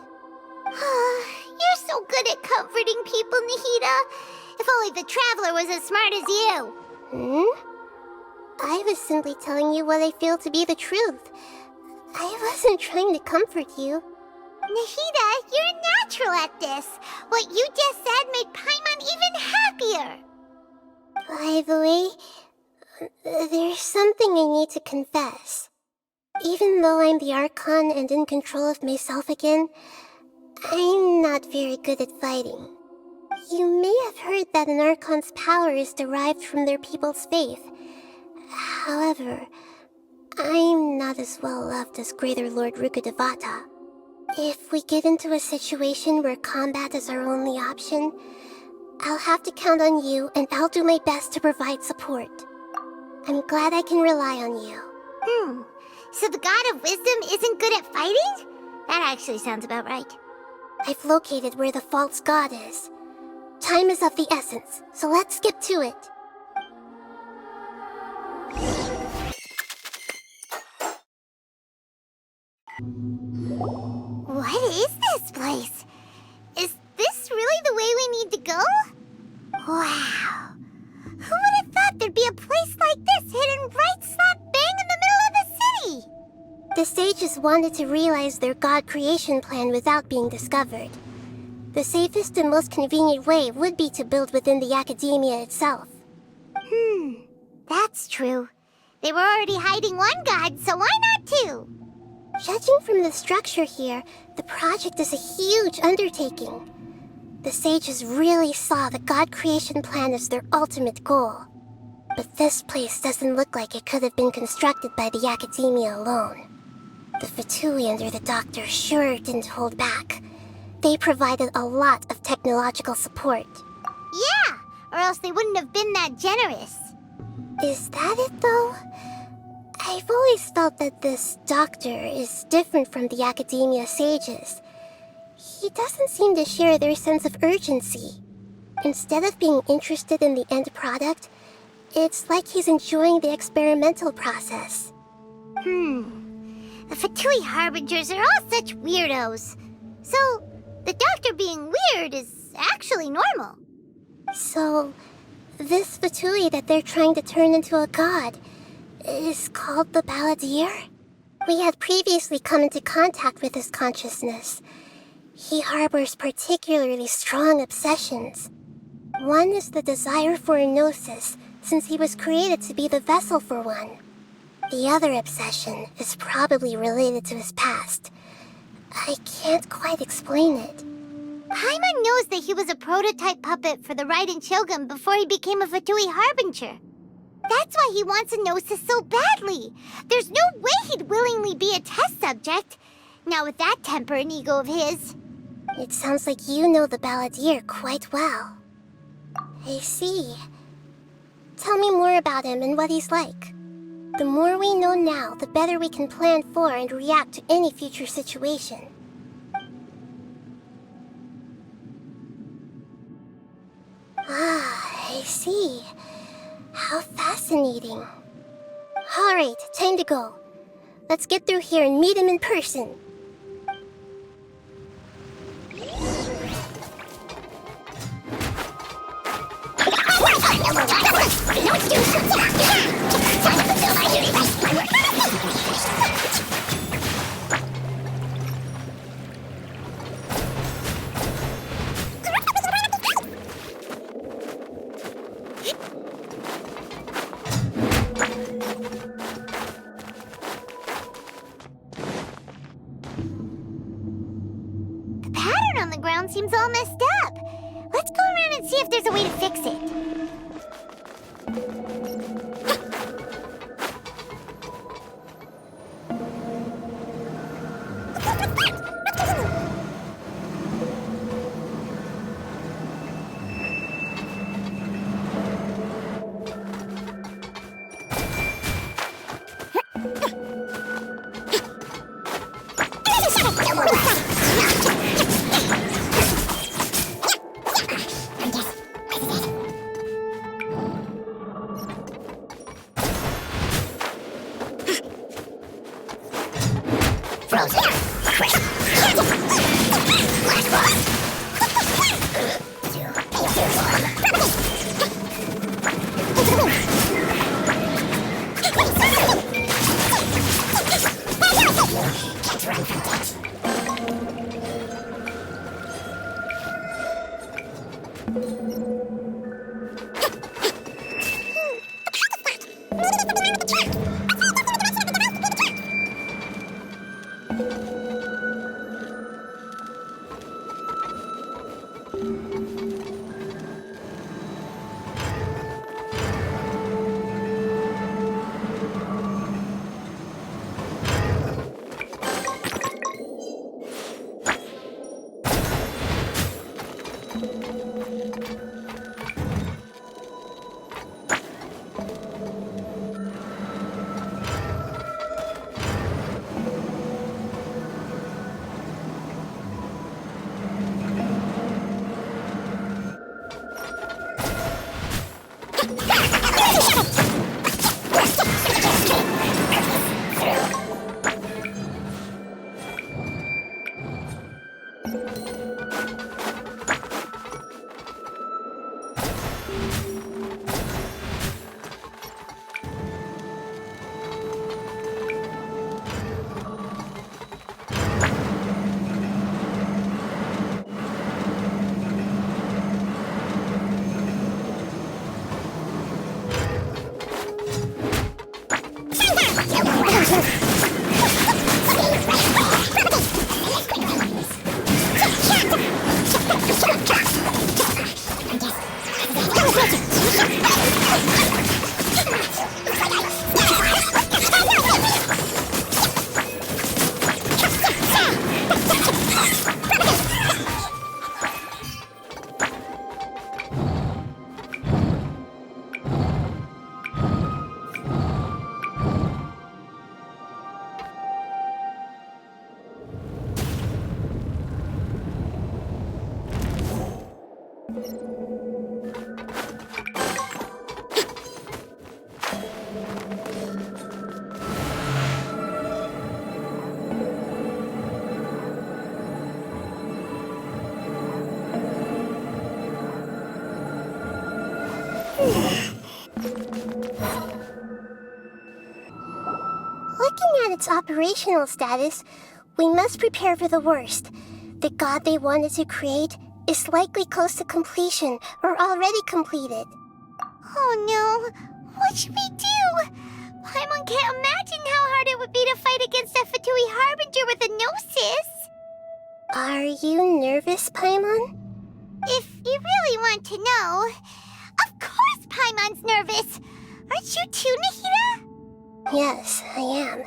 You're so good at comforting people, Nahida. If only the Traveler was as smart as you. I was simply telling you what I feel to be the truth. I wasn't trying to comfort you. Nahida, you're natural at this. What you just said made Paimon even happier. By the way, there's something I need to confess. Even though I'm the Archon and in control of myself again, I'm not very good at fighting. You may have heard that an Archon's power is derived from their people's faith. However, I'm not as well loved as Greater Lord Rukkhadevata. If we get into a situation where combat is our only option, I'll have to count on you, and I'll do my best to provide support. I'm glad I can rely on you. So the God of Wisdom isn't good at fighting? That actually sounds about right. I've located where the false god is. Time is of the essence, so let's skip to it. What is this place? Is this really the way we need to go? Wow. Who would have thought there'd be a place like this hidden right slap bang in the middle of the city? The sages wanted to realize their god creation plan without being discovered. The safest and most convenient way would be to build within the academia itself. That's true. They were already hiding one god, so why not two? Judging from the structure here, the project is a huge undertaking. The sages really saw the god creation plan as their ultimate goal. But this place doesn't look like it could have been constructed by the academia alone. The Fatui under the Doctor sure didn't hold back. They provided a lot of technological support. Yeah, or else they wouldn't have been that generous. Is that it, though? I've always felt that this Doctor is different from the academia sages. He doesn't seem to share their sense of urgency. Instead of being interested in the end product, it's like he's enjoying the experimental process. The Fatui Harbingers are all such weirdos. So, the Doctor being weird is actually normal. So, this Fatui that they're trying to turn into a god is called the Balladeer? We had previously come into contact with his consciousness. He harbors particularly strong obsessions. One is the desire for a gnosis, since he was created to be the vessel for one. The other obsession is probably related to his past. I can't quite explain it. Paimon knows that he was a prototype puppet for the Raiden Shogun before he became a Fatui Harbinger. That's why he wants a gnosis so badly. There's no way he'd willingly be a test subject. Not with that temper and ego of his. It sounds like you know the Balladeer quite well. I see. Tell me more about him and what he's like. The more we know now, the better we can plan for and react to any future situation. I see. How fascinating. Alright, time to go. Let's get through here and meet him in person. The pattern on the ground seems all messed up. Let's go around and see if there's a way to fix it. Looking at its operational status, we must prepare for the worst. The god they wanted to create is likely close to completion or already completed. Oh no, what should we do? Paimon can't imagine how hard it would be to fight against a Fatui Harbinger with a Gnosis. Are you nervous, Paimon? If you really want to know, of course Paimon's nervous. Aren't you too, Nahida? Yes, I am.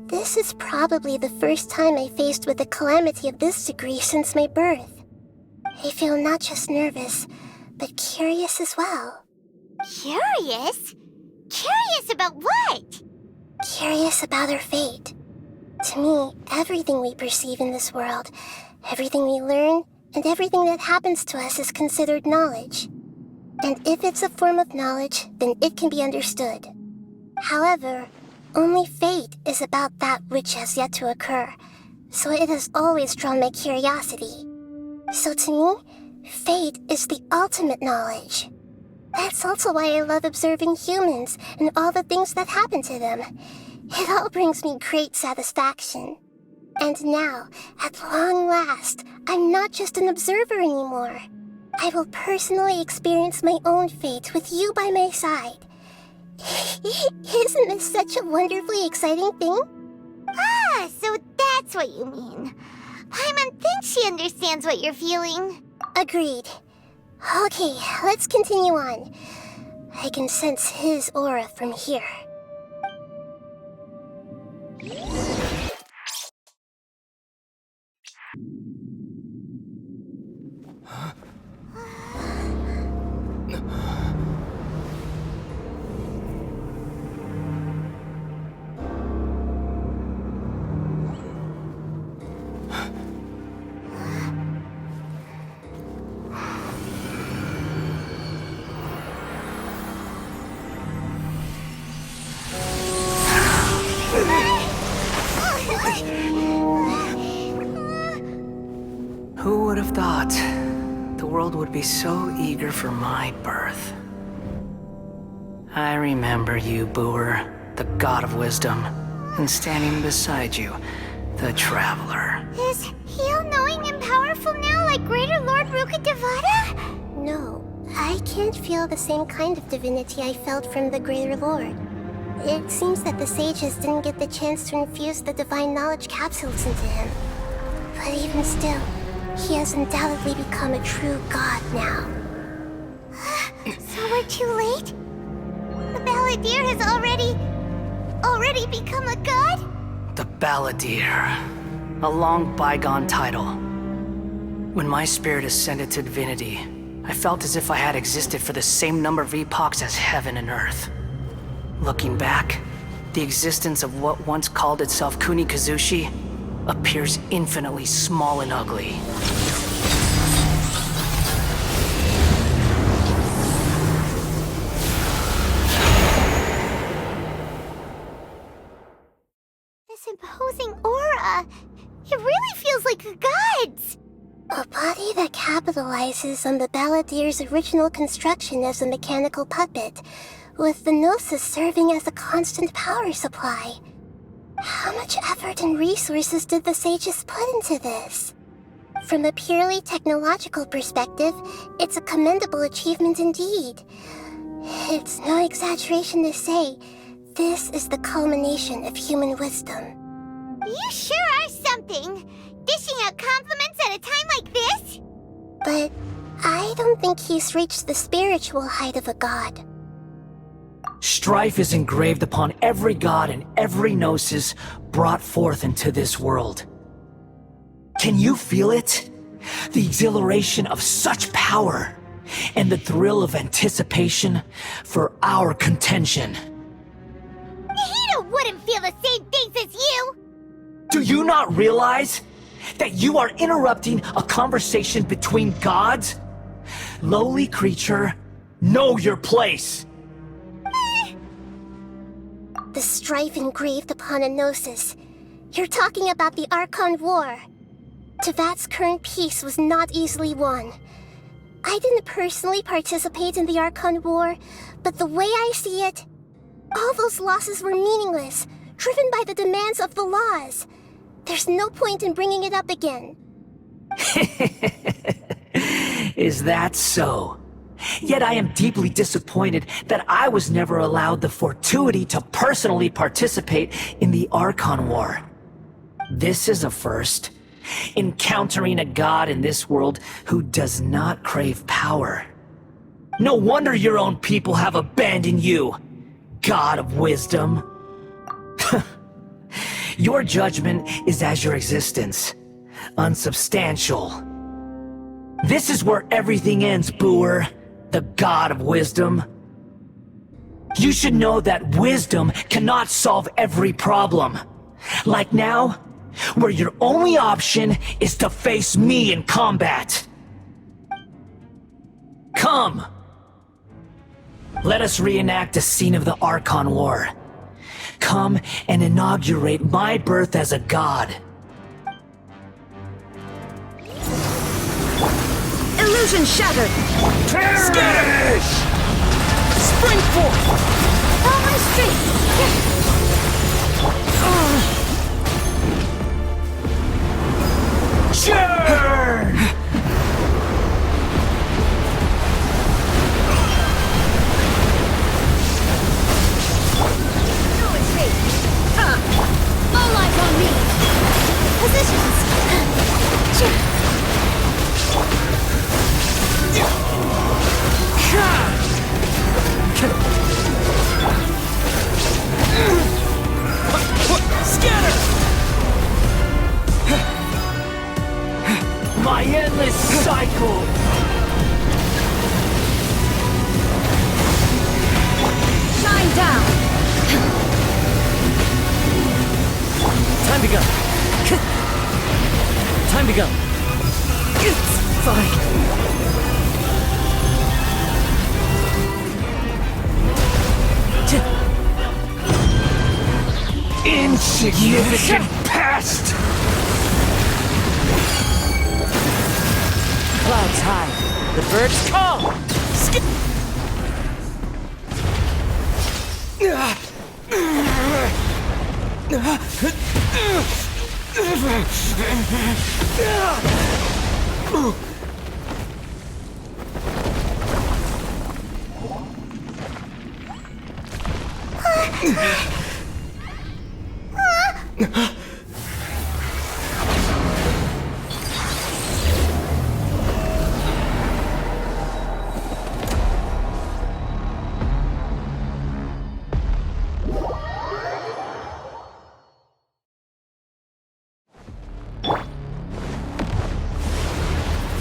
This is probably the first time I faced with a calamity of this degree since my birth. I feel not just nervous, but curious as well. Curious? Curious about what? Curious about our fate. To me, everything we perceive in this world, everything we learn, and everything that happens to us is considered knowledge. And if it's a form of knowledge, then it can be understood. However, only fate is about that which has yet to occur, so it has always drawn my curiosity. So to me, fate is the ultimate knowledge. That's also why I love observing humans and all the things that happen to them. It all brings me great satisfaction. And now, at long last, I'm not just an observer anymore. I will personally experience my own fate with you by my side. Isn't this such a wonderfully exciting thing? Ah, so that's what you mean. Paimon thinks she understands what you're feeling. Agreed. Okay, let's continue on. I can sense his aura from here. have thought the world would be so eager for my birth? I remember you, Booer, the god of wisdom, and standing beside you, the traveler. Is he all-knowing and powerful now like Greater Lord Rukkhadevata? No, I can't feel the same kind of divinity I felt from the Greater Lord. It seems that the sages didn't get the chance to infuse the divine knowledge capsules into him. But even still, he has undoubtedly become a true god now. So we're too late? The Balladeer has already become a god? The Balladeer. A long bygone title. When my spirit ascended to divinity, I felt as if I had existed for the same number of epochs as heaven and earth. Looking back, the existence of what once called itself Kunikazushi appears infinitely small and ugly. This imposing aura, it really feels like the gods! A body that capitalizes on the Balladeer's original construction as a mechanical puppet, with the Gnosis serving as a constant power supply. How much effort and resources did the sages put into this? From a purely technological perspective, it's a commendable achievement indeed. It's no exaggeration to say, this is the culmination of human wisdom. You sure are something! Dishing out compliments at a time like this? But I don't think he's reached the spiritual height of a god. Strife is engraved upon every god and every gnosis brought forth into this world. Can you feel it? The exhilaration of such power, and the thrill of anticipation for our contention. Nahida wouldn't feel the same things as you! Do you not realize that you are interrupting a conversation between gods? Lowly creature, know your place! The strife engraved upon a Gnosis. You're talking about the Archon War. Tevat's current peace was not easily won. I didn't personally participate in the Archon War, but the way I see it, all those losses were meaningless, driven by the demands of the laws. There's no point in bringing it up again. Is that so? Yet I am deeply disappointed that I was never allowed the fortuity to personally participate in the Archon War. This is a first. Encountering a god in this world who does not crave power. No wonder your own people have abandoned you, god of wisdom. Your judgment is as your existence, unsubstantial. This is where everything ends, Booer, the god of wisdom. You should know that wisdom cannot solve every problem. Like now, where your only option is to face me in combat. Come! Let us reenact a scene of the Archon War. Come and inaugurate my birth as a god. Illusion shattered! Scatter! Spring forth! All my strength! Churn! All eyes on me! Positions! Scatter! My endless cycle! Shine down! Time to go. Time to go. Fine. Insignificant pest! clouds high, the birds call.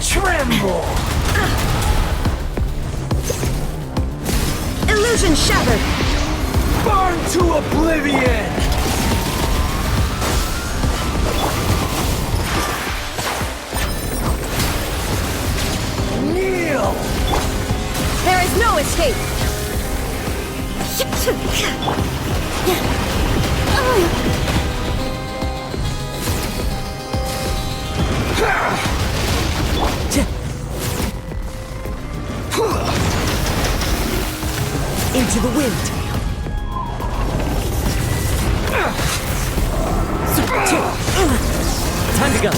Tremble! Illusion shattered! Burn to oblivion! Kneel! There is no escape! Into the wind! Time to go!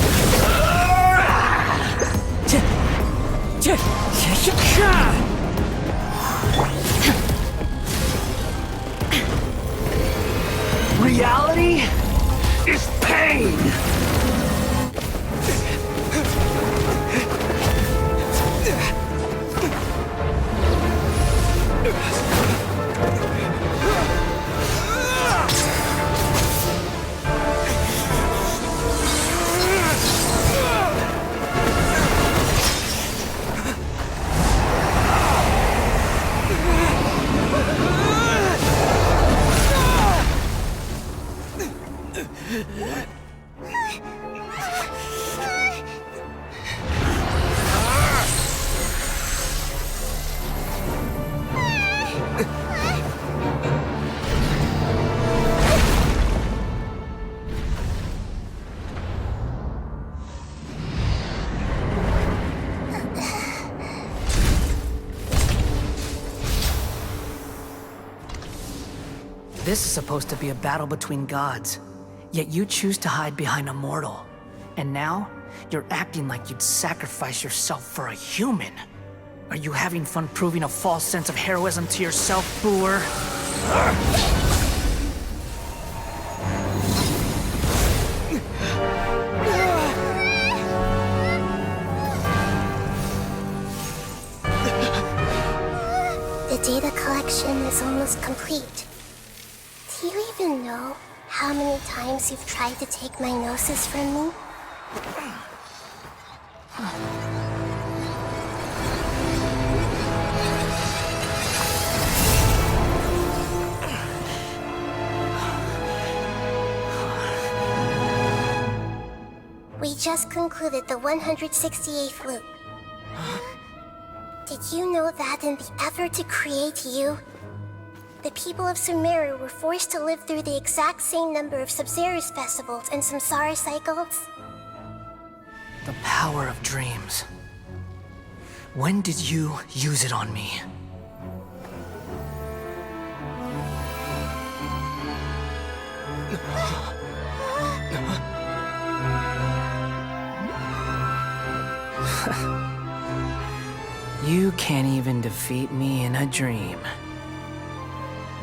Reality is pain! This is supposed to be a battle between gods, yet you choose to hide behind a mortal. And now, you're acting like you'd sacrifice yourself for a human. Are you having fun proving a false sense of heroism to yourself, Booer? The data collection is almost complete. Do you even know how many times you've tried to take my gnosis from me? We just concluded the 168th loop. Did you know that in the effort to create you, the people of Sumeru were forced to live through the exact same number of Sub-Zerus festivals and Samsara cycles? The power of dreams. When did you use it on me? You can't even defeat me in a dream.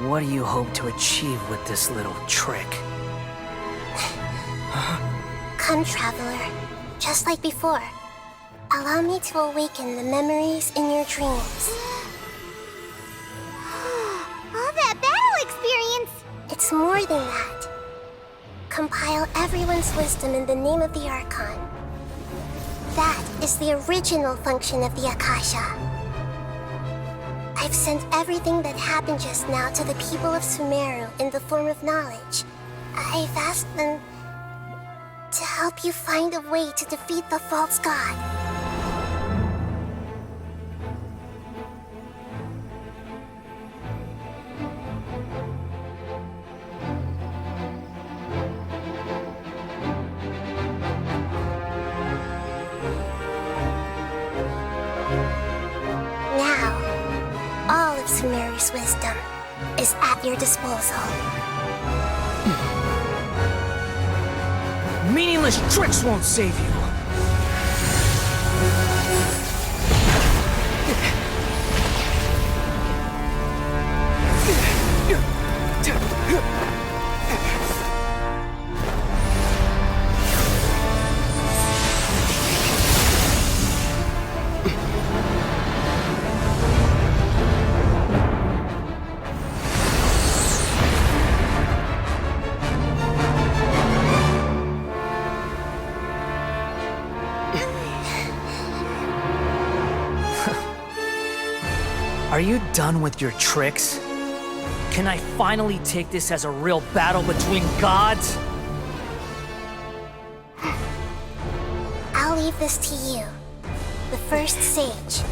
What do you hope to achieve with this little trick? Come, Traveler. Just like before. Allow me to awaken the memories in your dreams. All that battle experience! It's more than that. Compile everyone's wisdom in the name of the Archon. That is the original function of the Akasha. I've sent everything that happened just now to the people of Sumeru in the form of knowledge. I've asked them to help you find a way to defeat the false god. wisdom is at your disposal. Meaningless tricks won't save you. Are you done with your tricks? Can I finally take this as a real battle between gods? I'll leave this to you, the first sage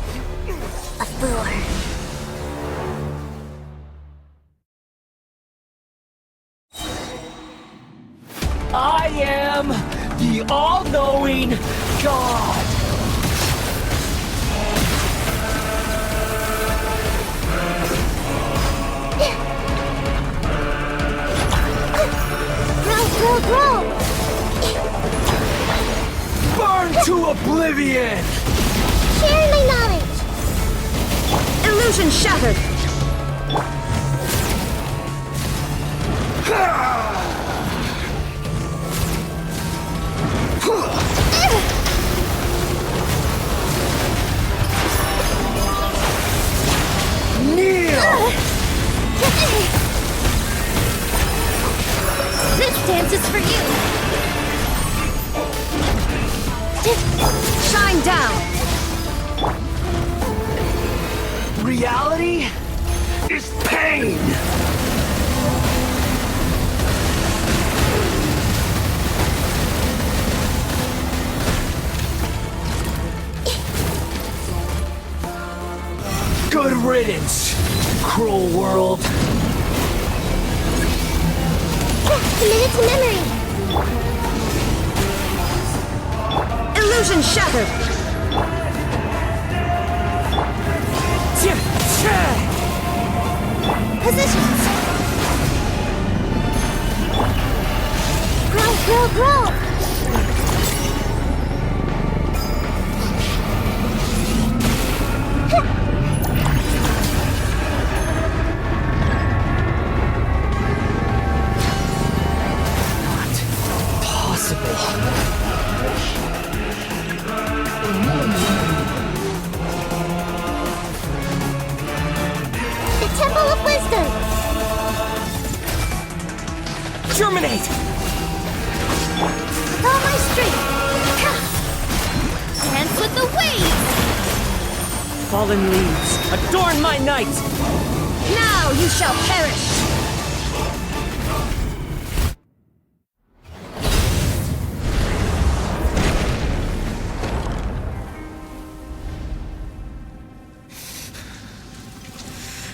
of Boor. I am the all-knowing God. Grow! Burn to oblivion! Share my knowledge! Illusion shattered! Kneel! This dance is for you! Shine down! Reality is pain! Good riddance, cruel world! Committed to memory! Illusion shattered! Positions! Grow! Germinate! With all my strength! Dance with the waves! Fallen leaves, adorn my night! Now you shall perish!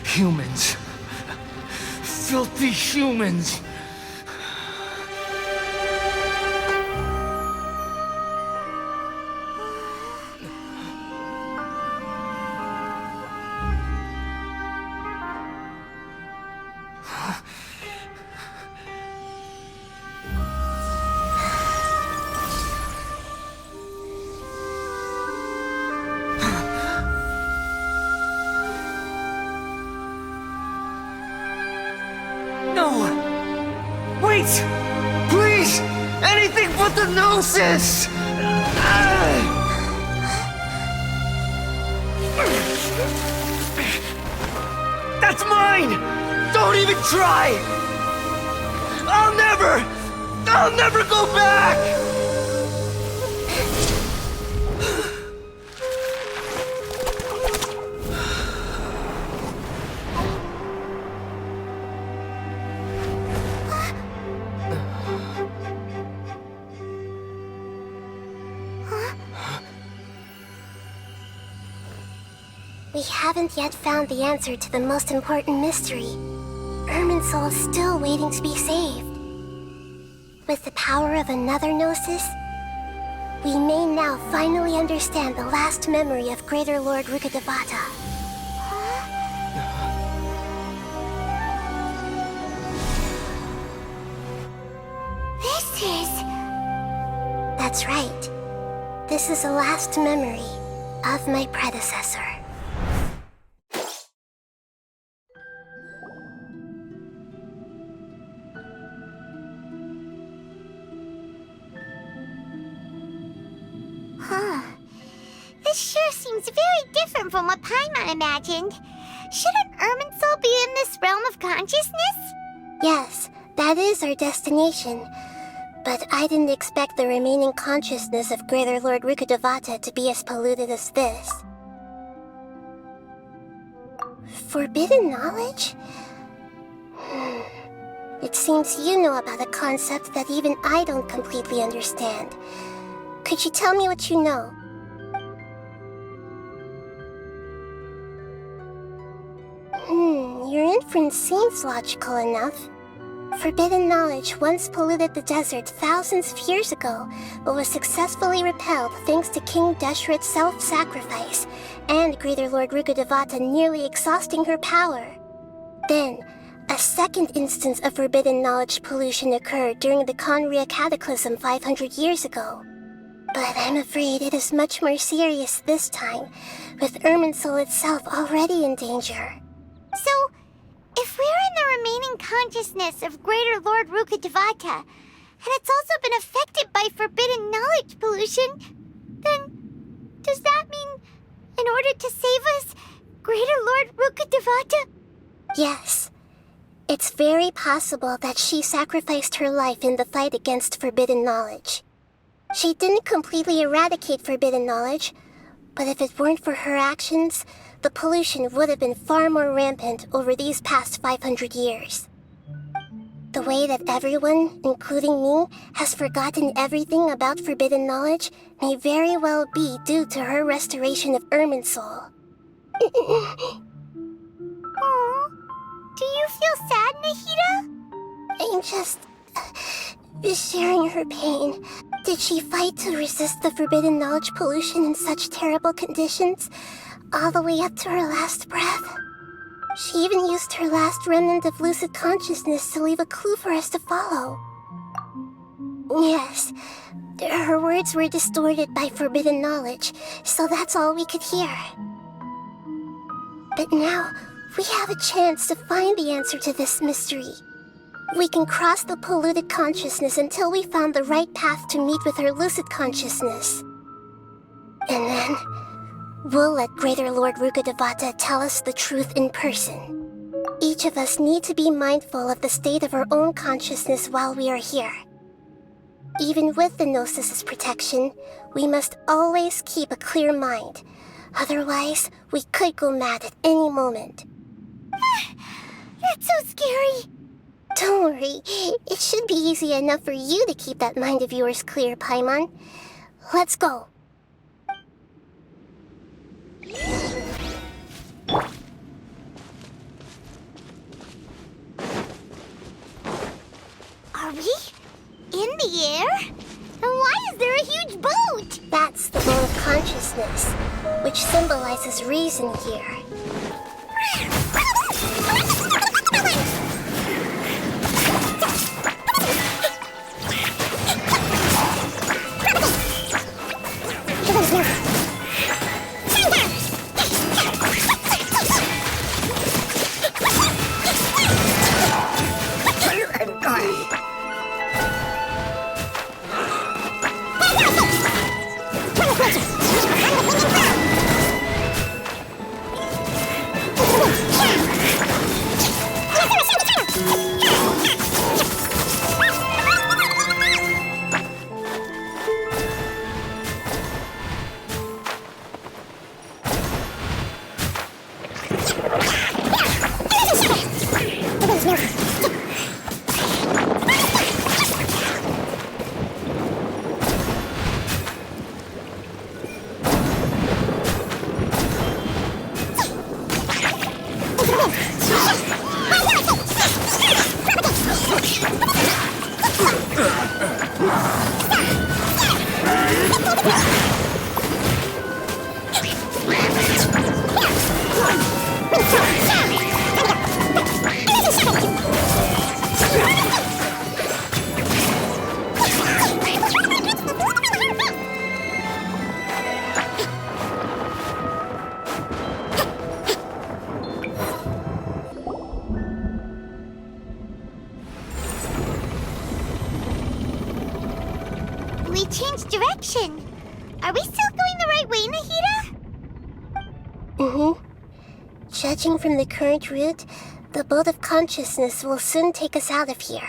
Humans. Filthy humans. Please! Anything but the Gnosis! That's mine! Don't even try! I'll never go back! We haven't yet found the answer to the most important mystery. Irminsul is still waiting to be saved. With the power of another Gnosis, we may now finally understand the last memory of Greater Lord Rukkhadevata. answers. That's right. This is the last memory of my predecessor. Huh. This sure seems very different from what Paimon imagined. Shouldn't Irminsul be in this realm of consciousness? Yes, that is our destination. But I didn't expect the remaining consciousness of Greater Lord Rukkhadevata to be as polluted as this. Forbidden knowledge? It seems you know about a concept that even I don't completely understand. Could you tell me what you know? Your inference seems logical enough. Forbidden knowledge once polluted the desert thousands of years ago, but was successfully repelled thanks to King Deshret's self-sacrifice, and Greater Lord Rukkhadevata nearly exhausting her power. Then, a second instance of forbidden knowledge pollution occurred during the Conria Cataclysm 500 years ago. But I'm afraid it is much more serious this time, with Irminsul itself already in danger. So, if we're in the remaining consciousness of Greater Lord Rukkhadevata, and it's also been affected by forbidden knowledge pollution, then does that mean, in order to save us, Greater Lord Rukkhadevata? Yes. It's very possible that she sacrificed her life in the fight against forbidden knowledge. She didn't completely eradicate forbidden knowledge, but if it weren't for her actions, the pollution would have been far more rampant over these past 500 years. The way that everyone, including me, has forgotten everything about forbidden knowledge may very well be due to her restoration of Irminsul. Aww. Do you feel sad, Nahida? I'm just sharing her pain. Did she fight to resist the forbidden knowledge pollution in such terrible conditions, all the way up to her last breath? She even used her last remnant of lucid consciousness to leave a clue for us to follow. Yes, her words were distorted by forbidden knowledge, so that's all we could hear. But now, we have a chance to find the answer to this mystery. We can cross the polluted consciousness until we found the right path to meet with her lucid consciousness. And then, we'll let Greater Lord Rukkhadevata tell us the truth in person. Each of us need to be mindful of the state of our own consciousness while we are here. Even with the Gnosis' protection, we must always keep a clear mind. Otherwise, we could go mad at any moment. That's so scary. Don't worry, it should be easy enough for you to keep that mind of yours clear, Paimon. Let's go. Are we in the air? And why is there a huge boat? That's the boat of consciousness, which symbolizes reason here. we changed direction. Are we still going the right way, Nahida? Mm-hmm. Judging from the current route, the boat of consciousness will soon take us out of here.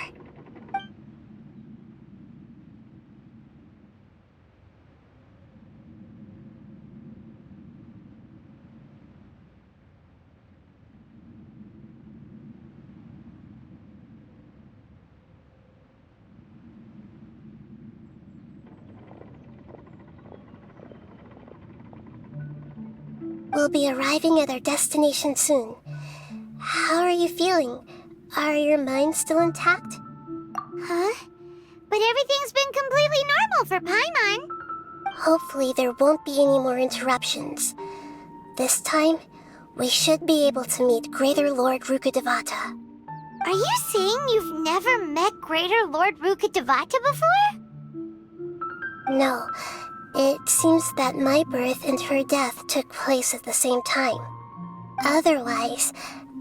We'll be arriving at our destination soon. How are you feeling? Are your minds still intact? Huh? But everything's been completely normal for Paimon. Hopefully there won't be any more interruptions. This time, we should be able to meet Greater Lord Rukkhadevata. Are you saying you've never met Greater Lord Rukkhadevata before? No. It seems that my birth and her death took place at the same time. Otherwise,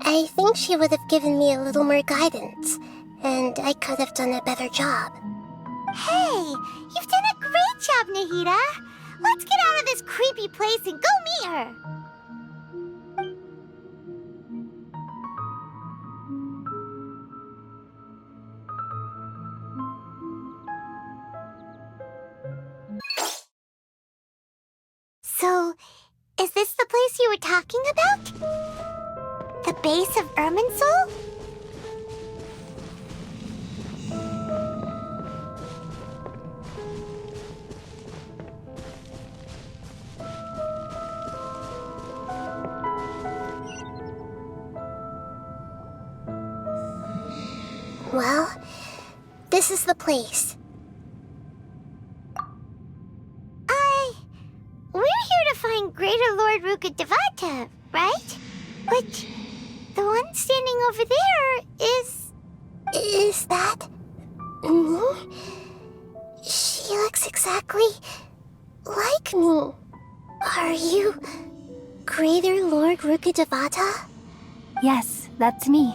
I think she would have given me a little more guidance, and I could have done a better job. Hey, you've done a great job, Nahida. Let's get out of this creepy place and go meet her. So, is this the place you were talking about? The base of Irminsul? Well, this is the place. We're here to find Greater Lord Rukkhadevata, right? But the one standing over there is... Is that... me? She looks exactly like me. Are you Greater Lord Rukkhadevata? Yes, that's me.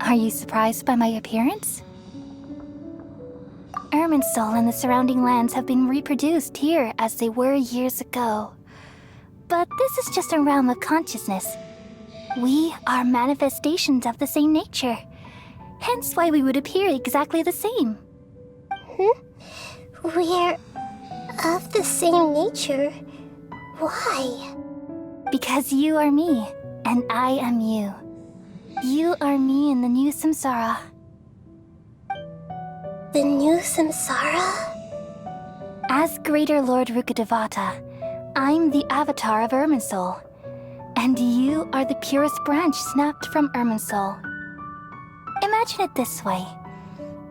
Are you surprised by my appearance? Irminsul and the surrounding lands have been reproduced here as they were years ago. But this is just a realm of consciousness. We are manifestations of the same nature. Hence why we would appear exactly the same. We're of the same nature? Why? Because you are me, and I am you. You are me in the new samsara. The new samsara? As Greater Lord Rukkhadevata, I'm the avatar of Irminsul, and you are the purest branch snapped from Irminsul. Imagine it this way.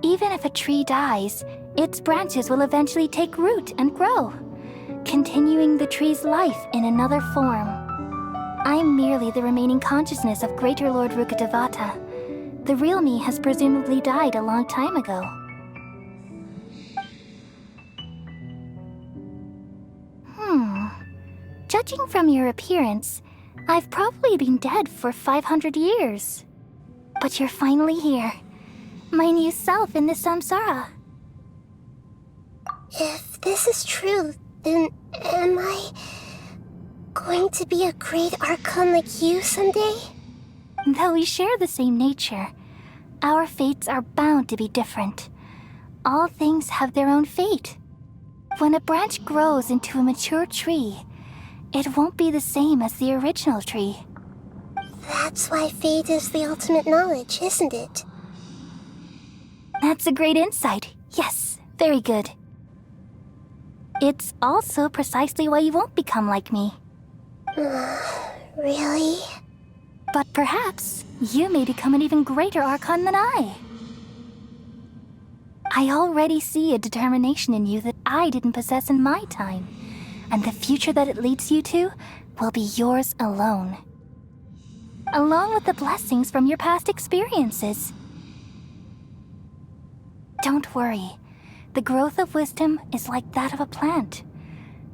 Even if a tree dies, its branches will eventually take root and grow, continuing the tree's life in another form. I'm merely the remaining consciousness of Greater Lord Rukkhadevata. The real me has presumably died a long time ago. Judging from your appearance, I've probably been dead for 500 years. But you're finally here. My new self in the samsara. If this is true, then am I going to be a great Archon like you someday? Though we share the same nature, our fates are bound to be different. All things have their own fate. When a branch grows into a mature tree, it won't be the same as the original tree. That's why fate is the ultimate knowledge, isn't it? That's a great insight. Yes, very good. It's also precisely why you won't become like me. Really? But perhaps you may become an even greater Archon than I. I already see a determination in you that I didn't possess in my time, and the future that it leads you to will be yours alone. Along with the blessings from your past experiences. Don't worry. The growth of wisdom is like that of a plant.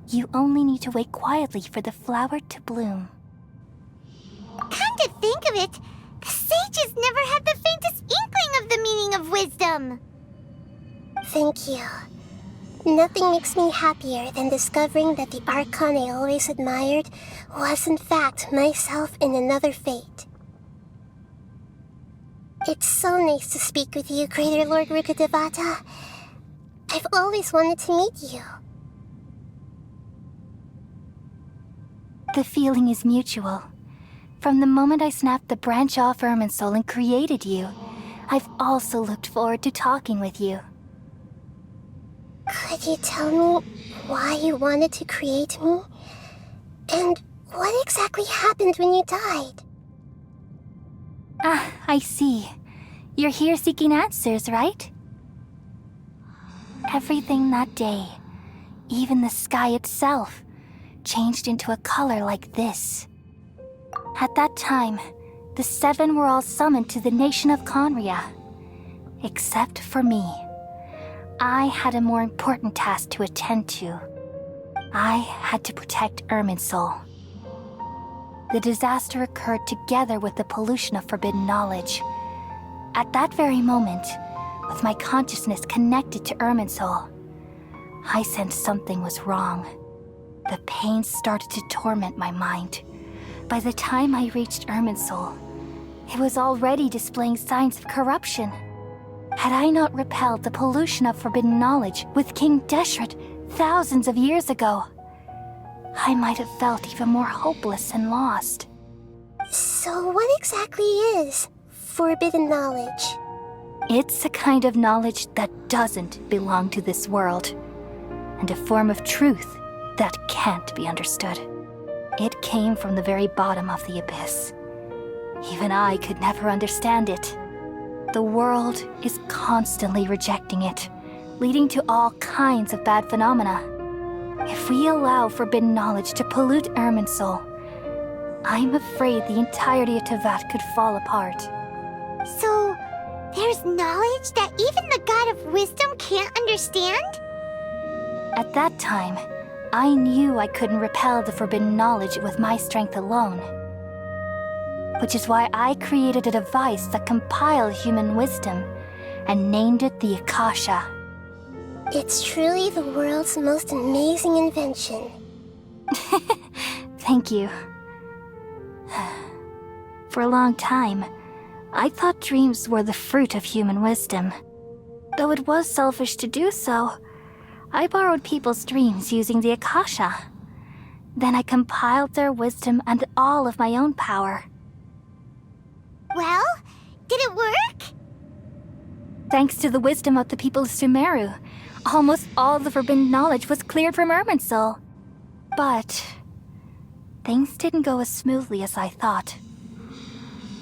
You only need to wait quietly for the flower to bloom. Come to think of it, the sages never had the faintest inkling of the meaning of wisdom. Thank you. Nothing makes me happier than discovering that the Archon I always admired was in fact myself in another fate. It's so nice to speak with you, Greater Lord Rukkhadevata. I've always wanted to meet you. The feeling is mutual. From the moment I snapped the branch off Irminsul and created you, I've also looked forward to talking with you. Could you tell me why you wanted to create me? And what exactly happened when you died? Ah, I see. You're here seeking answers, right? Everything that day, even the sky itself, changed into a color like this. At that time, the Seven were all summoned to the nation of Conria. Except for me. I had a more important task to attend to. I had to protect Irminsul. The disaster occurred together with the pollution of forbidden knowledge. At that very moment, with my consciousness connected to Irminsul, I sensed something was wrong. The pain started to torment my mind. By the time I reached Irminsul, it was already displaying signs of corruption. Had I not repelled the pollution of forbidden knowledge with King Deshret thousands of years ago, I might have felt even more hopeless and lost. So what exactly is forbidden knowledge? It's a kind of knowledge that doesn't belong to this world, and a form of truth that can't be understood. It came from the very bottom of the abyss. Even I could never understand it. The world is constantly rejecting it, leading to all kinds of bad phenomena. If we allow forbidden knowledge to pollute Irminsul, I'm afraid the entirety of Teyvat could fall apart. So, there's knowledge that even the God of Wisdom can't understand? At that time, I knew I couldn't repel the forbidden knowledge with my strength alone. Which is why I created a device that compiled human wisdom and named it the Akasha. It's truly the world's most amazing invention. Thank you. For a long time, I thought dreams were the fruit of human wisdom. Though it was selfish to do so, I borrowed people's dreams using the Akasha. Then I compiled their wisdom and all of my own power. Well, did it work? Thanks to the wisdom of the people of Sumeru, almost all the forbidden knowledge was cleared from Irminsul. But things didn't go as smoothly as I thought.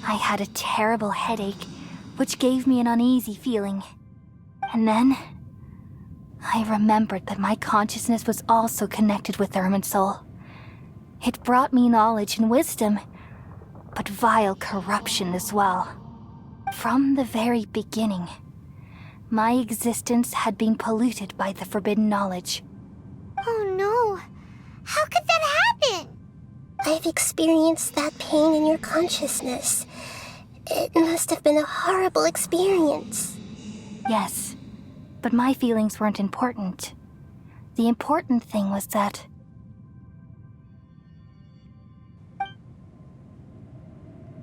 I had a terrible headache, which gave me an uneasy feeling. And then I remembered that my consciousness was also connected with Irminsul. It brought me knowledge and wisdom, but vile corruption as well. From the very beginning, my existence had been polluted by the forbidden knowledge. Oh no, how could that happen? I've experienced that pain in your consciousness. It must have been a horrible experience. Yes, but my feelings weren't important. The important thing was that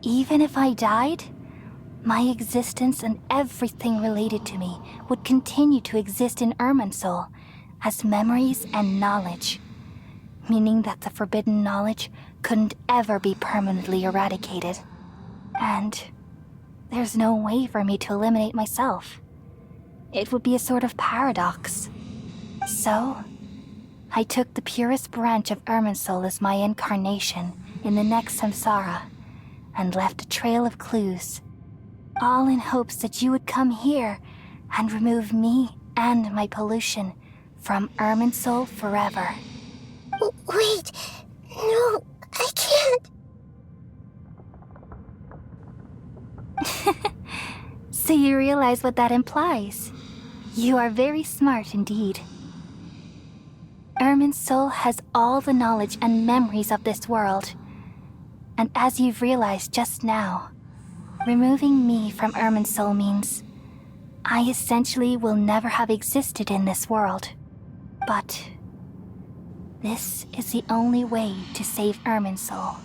even if I died, my existence and everything related to me would continue to exist in Irminsul as memories and knowledge, meaning that the forbidden knowledge couldn't ever be permanently eradicated. And there's no way for me to eliminate myself. It would be a sort of paradox. So, I took the purest branch of Irminsul as my incarnation in the next samsara, and left a trail of clues, all in hopes that you would come here and remove me and my pollution from Irminsul forever. Wait, no, I can't. So you realize what that implies. You are very smart indeed. Irminsul has all the knowledge and memories of this world. And as you've realized just now, removing me from Irminsul means I essentially will never have existed in this world. But this is the only way to save Irminsul.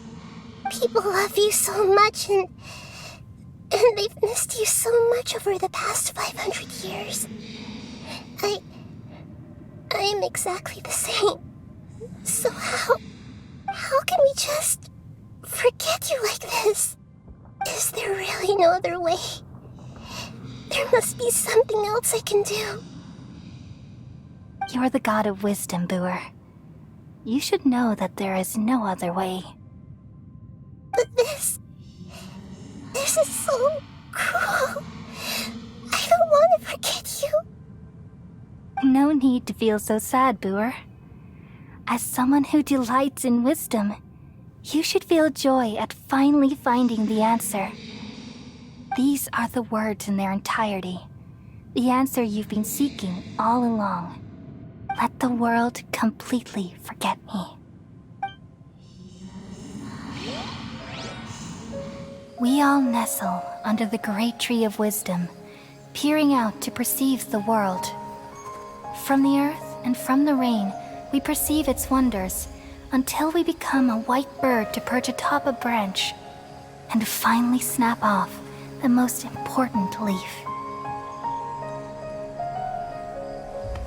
People love you so much, and they've missed you so much over the past 500 years. I am exactly the same. So how can we just forget you like this? Is there really no other way? There must be something else I can do. You're the god of wisdom, Boer. You should know that there is no other way. But this is so cruel. I don't want to forget you. No need to feel so sad, Boer. As someone who delights in wisdom, you should feel joy at finally finding the answer. These are the words in their entirety. The answer you've been seeking all along. Let the world completely forget me. We all nestle under the great tree of wisdom, peering out to perceive the world. From the earth and from the rain, we perceive its wonders, until we become a white bird to perch atop a branch, and finally snap off the most important leaf.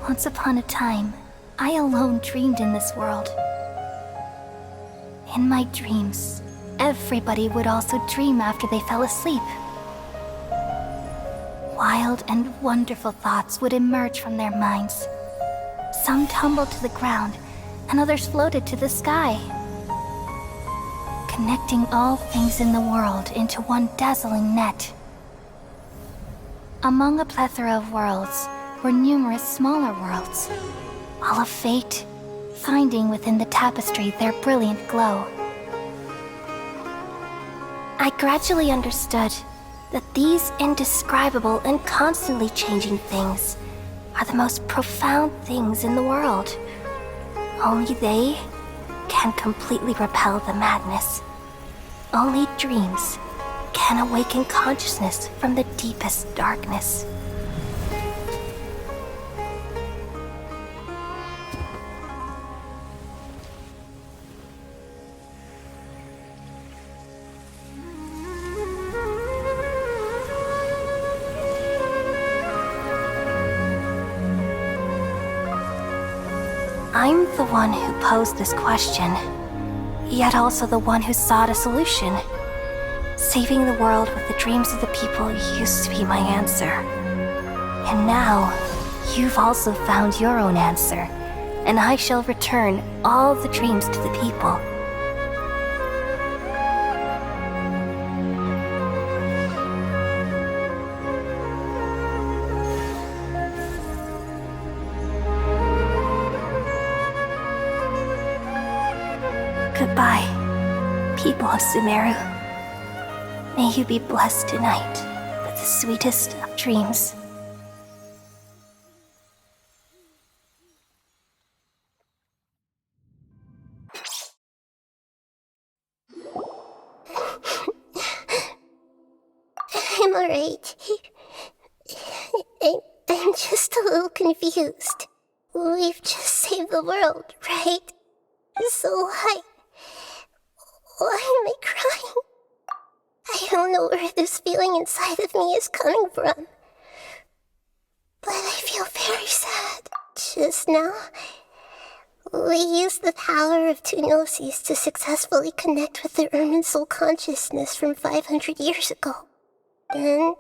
Once upon a time, I alone dreamed in this world. In my dreams, everybody would also dream after they fell asleep. Wild and wonderful thoughts would emerge from their minds. Some tumbled to the ground, and others floated to the sky, connecting all things in the world into one dazzling net. Among a plethora of worlds were numerous smaller worlds, all of fate, finding within the tapestry their brilliant glow. I gradually understood that these indescribable and constantly changing things are the most profound things in the world. Only they can completely repel the madness. Only dreams can awaken consciousness from the deepest darkness. I'm the one who posed this question, yet also the one who sought a solution. Saving the world with the dreams of the people used to be my answer. And now, you've also found your own answer, and I shall return all the dreams to the people. Goodbye, people of Sumeru. May you be blessed tonight with the sweetest of dreams. I'm alright. I'm just a little confused. We've just saved the world, right? So why am I crying? I don't know where this feeling inside of me is coming from. But I feel very sad. Just now, we used the power of two gnosis to successfully connect with the Irminsul consciousness from 500 years ago. Then,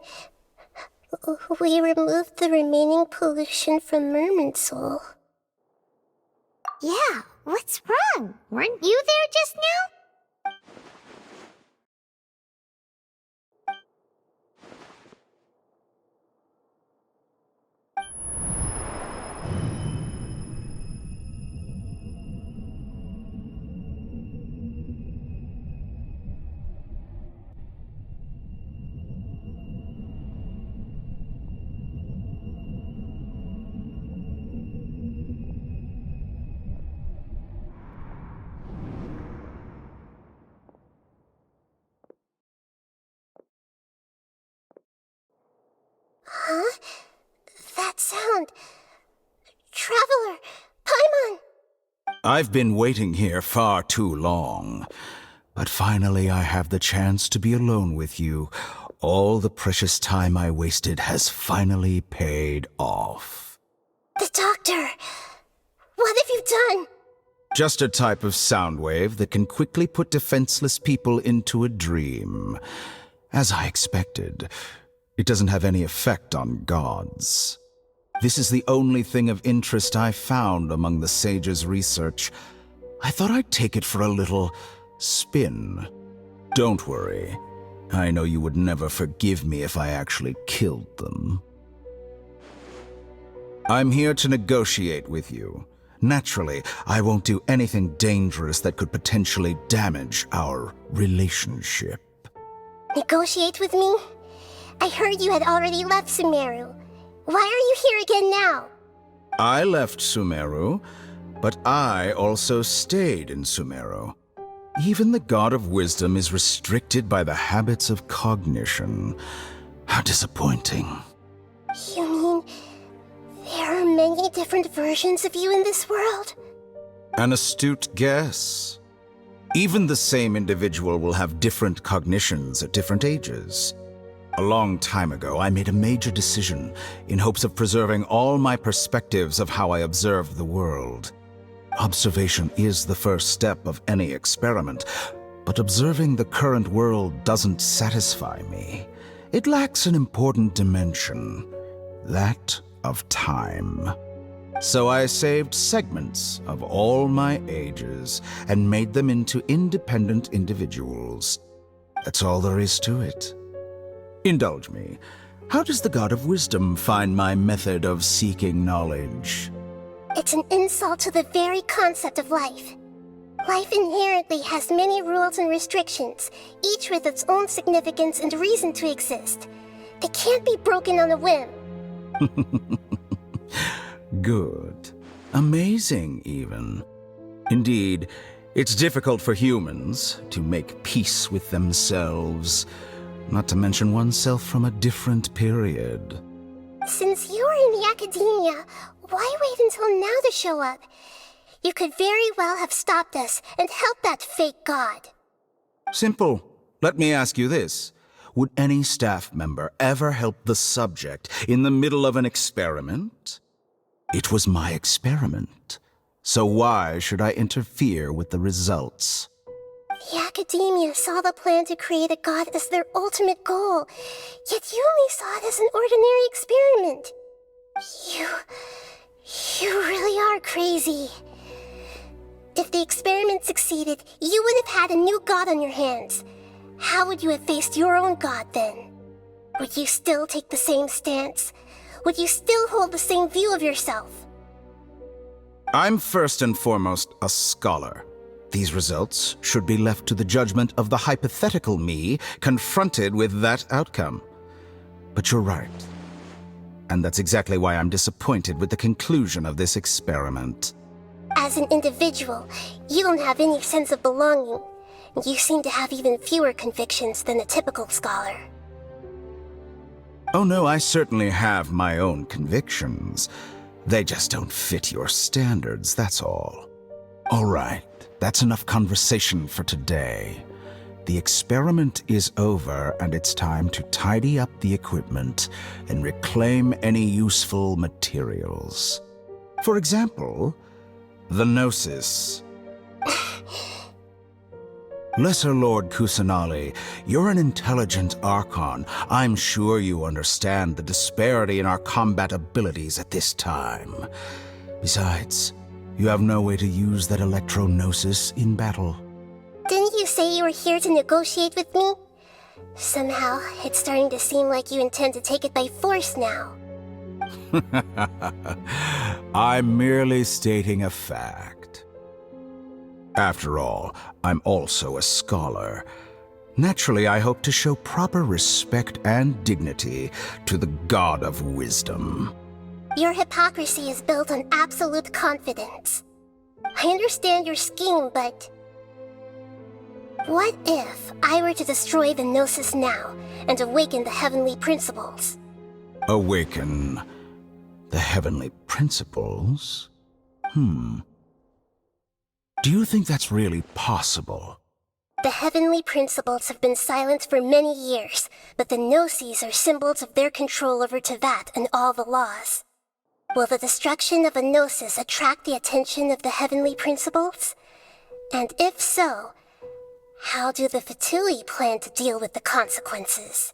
we removed the remaining pollution from Irminsul. Yeah, what's wrong? Weren't you there just now? Huh? That sound. Traveler, I've been waiting here far too long. But finally I have the chance to be alone with you. All the precious time I wasted has finally paid off. The doctor! What have you done? Just a type of sound wave that can quickly put defenseless people into a dream. As I expected, it doesn't have any effect on gods. This is the only thing of interest I found among the sage's research. I thought I'd take it for a little spin. Don't worry. I know you would never forgive me if I actually killed them. I'm here to negotiate with you. Naturally, I won't do anything dangerous that could potentially damage our relationship. Negotiate with me? I heard you had already left Sumeru. Why are you here again now? I left Sumeru, but I also stayed in Sumeru. Even the God of Wisdom is restricted by the habits of cognition. How disappointing. You mean there are many different versions of you in this world? An astute guess. Even the same individual will have different cognitions at different ages. A long time ago, I made a major decision in hopes of preserving all my perspectives of how I observed the world. Observation is the first step of any experiment, but observing the current world doesn't satisfy me. It lacks an important dimension, that of time. So I saved segments of all my ages and made them into independent individuals. That's all there is to it. Indulge me. How does the God of Wisdom find my method of seeking knowledge? It's an insult to the very concept of life. Life inherently has many rules and restrictions, each with its own significance and reason to exist. They can't be broken on a whim. Good. Amazing, even. Indeed, it's difficult for humans to make peace with themselves, not to mention oneself from a different period. Since you're in the academia, why wait until now to show up? You could very well have stopped us and helped that fake god. Simple. Let me ask you this. Would any staff member ever help the subject in the middle of an experiment? It was my experiment. So why should I interfere with the results? The academia saw the plan to create a god as their ultimate goal, yet you only saw it as an ordinary experiment. You really are crazy. If the experiment succeeded, you would have had a new god on your hands. How would you have faced your own god then? Would you still take the same stance? Would you still hold the same view of yourself? I'm first and foremost a scholar. These results should be left to the judgment of the hypothetical me confronted with that outcome. But you're right. And that's exactly why I'm disappointed with the conclusion of this experiment. As an individual, you don't have any sense of belonging. You seem to have even fewer convictions than a typical scholar. Oh no, I certainly have my own convictions. They just don't fit your standards, that's all. All right, that's enough conversation for today. The experiment is over, and it's time to tidy up the equipment and reclaim any useful materials. For example, the Gnosis. Lesser Lord Kusanali, you're an intelligent Archon. I'm sure you understand the disparity in our combat abilities at this time. Besides, you have no way to use that Electro-Gnosis in battle. Didn't you say you were here to negotiate with me? Somehow, it's starting to seem like you intend to take it by force now. I'm merely stating a fact. After all, I'm also a scholar. Naturally, I hope to show proper respect and dignity to the God of Wisdom. Your hypocrisy is built on absolute confidence. I understand your scheme, but... what if I were to destroy the Gnosis now and awaken the heavenly principles? Awaken the heavenly principles? Do you think that's really possible? The heavenly principles have been silent for many years, but the Gnosis are symbols of their control over Tevat and all the laws. Will the destruction of a Gnosis attract the attention of the heavenly principles? And if so, how do the Fatui plan to deal with the consequences?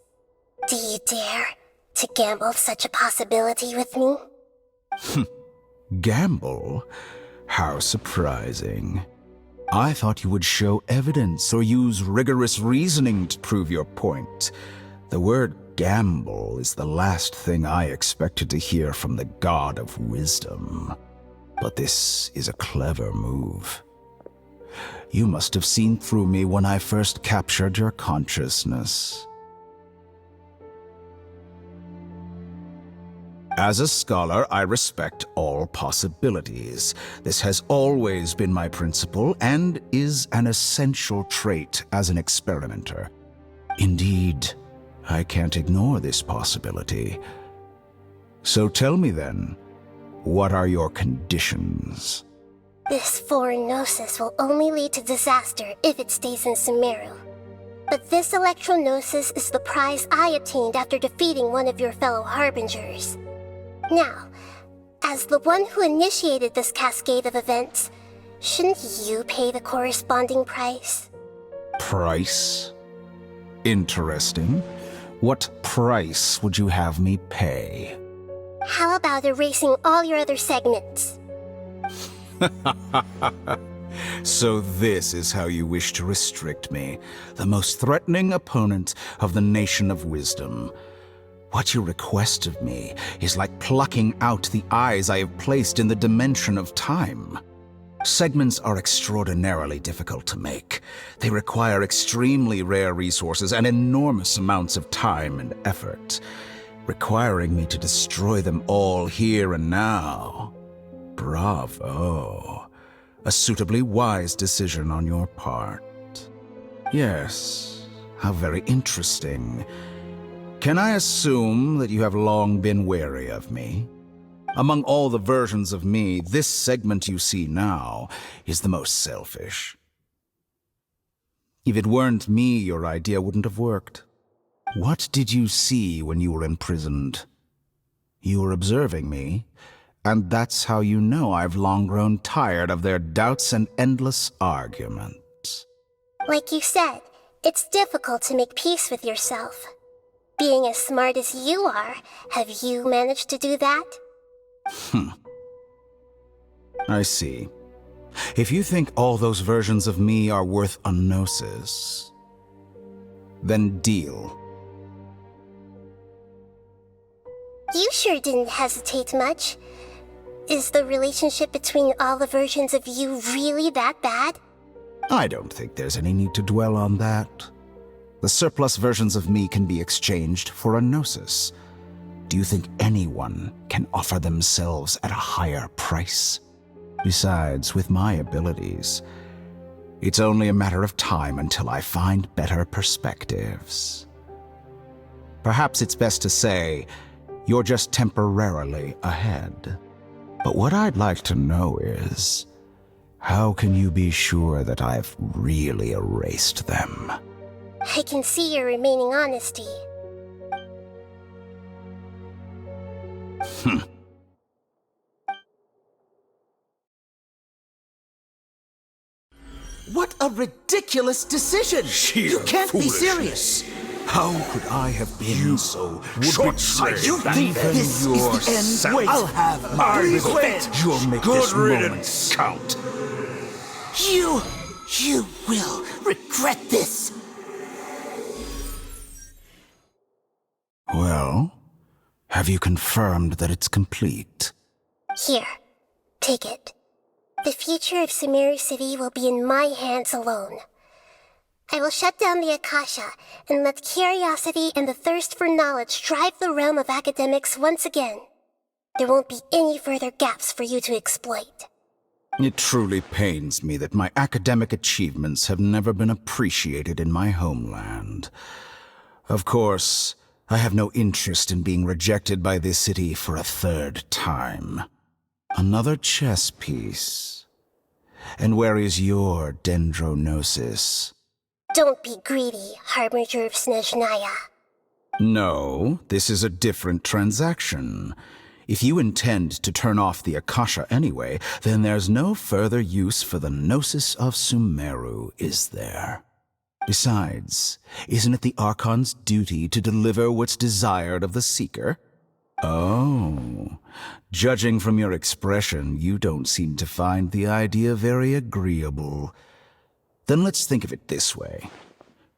Do you dare to gamble such a possibility with me? Gamble? How surprising. I thought you would show evidence or use rigorous reasoning to prove your point. The word gamble is the last thing I expected to hear from the God of Wisdom. But this is a clever move. You must have seen through me when I first captured your consciousness. As a scholar, I respect all possibilities. This has always been my principle and is an essential trait as an experimenter. Indeed, I can't ignore this possibility. So tell me then, what are your conditions? This foreign Gnosis will only lead to disaster if it stays in Sumeru. But this Electro-Gnosis is the prize I obtained after defeating one of your fellow Harbingers. Now, as the one who initiated this cascade of events, shouldn't you pay the corresponding price? Price? Interesting. What price would you have me pay? How about erasing all your other segments? So this is how you wish to restrict me, the most threatening opponent of the Nation of Wisdom. What you request of me is like plucking out the eyes I have placed in the dimension of time. Segments are extraordinarily difficult to make. They require extremely rare resources and enormous amounts of time and effort, requiring me to destroy them all here and now. Bravo. A suitably wise decision on your part. Yes, how very interesting. Can I assume that you have long been wary of me? Among all the versions of me, this segment you see now is the most selfish. If it weren't me, your idea wouldn't have worked. What did you see when you were imprisoned? You were observing me, and that's how you know I've long grown tired of their doubts and endless arguments. Like you said, it's difficult to make peace with yourself. Being as smart as you are, have you managed to do that? I see. If you think all those versions of me are worth a gnosis, then deal. You sure didn't hesitate much. Is the relationship between all the versions of you really that bad? I don't think there's any need to dwell on that. The surplus versions of me can be exchanged for a gnosis. Do you think anyone can offer themselves at a higher price? Besides, with my abilities, it's only a matter of time until I find better perspectives. Perhaps it's best to say, you're just temporarily ahead. But what I'd like to know is, how can you be sure that I've really erased them? I can see your remaining honesty. What a ridiculous decision! You can't be serious! How could I have been so short-sighted? You think this is the end? Wait, I'll have my revenge! You'll make Good this moment riddance. count. You will regret this! Well, have you confirmed that it's complete? Here, take it. The future of Sumeru City will be in my hands alone. I will shut down the Akasha and let curiosity and the thirst for knowledge drive the realm of academics once again. There won't be any further gaps for you to exploit. It truly pains me that my academic achievements have never been appreciated in my homeland. Of course, I have no interest in being rejected by this city for a third time. Another chess piece. And where is your dendronosis? Don't be greedy, Harbinger of Snezhnaya. No, this is a different transaction. If you intend to turn off the Akasha anyway, then there's no further use for the Gnosis of Sumeru, is there? Besides, isn't it the Archon's duty to deliver what's desired of the Seeker? Oh, judging from your expression, you don't seem to find the idea very agreeable. Then let's think of it this way.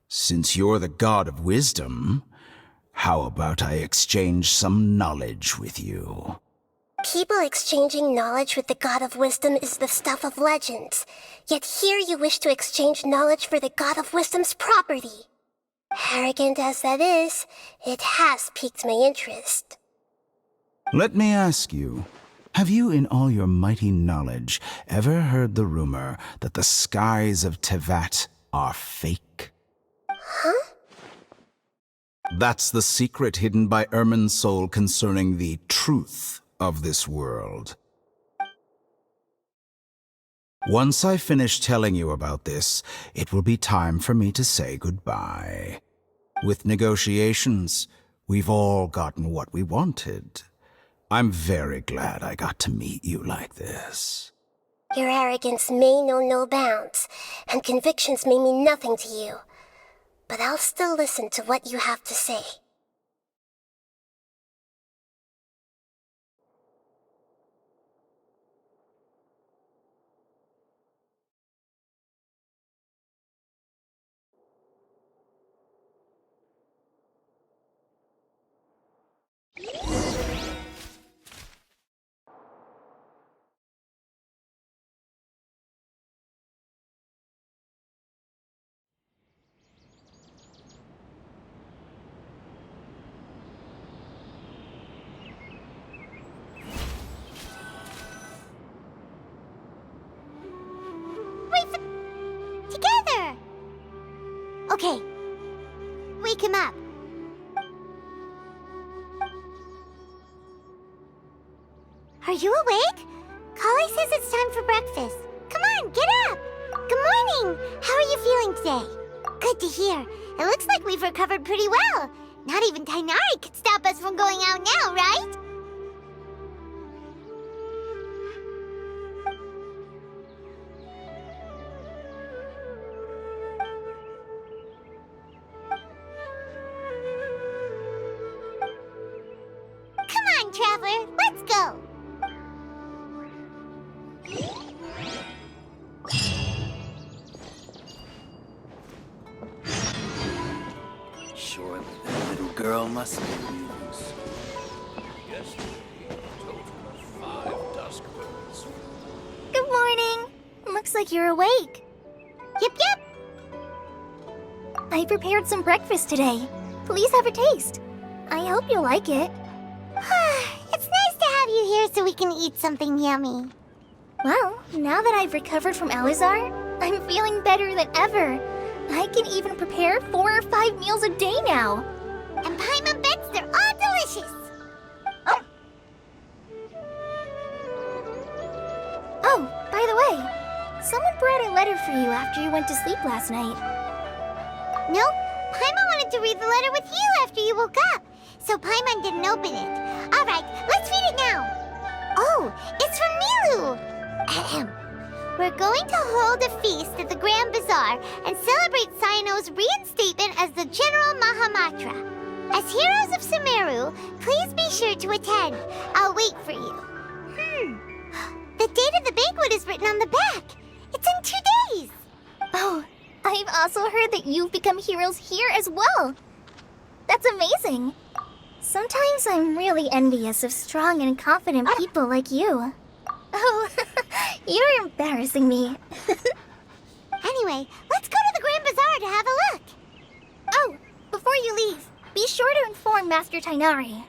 Since you're the god of wisdom, how about I exchange some knowledge with you? People exchanging knowledge with the god of wisdom is the stuff of legends. Yet here you wish to exchange knowledge for the god of wisdom's property. Arrogant as that is, it has piqued my interest. Let me ask you, have you in all your mighty knowledge ever heard the rumor that the skies of Tevat are fake? Huh? That's the secret hidden by Irminsul concerning the truth of this world. Once I finish telling you about this, it will be time for me to say goodbye. With negotiations, we've all gotten what we wanted. I'm very glad I got to meet you like this. Your arrogance may know no bounds, and convictions may mean nothing to you. But I'll still listen to what you have to say. Together! Okay. Wake him up. Are you awake? Kali says it's time for breakfast. Come on, get up! Good morning! How are you feeling today? Good to hear. It looks like we've recovered pretty well. Not even Tighnari could stop us from going out now, right? Come on, Traveler, let's go! Surely that little girl must be news. Good morning. Looks like you're awake. Yep, yep. I prepared some breakfast today. Please have a taste. I hope you'll like it. It's nice to have you here so we can eat something yummy. Well, now that I've recovered from Alizar, I'm feeling better than ever. I can even prepare 4 or 5 meals a day now. And Paimon bets they're all delicious. Oh, by the way, someone brought a letter for you after you went to sleep last night. Nope, Paimon wanted to read the letter with you after you woke up, so Paimon didn't open it. All right, let's read it now. Oh, it's from Milu. Ahem. We're going to hold a feast at the Grand Bazaar and celebrate Cyano's reinstatement as the General Mahamatra. As heroes of Sumeru, please be sure to attend. I'll wait for you. The date of the banquet is written on the back. It's in 2 days. Oh, I've also heard that you've become heroes here as well. That's amazing. Sometimes I'm really envious of strong and confident people like you. Oh, you're embarrassing me. Anyway, let's go to the Grand Bazaar to have a look. Oh, before you leave, be sure to inform Master Tighnari.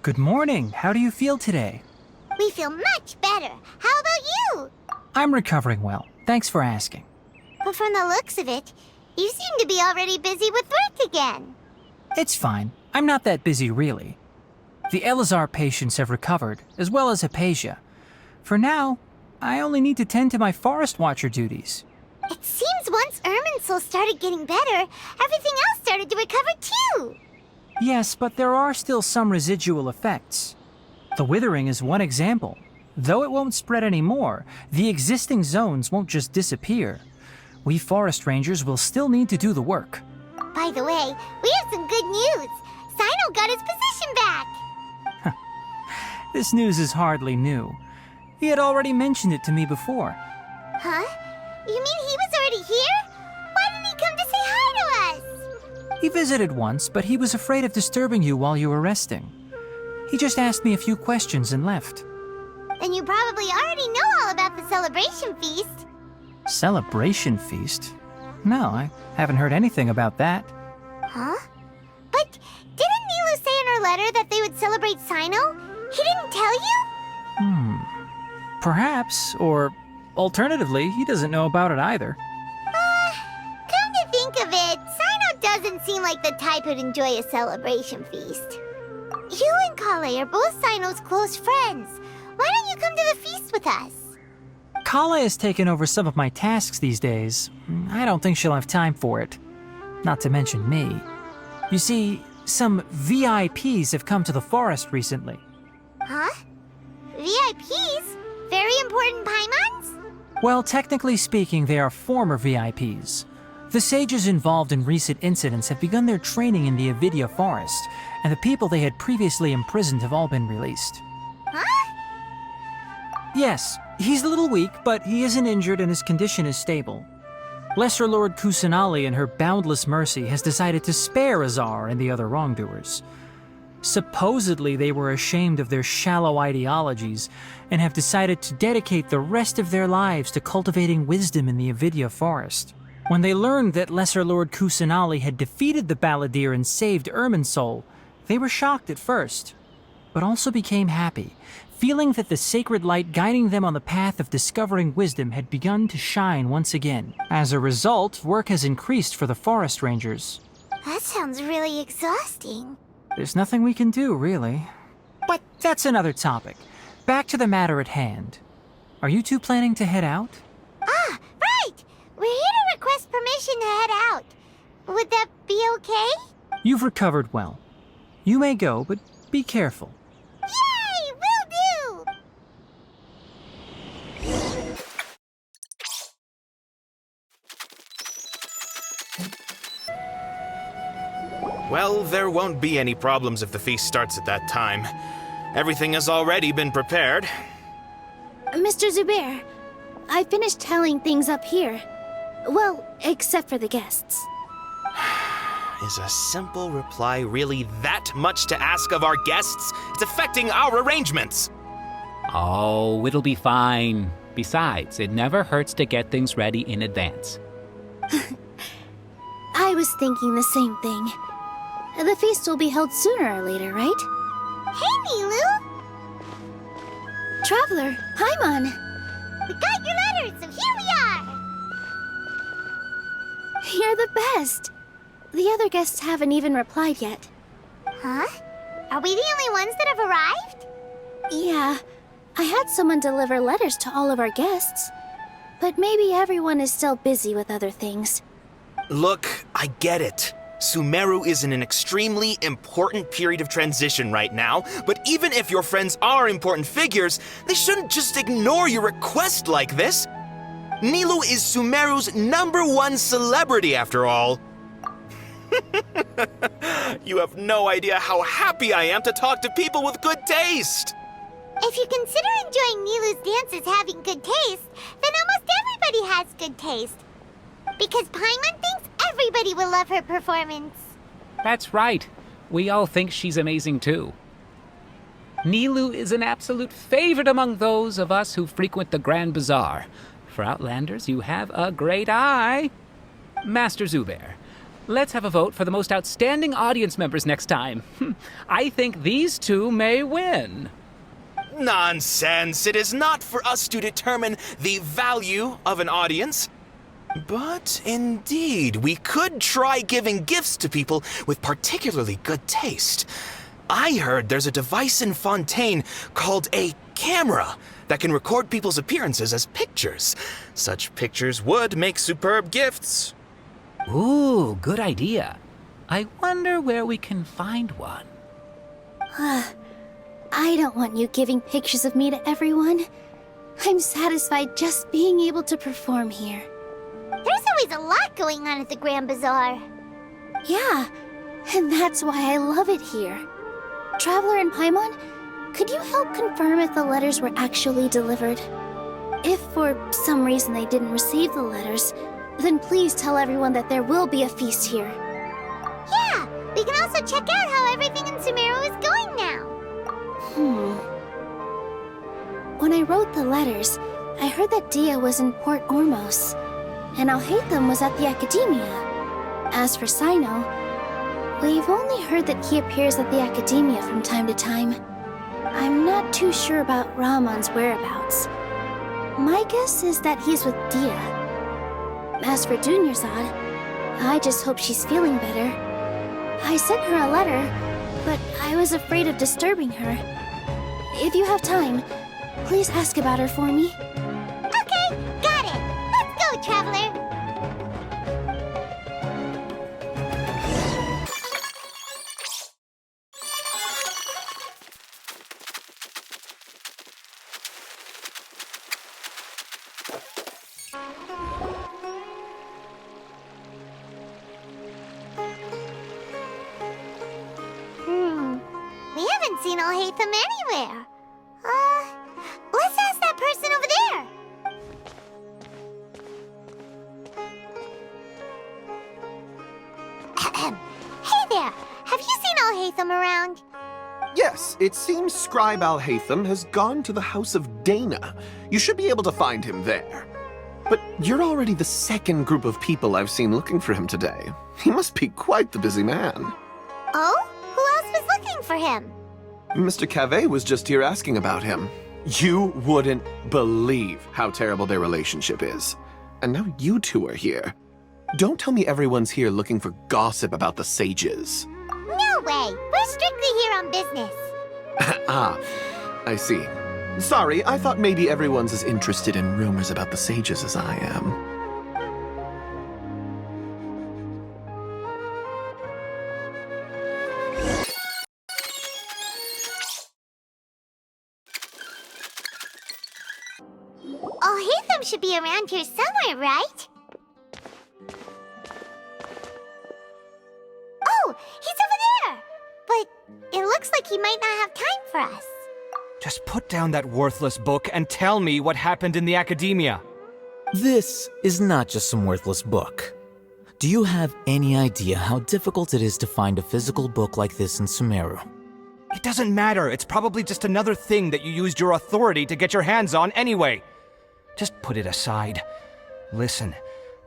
Good morning. How do you feel today? We feel much better. How about you? I'm recovering well. Thanks for asking. But from the looks of it, you seem to be already busy with work again. It's fine. I'm not that busy, really. The Elazar patients have recovered, as well as Hypatia. For now, I only need to tend to my Forest Watcher duties. It seems once Irminsul started getting better, everything else started to recover too. Yes, but there are still some residual effects. The withering is one example. Though it won't spread anymore, the existing zones won't just disappear. We forest rangers will still need to do the work. By the way, we have some good news. Sino got his position back. This news is hardly new. He had already mentioned it to me before. Huh? You mean he was already here? Why didn't he come to say hi to us? He visited once, but he was afraid of disturbing you while you were resting. He just asked me a few questions and left. Then you probably already know all about the celebration feast. Celebration feast? No, I haven't heard anything about that. Huh? But didn't Nilu say in her letter that they would celebrate Sino? He didn't tell you? Perhaps, or alternatively, he doesn't know about it either. Come to think of it, Sino doesn't seem like the type who'd enjoy a celebration feast. You and Kale are both Sino's close friends. Why don't you come to the feast with us? Kale has taken over some of my tasks these days. I don't think she'll have time for it. Not to mention me. You see, some VIPs have come to the forest recently. Huh? VIPs? Very important Paimons? Well, technically speaking, they are former VIPs. The sages involved in recent incidents have begun their training in the Avidya forest, and the people they had previously imprisoned have all been released. Huh? Yes, he's a little weak, but he isn't injured and his condition is stable. Lesser Lord Kusanali, in her boundless mercy, has decided to spare Azar and the other wrongdoers. Supposedly, they were ashamed of their shallow ideologies and have decided to dedicate the rest of their lives to cultivating wisdom in the Avidya forest. When they learned that Lesser Lord Kusanali had defeated the Balladeer and saved Irminsul, they were shocked at first, but also became happy, feeling that the sacred light guiding them on the path of discovering wisdom had begun to shine once again. As a result, work has increased for the forest rangers. That sounds really exhausting. There's nothing we can do, really. But that's another topic. Back to the matter at hand. Are you two planning to head out? Ah, right! We're here to request permission to head out. Would that be okay? You've recovered well. You may go, but be careful. Yay! Will do! Well, there won't be any problems if the feast starts at that time. Everything has already been prepared. Mr. Zubair, I finished tallying things up here. Well, except for the guests. Is a simple reply really that much to ask of our guests? It's affecting our arrangements. Oh, it'll be fine. Besides, it never hurts to get things ready in advance. I was thinking the same thing. The feast will be held sooner or later, right? Hey, Nilu! Traveler, Paimon! We got your letter, so here we are! You're the best! The other guests haven't even replied yet. Huh? Are we the only ones that have arrived? Yeah, I had someone deliver letters to all of our guests. But maybe everyone is still busy with other things. Look, I get it. Sumeru is in an extremely important period of transition right now, but even if your friends are important figures, they shouldn't just ignore your request like this. Nilu is Sumeru's #1 celebrity, after all. You have no idea how happy I am to talk to people with good taste. If you consider enjoying Nilu's dances having good taste, then almost everybody has good taste. Because Paimon thinks everybody will love her performance. That's right. We all think she's amazing too. Nilu is an absolute favorite among those of us who frequent the Grand Bazaar. For Outlanders, you have a great eye. Master Zubair, Let's have a vote for the most outstanding audience members next time. I think these two may win. Nonsense! It is not for us to determine the value of an audience. But indeed, we could try giving gifts to people with particularly good taste. I heard there's a device in Fontaine called a camera that can record people's appearances as pictures. Such pictures would make superb gifts. Ooh, good idea. I wonder where we can find one. I don't want you giving pictures of me to everyone. I'm satisfied just being able to perform here. There's always a lot going on at the Grand Bazaar. Yeah, and that's why I love it here. Traveler and Paimon, could you help confirm if the letters were actually delivered? If for some reason they didn't receive the letters, then please tell everyone that there will be a feast here. Yeah, we can also check out how everything in Sumeru is going now. When I wrote the letters, I heard that Dia was in Port Ormos, and Alhaitham was at the Academia. As for Sino, we've only heard that he appears at the Academia from time to time. I'm not too sure about Ramon's whereabouts. My guess is that he's with Dia. As for Dunyarzad, I just hope she's feeling better. I sent her a letter, but I was afraid of disturbing her. If you have time, please ask about her for me. Okay, got it. Let's go, Traveler. We haven't seen Alhaitham anywhere. Let's ask that person over there. Hey there, have you seen Alhaitham around? Yes, it seems Scribe Alhaitham has gone to the House of Dana. You should be able to find him there. But you're already the second group of people I've seen looking for him today. He must be quite the busy man. Oh? Who else was looking for him? Mr. Cavey was just here asking about him. You wouldn't believe how terrible their relationship is. And now you two are here. Don't tell me everyone's here looking for gossip about the sages. No way! We're strictly here on business. Ah, I see. Sorry, I thought maybe everyone's as interested in rumors about the sages as I am. Alhaitham should be around here somewhere, right? Oh, he's over there! But it looks like he might not have time for us. Just put down that worthless book and tell me what happened in the Academia. This is not just some worthless book. Do you have any idea how difficult it is to find a physical book like this in Sumeru? It doesn't matter. It's probably just another thing that you used your authority to get your hands on anyway. Just put it aside. Listen,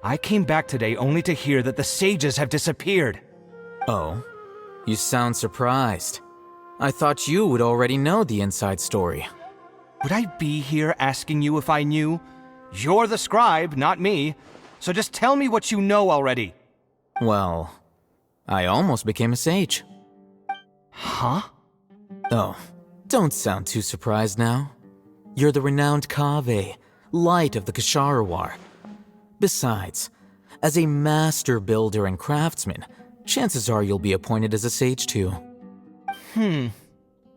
I came back today only to hear that the sages have disappeared. Oh, you sound surprised. I thought you would already know the inside story. Would I be here asking you if I knew? You're the scribe, not me. So just tell me what you know already. Well, I almost became a sage. Huh? Oh, don't sound too surprised now. You're the renowned Kaveh, light of the Ksharawar. Besides, as a master builder and craftsman, chances are you'll be appointed as a sage too.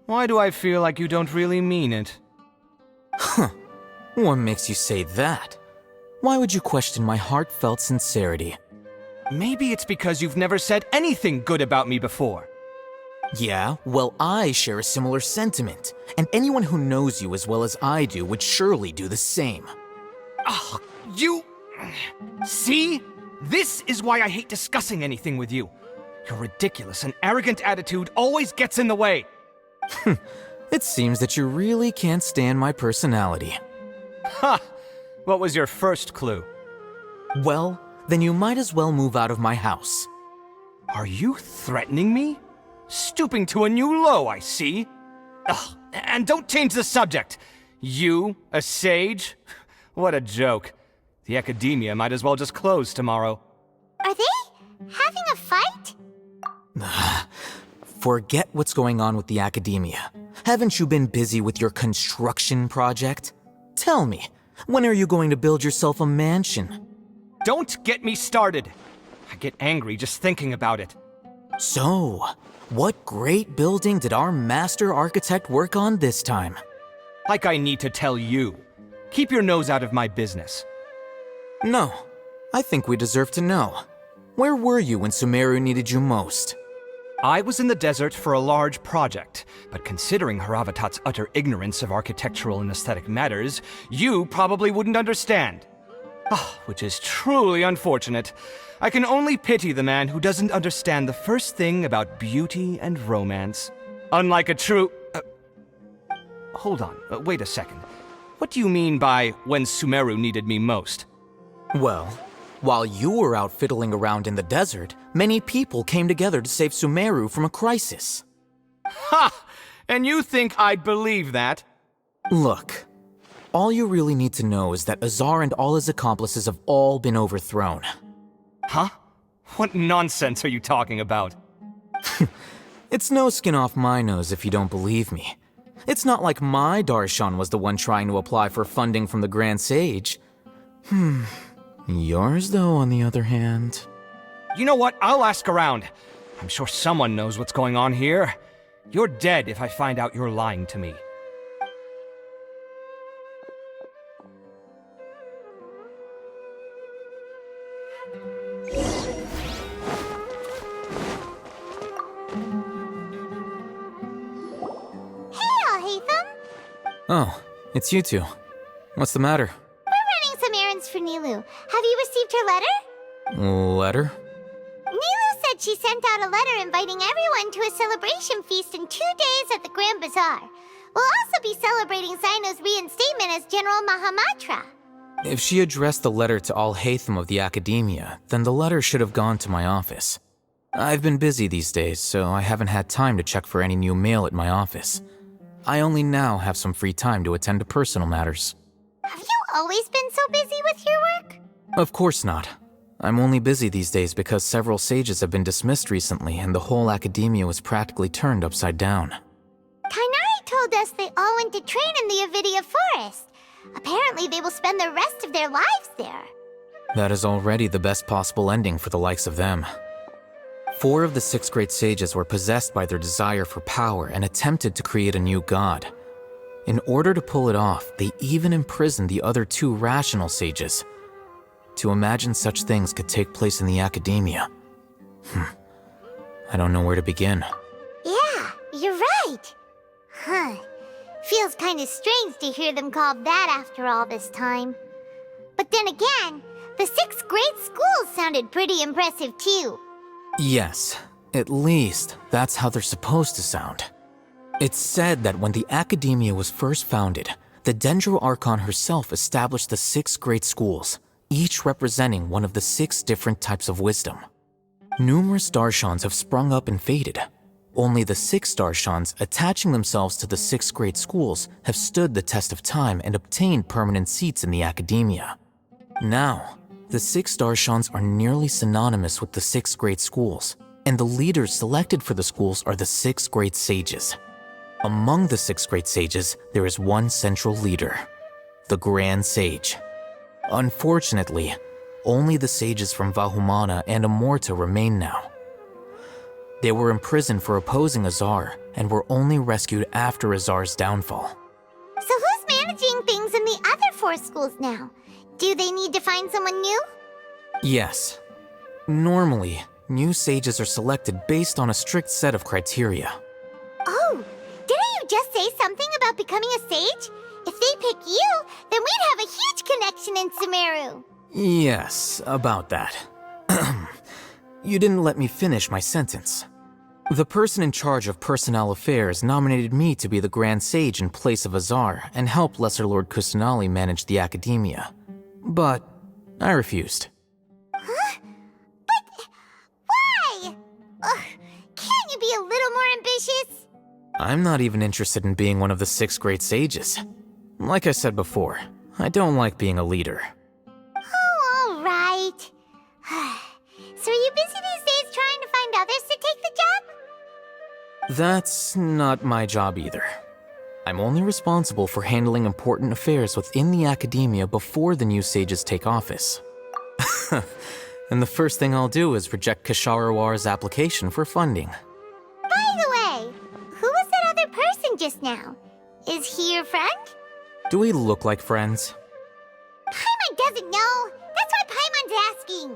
Why do I feel like you don't really mean it? Huh. What makes you say that? Why would you question my heartfelt sincerity? Maybe it's because you've never said anything good about me before. Yeah, well, I share a similar sentiment, and anyone who knows you as well as I do would surely do the same. Oh, you... See? This is why I hate discussing anything with you. Your ridiculous and arrogant attitude always gets in the way. It seems that you really can't stand my personality. Ha! What was your first clue? Well, then you might as well move out of my house. Are you threatening me? Stooping to a new low, I see. Ugh, and don't change the subject. You, a sage? What a joke. The academia might as well just close tomorrow. Are they having a fight? Forget what's going on with the academia. Haven't you been busy with your construction project? Tell me, when are you going to build yourself a mansion? Don't get me started. I get angry just thinking about it. So, what great building did our master architect work on this time? Like I need to tell you. Keep your nose out of my business. No, I think we deserve to know. Where were you when Sumeru needed you most? I was in the desert for a large project, but considering Haravatat's utter ignorance of architectural and aesthetic matters, you probably wouldn't understand. Which is truly unfortunate. I can only pity the man who doesn't understand the first thing about beauty and romance. Unlike a true... Hold on, wait a second. What do you mean by when Sumeru needed me most? Well, while you were out fiddling around in the desert, many people came together to save Sumeru from a crisis. Ha! And you think I'd believe that? Look, all you really need to know is that Azar and all his accomplices have all been overthrown. Huh? What nonsense are you talking about? It's no skin off my nose if you don't believe me. It's not like my Darshan was the one trying to apply for funding from the Grand Sage. Yours, though, on the other hand... You know what? I'll ask around. I'm sure someone knows what's going on here. You're dead if I find out you're lying to me. Oh, it's you two. What's the matter? We're running some errands for Nilou. Have you received her letter? Letter? Nilou said she sent out a letter inviting everyone to a celebration feast in 2 days at the Grand Bazaar. We'll also be celebrating Zaino's reinstatement as General Mahamatra. If she addressed the letter to all Hatham of the Academia, then the letter should have gone to my office. I've been busy these days, so I haven't had time to check for any new mail at my office. I only now have some free time to attend to personal matters. Have you always been so busy with your work? Of course not. I'm only busy these days because several sages have been dismissed recently and the whole academia was practically turned upside down. Kainari told us they all went to train in the Avidia Forest. Apparently they will spend the rest of their lives there. That is already the best possible ending for the likes of them. 4 of the 6 great sages were possessed by their desire for power and attempted to create a new god. In order to pull it off, they even imprisoned the other 2 rational sages. To imagine such things could take place in the academia. I don't know where to begin. Yeah, you're right. Feels kind of strange to hear them called that after all this time. But then again, the 6 great schools sounded pretty impressive too. Yes, at least that's how they're supposed to sound. It's said that when the academia was first founded, the Dendro Archon herself established the 6 great schools, each representing one of the 6 different types of wisdom. Numerous Darshans have sprung up and faded. Only the 6 Darshans attaching themselves to the 6 great schools have stood the test of time and obtained permanent seats in the academia. Now, the 6 Darshans are nearly synonymous with the 6 great schools, and the leaders selected for the schools are the 6 great sages. Among the 6 great sages, there is one central leader, the Grand Sage. Unfortunately, only the sages from Vahumana and Amorta remain now. They were imprisoned for opposing Azar, and were only rescued after Azar's downfall. So who's managing things in the other 4 schools now? Do they need to find someone new? Yes. Normally, new sages are selected based on a strict set of criteria. Oh, didn't you just say something about becoming a sage? If they pick you, then we'd have a huge connection in Sumeru. Yes, about that. You didn't let me finish my sentence. The person in charge of personnel affairs nominated me to be the Grand Sage in place of Azar and help Lesser Lord Kusanali manage the academia. But I refused. Huh? But why? Can't you be a little more ambitious? I'm not even interested in being one of the 6 great sages. Like I said before, I don't like being a leader. Oh, all right. So are you busy these days trying to find others to take the job? That's not my job either. I'm only responsible for handling important affairs within the academia before the new sages take office. And the first thing I'll do is reject Kasharawar's application for funding. By the way, who was that other person just now? Is he your friend? Do we look like friends? Paimon doesn't know. That's why Paimon's asking.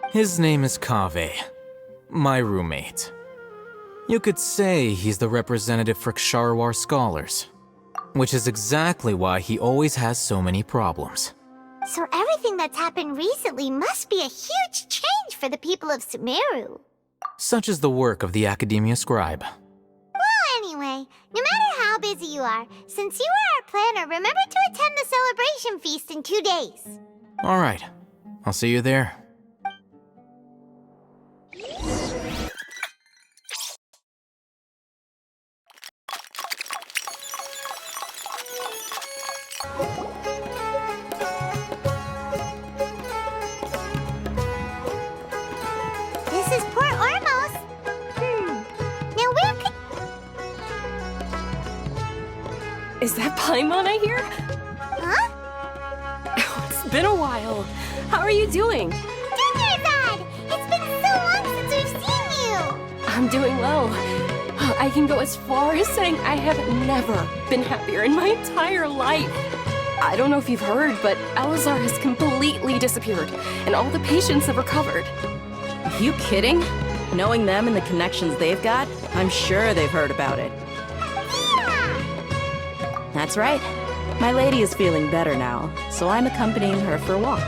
His name is Kaveh, my roommate. You could say he's the representative for Ksharawar scholars, which is exactly why he always has so many problems. So everything that's happened recently must be a huge change for the people of Sumeru. Such is the work of the Academia Scribe. Well, anyway, no matter how busy you are, since you are our planner, remember to attend the celebration feast in 2 days. All right, I'll see you there. This is Port Ormos. Now where could... Is that Paimon I hear? Huh? Oh, it's been a while. How are you doing? Jnagarbha! It's been so long since we've seen you! I'm doing well. I can go as far as saying I have never been happier in my entire life. I don't know if you've heard, but Alizar has completely disappeared, and all the patients have recovered. Are you kidding? Knowing them and the connections they've got, I'm sure they've heard about it. That's right. My lady is feeling better now, so I'm accompanying her for a walk.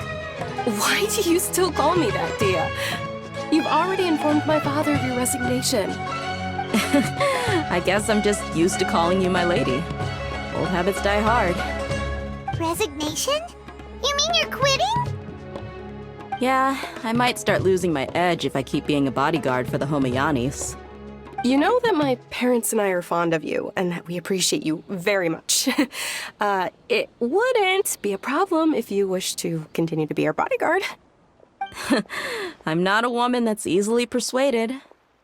Why do you still call me that, Dia? You've already informed my father of your resignation. I guess I'm just used to calling you my lady. Old habits die hard. Resignation? You mean you're quitting? Yeah, I might start losing my edge if I keep being a bodyguard for the Homayanis. You know that my parents and I are fond of you, and that we appreciate you very much. It wouldn't be a problem if you wish to continue to be our bodyguard. I'm not a woman that's easily persuaded.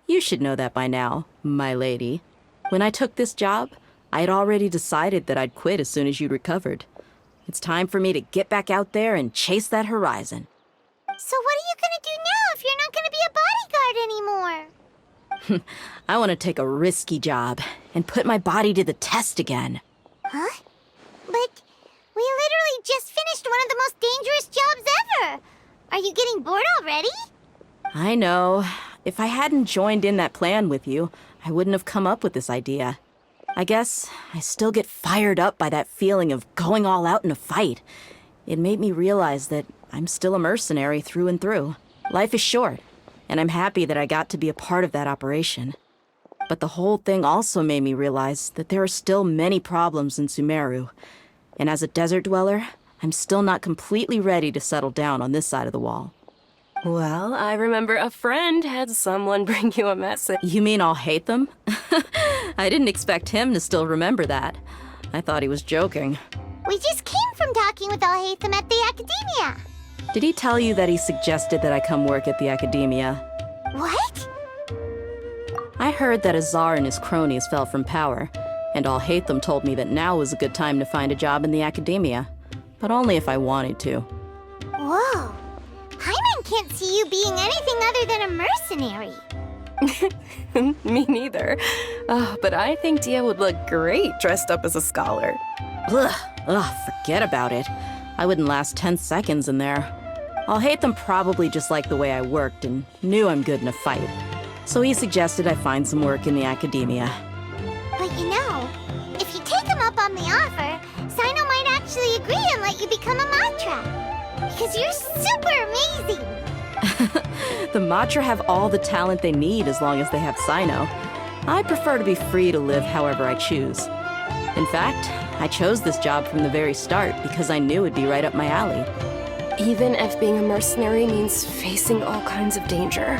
You should know that by now, my lady. When I took this job, I had already decided that I'd quit as soon as you'd recovered. It's time for me to get back out there and chase that horizon. So what are you gonna do now if you're not gonna be a bodyguard anymore? I want to take a risky job and put my body to the test again. Huh? But we literally just finished one of the most dangerous jobs ever! Are you getting bored already? I know. If I hadn't joined in that plan with you, I wouldn't have come up with this idea. I guess I still get fired up by that feeling of going all out in a fight. It made me realize that I'm still a mercenary through and through. Life is short, and I'm happy that I got to be a part of that operation. But the whole thing also made me realize that there are still many problems in Sumeru. And as a desert dweller, I'm still not completely ready to settle down on this side of the wall. Well, I remember a friend had someone bring you a message. You mean I'll hate them? I didn't expect him to still remember that. I thought he was joking. We just came from talking with Alhaitham at the Academia. Did he tell you that he suggested that I come work at the Academia? What? I heard that Azar and his cronies fell from power, and Alhaitham told me that now was a good time to find a job in the Academia, but only if I wanted to. Whoa. Paimon can't see you being anything other than a mercenary. Me neither. But I think Dia would look great dressed up as a scholar. Ugh, forget about it. I wouldn't last 10 seconds in there. Alhaitham probably just liked the way I worked and knew I'm good in a fight. So he suggested I find some work in the Academia. But you know, if you take him up on the offer, Sino might actually agree and let you become a Matra. Because you're super amazing! The Matra have all the talent they need as long as they have Sino. I prefer to be free to live however I choose. In fact, I chose this job from the very start because I knew it'd be right up my alley. Even if being a mercenary means facing all kinds of danger.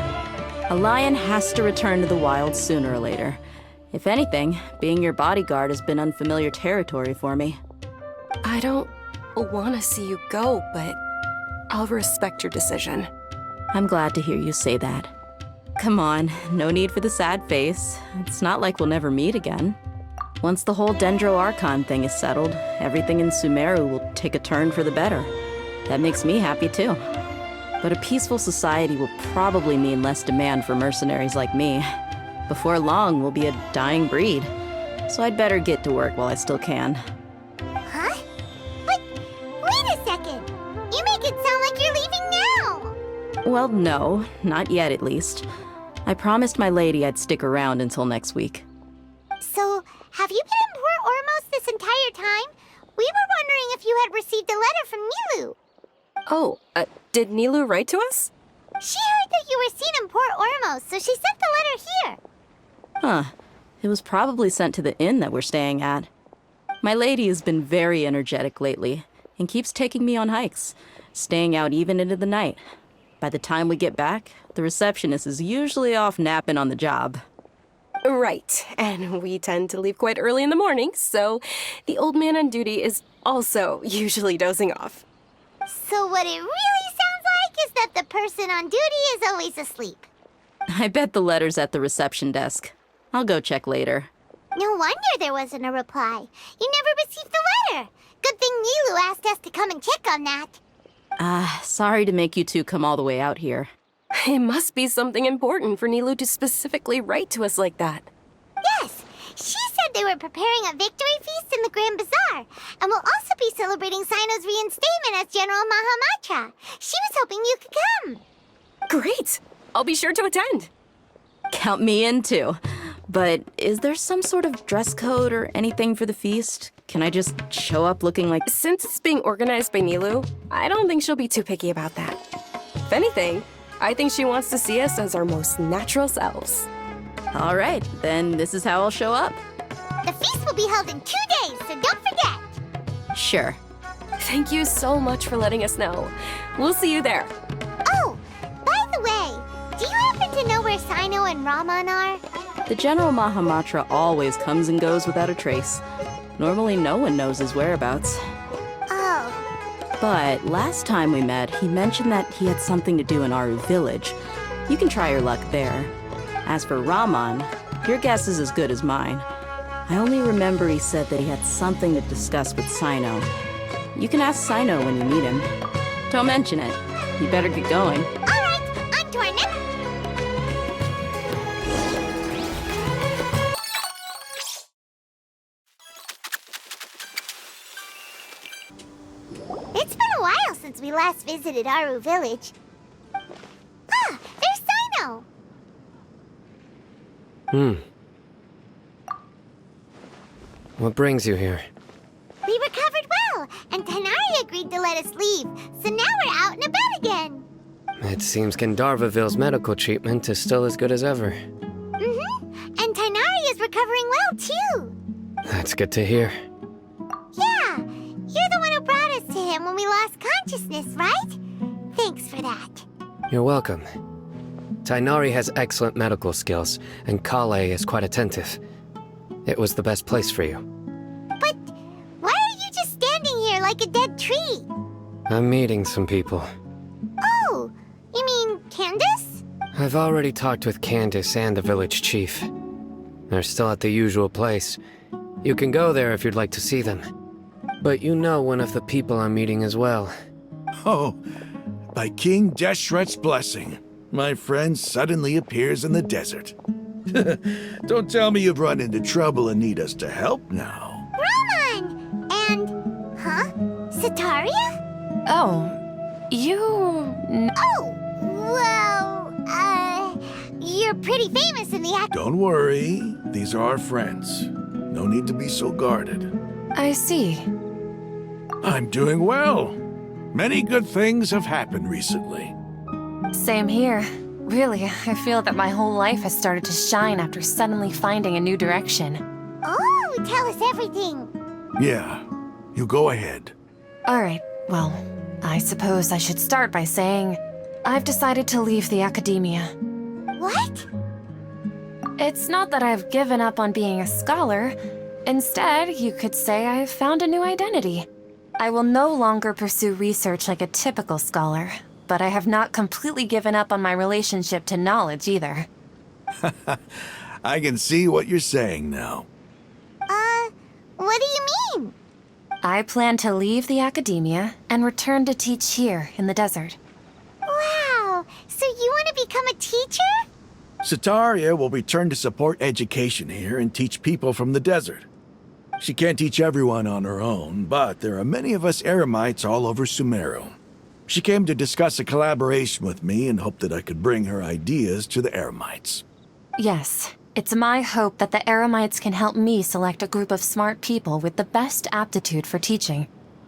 A lion has to return to the wild sooner or later. If anything, being your bodyguard has been unfamiliar territory for me. I don't want to see you go, but I'll respect your decision. I'm glad to hear you say that. Come on, no need for the sad face. It's not like we'll never meet again. Once the whole Dendro Archon thing is settled, everything in Sumeru will take a turn for the better. That makes me happy too. But a peaceful society will probably mean less demand for mercenaries like me. Before long, we'll be a dying breed. So I'd better get to work while I still can. Huh? But wait a second! You make it sound like you're leaving now! Well, no, not yet at least. I promised my lady I'd stick around until next week. So, have you been in Port Ormos this entire time? We were wondering if you had received a letter from Nilou. Oh, did Nilou write to us? She heard that you were seen in Port Ormos, so she sent the letter here. Huh. It was probably sent to the inn that we're staying at. My lady has been very energetic lately and keeps taking me on hikes, staying out even into the night. By the time we get back, the receptionist is usually off napping on the job. Right, and we tend to leave quite early in the morning, so the old man on duty is also usually dozing off. So what it really sounds like is that the person on duty is always asleep. I bet the letter's at the reception desk. I'll go check later. No wonder there wasn't a reply. You never received the letter. Good thing Nilou asked us to come and check on that. Sorry to make you two come all the way out here. It must be something important for Nilou to specifically write to us like that. Yes, she said they were preparing a victory feast in the Grand Bazaar, and will also be celebrating Sino's reinstatement as General Mahamatra. She was hoping you could come. Great! I'll be sure to attend. Count me in too. But is there some sort of dress code or anything for the feast? Can I just show up looking like... Since it's being organized by Nilou, I don't think she'll be too picky about that. If anything, I think she wants to see us as our most natural selves. All right, then this is how I'll show up. The feast will be held in 2 days, so don't forget. Sure. Thank you so much for letting us know. We'll see you there. Oh, by the way, do you happen to know where Sino and Raman are? The General Mahamatra always comes and goes without a trace. Normally no one knows his whereabouts. Oh. But last time we met, he mentioned that he had something to do in Aru village. You can try your luck there. As for Raman, your guess is as good as mine. I only remember he said that he had something to discuss with Sino. You can ask Sino when you meet him. Don't mention it. You better get going. All right, on to our next... It's been a while since we last visited Aru village. Ah, there's Sino! What brings you here? We recovered well, and Tainari agreed to let us leave, so now we're out and about again. It seems Jnagarbhaville's medical treatment is still as good as ever. And Tainari is recovering well, too. That's good to hear. Yeah, you're the one who brought us to him when we lost consciousness, right? Thanks for that. You're welcome. Tainari has excellent medical skills, and Kale is quite attentive. It was the best place for you. But why are you just standing here like a dead tree? I'm meeting some people. Oh, you mean Candace? I've already talked with Candace and the village chief. They're still at the usual place. You can go there if you'd like to see them. But you know one of the people I'm meeting as well. Oh, by King Deshret's blessing, my friend suddenly appears in the desert. Don't tell me you've run into trouble and need us to help now. Raman! And... huh? Sataria? Oh, you... Oh, well, you're pretty famous in the Don't worry, these are our friends. No need to be so guarded. I see. I'm doing well. Many good things have happened recently. Same here. Really, I feel that my whole life has started to shine after suddenly finding a new direction. Oh, tell us everything. Yeah, you go ahead. Alright, well, I suppose I should start by saying I've decided to leave the academia. What? It's not that I've given up on being a scholar. Instead, you could say I've found a new identity. I will no longer pursue research like a typical scholar, but I have not completely given up on my relationship to knowledge either. I can see what you're saying now. What do you mean? I plan to leave the academia and return to teach here in the desert. Wow, so you want to become a teacher? Sataria will return to support education here and teach people from the desert. She can't teach everyone on her own, but there are many of us Eremites all over Sumeru. She came to discuss a collaboration with me and hoped that I could bring her ideas to the Eremites. Yes, it's my hope that the Eremites can help me select a group of smart people with the best aptitude for teaching.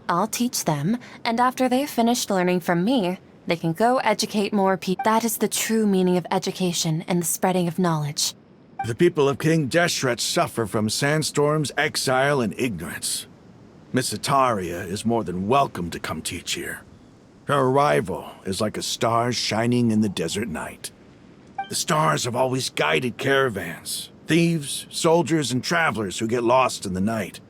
I'll teach them, and after they've finished learning from me, they can go educate more people. That is the true meaning of education and the spreading of knowledge. The people of King Deshret suffer from sandstorms, exile, and ignorance. Miss Sataria is more than welcome to come teach here. Her arrival is like a star shining in the desert night. The stars have always guided caravans, thieves, soldiers, and travelers who get lost in the night.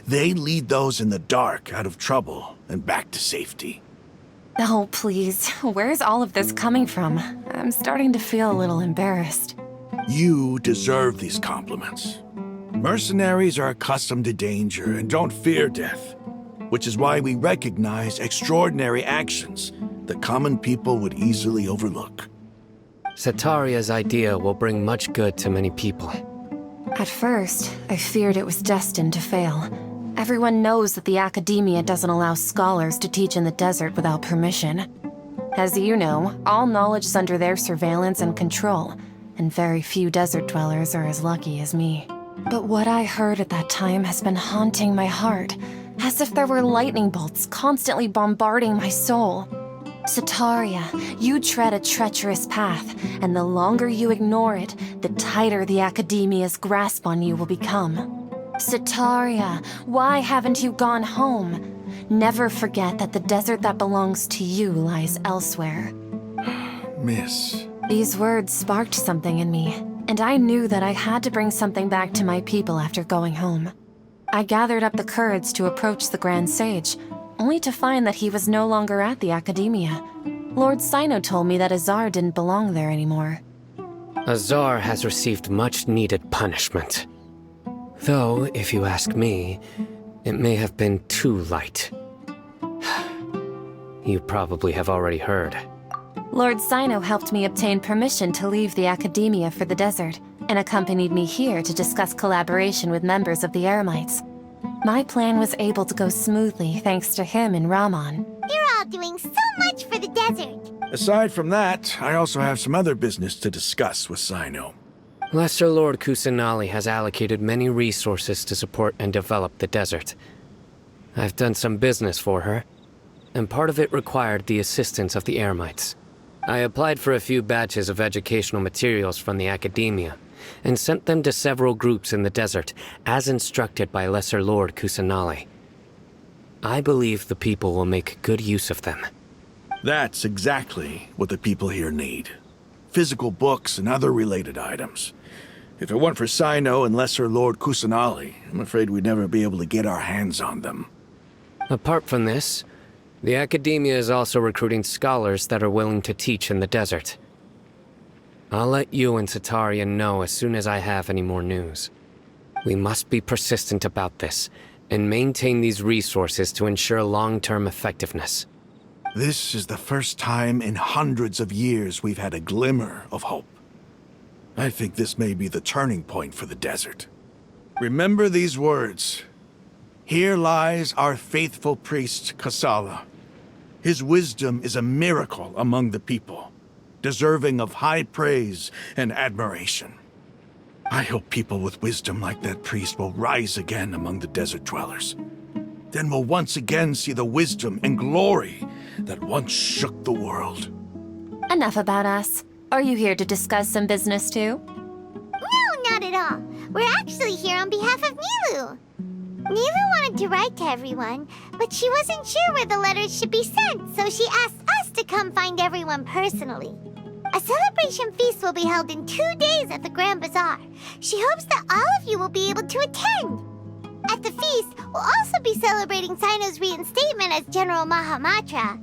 They lead those in the dark out of trouble and back to safety. Oh, please. Where's all of this coming from? I'm starting to feel a little embarrassed. You deserve these compliments. Mercenaries are accustomed to danger and don't fear death, which is why we recognize extraordinary actions that common people would easily overlook. Sataria's idea will bring much good to many people. At first, I feared it was destined to fail. Everyone knows that the academia doesn't allow scholars to teach in the desert without permission. As you know, all knowledge is under their surveillance and control, and very few desert dwellers are as lucky as me. But what I heard at that time has been haunting my heart, as if there were lightning bolts constantly bombarding my soul. Sataria, you tread a treacherous path, and the longer you ignore it, the tighter the academia's grasp on you will become. Sataria, why haven't you gone home? Never forget that the desert that belongs to you lies elsewhere. Miss. These words sparked something in me, and I knew that I had to bring something back to my people after going home. I gathered up the courage to approach the Grand Sage, only to find that he was no longer at the academia. Lord Sino told me that Azar didn't belong there anymore. Azar has received much needed punishment. Though, if you ask me, it may have been too light. You probably have already heard. Lord Sino helped me obtain permission to leave the academia for the desert, and accompanied me here to discuss collaboration with members of the Eremites. My plan was able to go smoothly thanks to him and Rahman. You're all doing so much for the desert. Aside from that, I also have some other business to discuss with Sino. Lesser Lord Kusanali has allocated many resources to support and develop the desert. I've done some business for her, and part of it required the assistance of the Eremites. I applied for a few batches of educational materials from the academia, and sent them to several groups in the desert, as instructed by Lesser Lord Kusanali. I believe the people will make good use of them. That's exactly what the people here need. Physical books and other related items. If it weren't for Sino and Lesser Lord Kusanali, I'm afraid we'd never be able to get our hands on them. Apart from this, the academia is also recruiting scholars that are willing to teach in the desert. I'll let you and Sataria know as soon as I have any more news. We must be persistent about this, and maintain these resources to ensure long-term effectiveness. This is the first time in hundreds of years we've had a glimmer of hope. I think this may be the turning point for the desert. Remember these words. Here lies our faithful priest, Kasala. His wisdom is a miracle among the people, deserving of high praise and admiration. I hope people with wisdom like that priest will rise again among the desert dwellers. Then we'll once again see the wisdom and glory that once shook the world. Enough about us. Are you here to discuss some business too? No, not at all. We're actually here on behalf of Nilu. Nilu wanted to write to everyone, but she wasn't sure where the letters should be sent, so she asked us to come find everyone personally. A celebration feast will be held in 2 days at the Grand Bazaar. She hopes that all of you will be able to attend. At the feast, we'll also be celebrating Sino's reinstatement as General Mahamatra.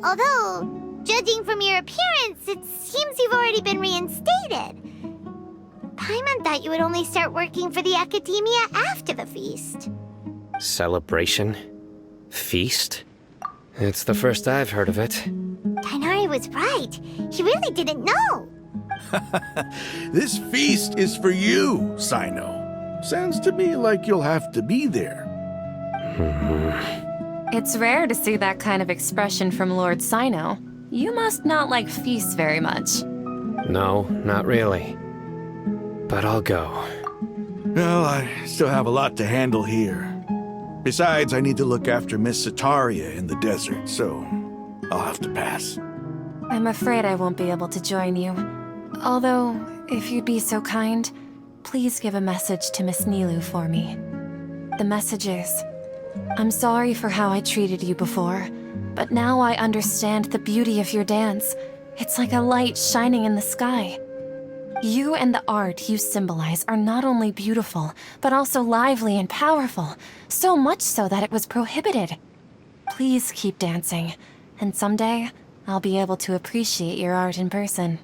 Although, judging from your appearance, it seems you've already been reinstated. Paimon thought you would only start working for the Academia after the feast. Celebration? Feast? It's the first I've heard of it. Tighnari was right. He really didn't know. This feast is for you, Sino. Sounds to me like you'll have to be there. It's rare to see that kind of expression from Lord Sino. You must not like feasts very much. No, not really. But I'll go. Well, I still have a lot to handle here. Besides, I need to look after Miss Sataria in the desert, so I'll have to pass. I'm afraid I won't be able to join you. Although, if you'd be so kind, please give a message to Miss Nilou for me. The message is, I'm sorry for how I treated you before, but now I understand the beauty of your dance. It's like a light shining in the sky. You and the art you symbolize are not only beautiful, but also lively and powerful, so much so that it was prohibited. Please keep dancing, and someday I'll be able to appreciate your art in person.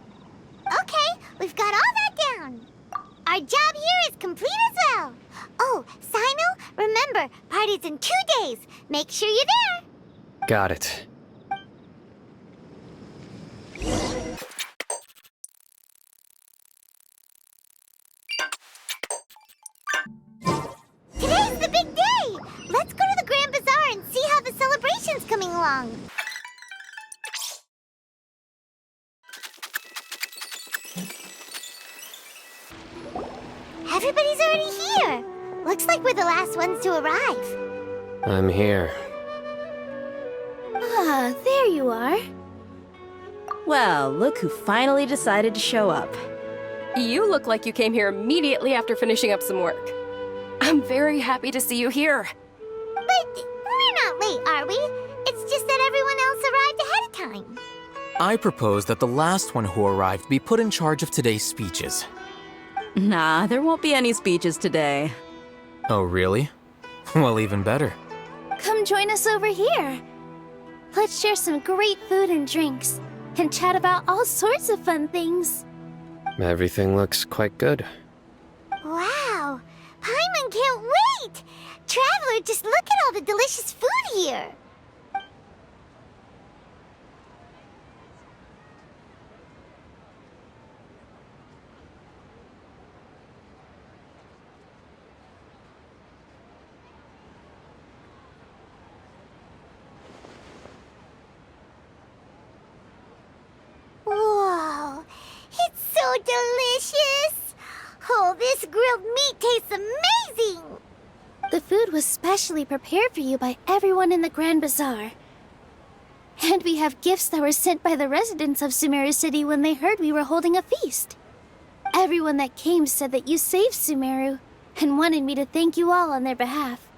Okay, we've got all that down. Our job here is complete as well. Oh, Sino, remember, party's in 2 days. Make sure you're there. Got it. Today's the big day. Let's go to the Grand Bazaar and see how the celebration's coming along. Everybody's already here. Looks like we're the last ones to arrive. I'm here. Ah, there you are. Well, look who finally decided to show up. You look like you came here immediately after finishing up some work. I'm very happy to see you here. But we're not late, are we? It's just that everyone else arrived ahead of time. I propose that the last one who arrived be put in charge of today's speeches. Nah, there won't be any speeches today. Oh, really? Well, even better. Come join us over here. Let's share some great food and drinks, and chat about all sorts of fun things. Everything looks quite good. Wow, Paimon can't wait! Traveler, just look at all the delicious food here. Whoa, it's so delicious! Oh, this grilled meat tastes amazing! The food was specially prepared for you by everyone in the Grand Bazaar. And we have gifts that were sent by the residents of Sumeru City when they heard we were holding a feast. Everyone that came said that you saved Sumeru, and wanted me to thank you all on their behalf.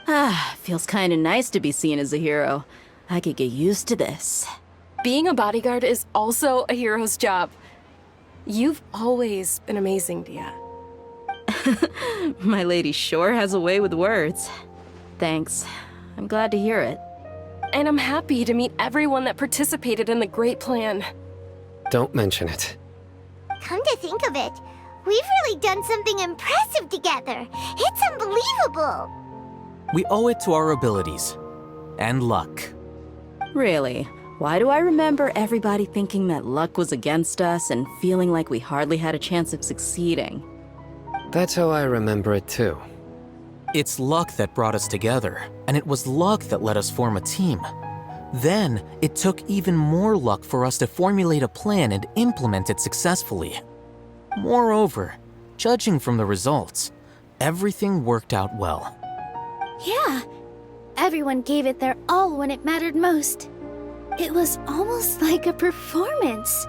Ah, feels kinda nice to be seen as a hero. I could get used to this. Being a bodyguard is also a hero's job. You've always been amazing, Dia. My lady sure has a way with words. Thanks. I'm glad to hear it. And I'm happy to meet everyone that participated in the great plan. Don't mention it. Come to think of it, we've really done something impressive together. It's unbelievable. We owe it to our abilities. And luck. Really? Why do I remember everybody thinking that luck was against us and feeling like we hardly had a chance of succeeding? That's how I remember it too. It's luck that brought us together, and it was luck that let us form a team. Then, it took even more luck for us to formulate a plan and implement it successfully. Moreover, judging from the results, everything worked out well. Yeah, everyone gave it their all when it mattered most. It was almost like a performance.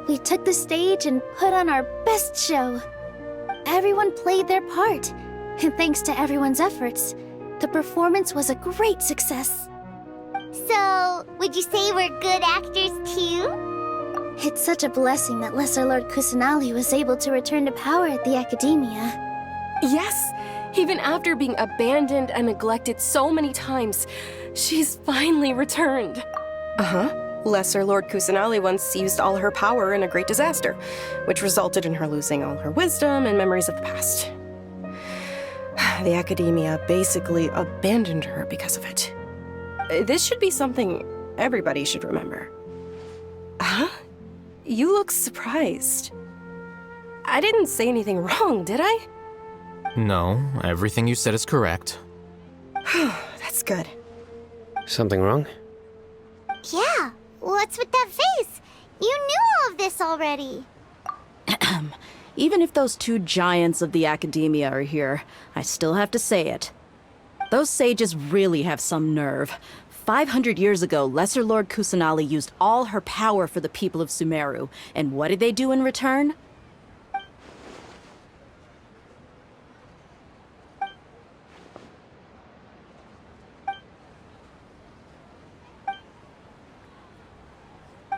We took the stage and put on our best show. Everyone played their part, and thanks to everyone's efforts, the performance was a great success. So, would you say we're good actors too? It's such a blessing that Lesser Lord Kusanali was able to return to power at the Academia. Yes, even after being abandoned and neglected so many times, she's finally returned. Lesser Lord Kusanali once used all her power in a great disaster, which resulted in her losing all her wisdom and memories of the past. The Academia basically abandoned her because of it. This should be something everybody should remember. Huh? You look surprised. I didn't say anything wrong, did I? No, everything you said is correct. That's good. Something wrong? Yeah, what's with that face? You knew all of this already. Even if those two giants of the Academia are here, I still have to say it. Those sages really have some nerve. 500 years ago, Lesser Lord Kusanali used all her power for the people of Sumeru, and what did they do in return?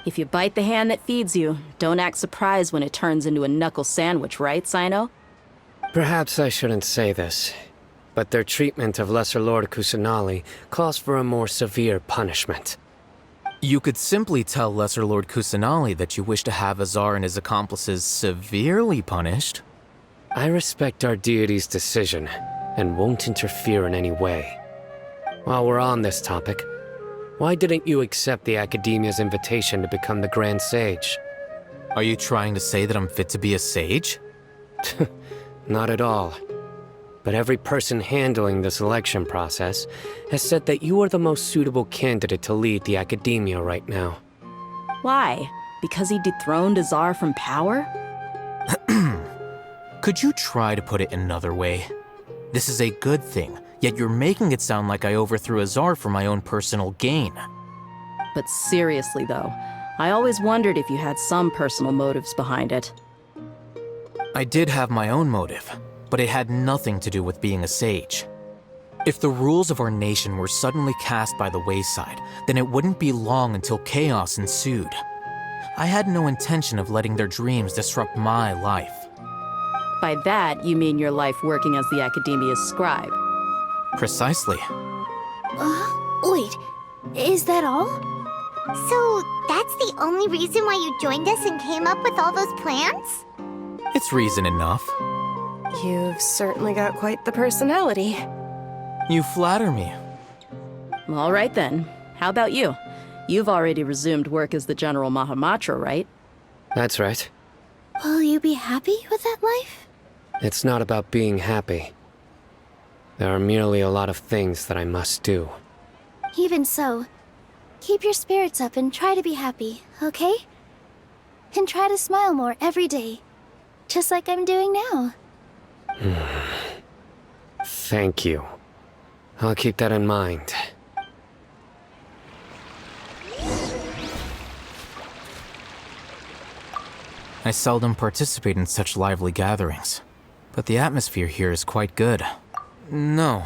If you bite the hand that feeds you, don't act surprised when it turns into a knuckle sandwich, right, Sino? Perhaps I shouldn't say this, but their treatment of Lesser Lord Kusanali calls for a more severe punishment. You could simply tell Lesser Lord Kusanali that you wish to have Azar and his accomplices severely punished. I respect our deity's decision, and won't interfere in any way. While we're on this topic, why didn't you accept the Academia's invitation to become the Grand Sage? Are you trying to say that I'm fit to be a sage? Not at all. But every person handling the selection process has said that you are the most suitable candidate to lead the Academia right now. Why? Because he dethroned Azar from power? Could you try to put it another way? This is a good thing, yet you're making it sound like I overthrew Azar for my own personal gain. But seriously though, I always wondered if you had some personal motives behind it. I did have my own motive, but it had nothing to do with being a sage. If the rules of our nation were suddenly cast by the wayside, then it wouldn't be long until chaos ensued. I had no intention of letting their dreams disrupt my life. By that, you mean your life working as the Academia's scribe? Precisely. Wait, is that all? So, that's the only reason why you joined us and came up with all those plans? It's reason enough. You've certainly got quite the personality. You flatter me. All right then. How about you? You've already resumed work as the General Mahamatra, right? That's right. Will you be happy with that life? It's not about being happy. There are merely a lot of things that I must do. Even so, keep your spirits up and try to be happy, okay? And try to smile more every day, just like I'm doing now. Thank you. I'll keep that in mind. I seldom participate in such lively gatherings, but the atmosphere here is quite good. No,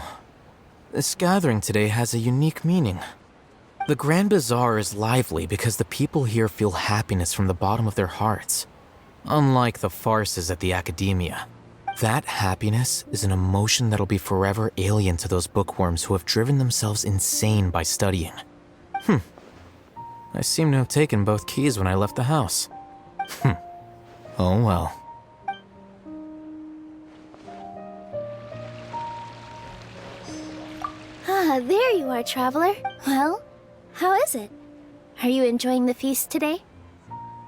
this gathering today has a unique meaning. The Grand Bazaar is lively because the people here feel happiness from the bottom of their hearts. Unlike the farces at the Academia, that happiness is an emotion that'll be forever alien to those bookworms who have driven themselves insane by studying. I seem to have taken both keys when I left the house. Oh well. Ah, there you are, traveler. Well, how is it? Are you enjoying the feast today?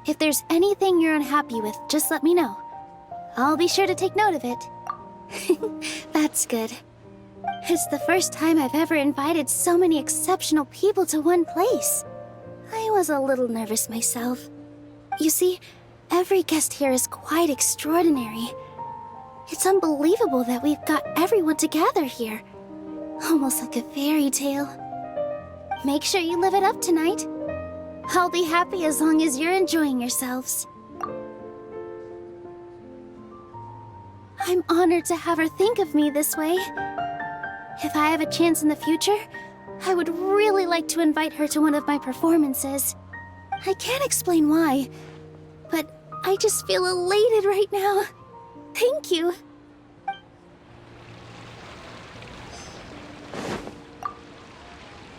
If there's anything you're unhappy with, just let me know. I'll be sure to take note of it. That's good. It's the first time I've ever invited so many exceptional people to one place. I was a little nervous myself. You see, every guest here is quite extraordinary. It's unbelievable that we've got everyone together here. Almost like a fairy tale. Make sure you live it up tonight. I'll be happy as long as you're enjoying yourselves. I'm honored to have her think of me this way. If I have a chance in the future, I would really like to invite her to one of my performances. I can't explain why, I just feel elated right now. Thank you.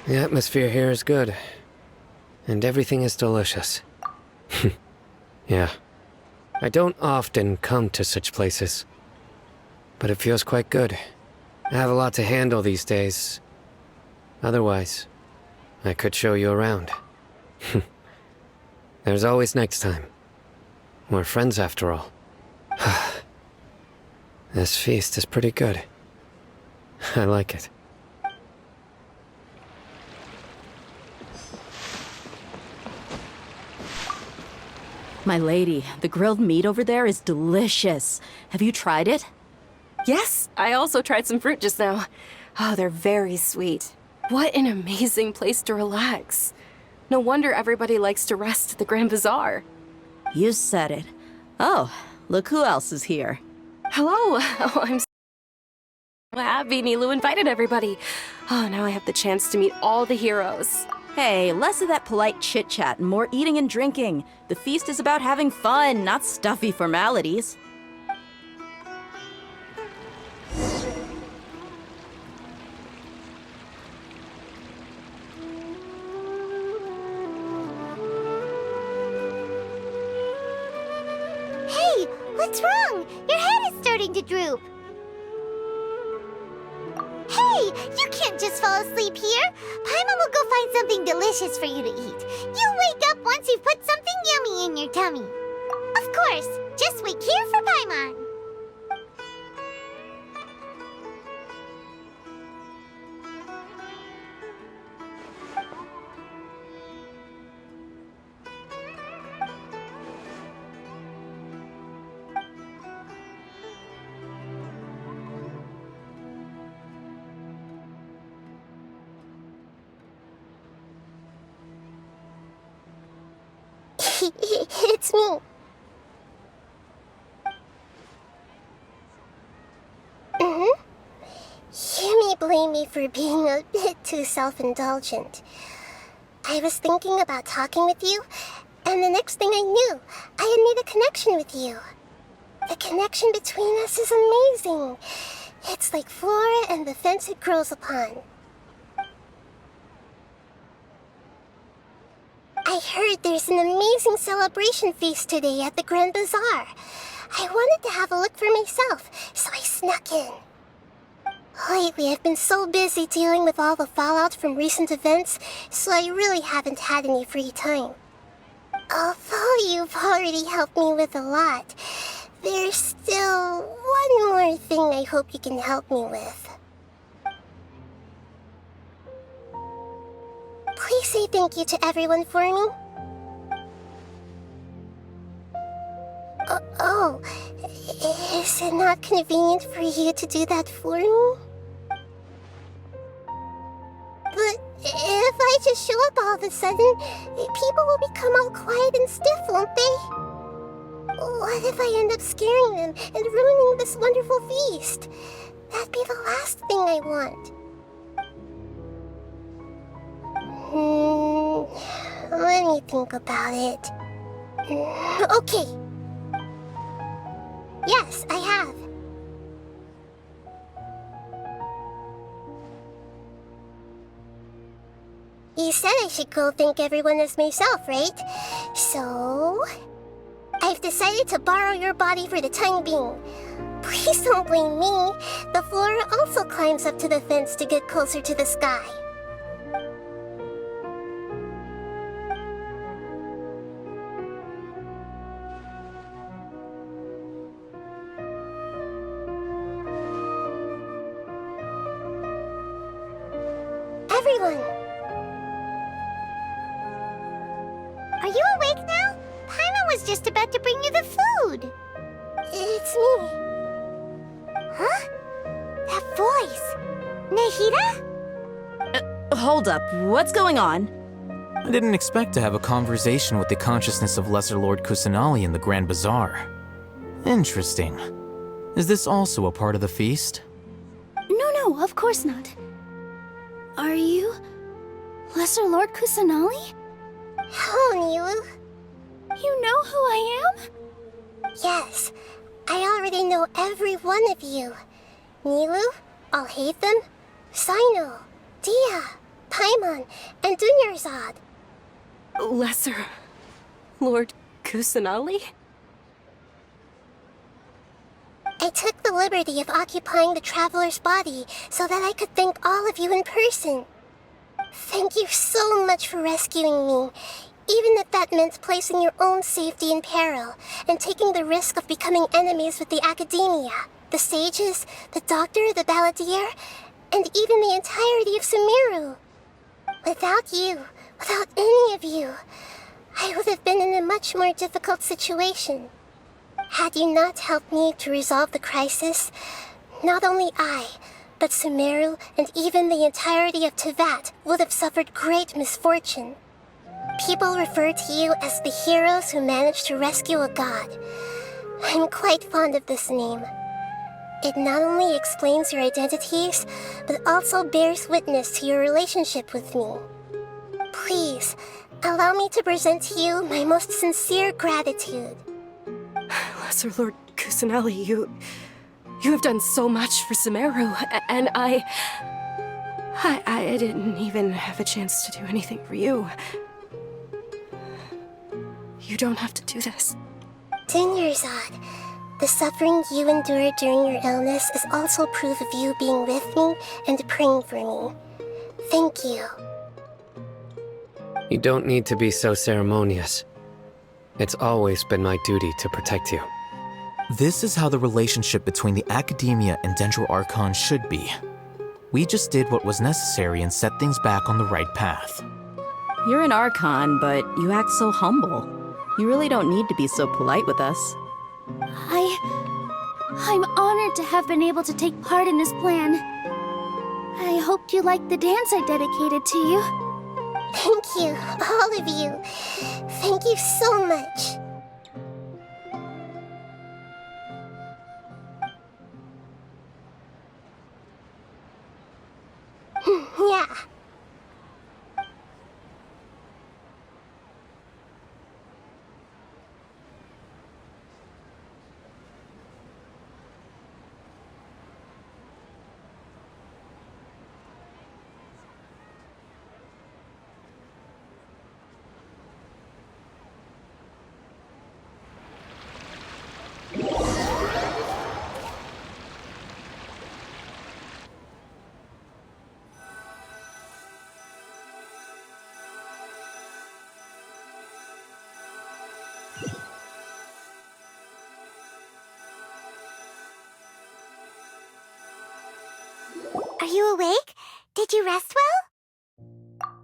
The atmosphere here is good. And everything is delicious. Yeah. I don't often come to such places. But it feels quite good. I have a lot to handle these days. Otherwise, I could show you around. There's always next time. We're friends after all. This feast is pretty good. I like it. My lady, the grilled meat over there is delicious. Have you tried it? Yes, I also tried some fruit just now. Oh, they're very sweet. What an amazing place to relax. No wonder everybody likes to rest at the Grand Bazaar. You said it. Oh, look who else is here. Hello. Oh, I'm so happy Nilou invited everybody. Oh, now I have the chance to meet all the heroes. Hey, less of that polite chit-chat and more eating and drinking. The feast is about having fun, not stuffy formalities. Hey, what's wrong? Your head is starting to droop. Hey, you can't just fall asleep here. Paimon will go find something delicious for you to eat. You'll wake up once you've put something yummy in your tummy. Of course, just wait here for Paimon. It's me. You may blame me for being a bit too self-indulgent. I was thinking about talking with you, and the next thing I knew, I had made a connection with you. The connection between us is amazing. It's like flora and the fence it grows upon. I heard there's an amazing celebration feast today at the Grand Bazaar. I wanted to have a look for myself, so I snuck in. Lately, I've been so busy dealing with all the fallout from recent events, so I really haven't had any free time. Although you've already helped me with a lot, there's still one more thing I hope you can help me with. Please say thank you to everyone for me. Oh, is it not convenient for you to do that for me? But if I just show up all of a sudden, people will become all quiet and stiff, won't they? What if I end up scaring them and ruining this wonderful feast? That'd be the last thing I want. Let me think about it. Okay. Yes, I have. You said I should go thank everyone as myself, right? So... I've decided to borrow your body for the time being. Please don't blame me. The flora also climbs up to the fence to get closer to the sky. Everyone! Are you awake now? Paimon was just about to bring you the food. It's me. Huh? That voice. Nahida? Hold up, what's going on? I didn't expect to have a conversation with the consciousness of Lesser Lord Kusanali in the Grand Bazaar. Interesting. Is this also a part of the feast? No, of course not. Are you... Lesser Lord Kusanali? Hello, Nilou. You know who I am? Yes, I already know every one of you. Nilou, Alhaitham, Sino, Dia, Paimon, and Dunyarzad. Lesser Lord Kusanali? I took the liberty of occupying the Traveler's body so that I could thank all of you in person. Thank you so much for rescuing me, even if that meant placing your own safety in peril and taking the risk of becoming enemies with the Academia, the sages, the doctor, the balladeer, and even the entirety of Sumeru. Without you, without any of you, I would have been in a much more difficult situation. Had you not helped me to resolve the crisis, not only I, but Sumeru and even the entirety of Teyvat would have suffered great misfortune. People refer to you as the heroes who managed to rescue a god. I'm quite fond of this name. It not only explains your identities, but also bears witness to your relationship with me. Please, allow me to present to you my most sincere gratitude. Lesser Lord Kusanali, you have done so much for Sumeru, and I didn't even have a chance to do anything for you. You don't have to do this. Dunyarzad, the suffering you endured during your illness is also proof of you being with me and praying for me. Thank you. You don't need to be so ceremonious. It's always been my duty to protect you. This is how the relationship between the Academia and Dendro Archon should be. We just did what was necessary and set things back on the right path. You're an Archon, but you act so humble. You really don't need to be so polite with us. I'm honored to have been able to take part in this plan. I hoped you liked the dance I dedicated to you. Thank you, all of you. Thank you so much. Yeah. Are you awake? Did you rest well?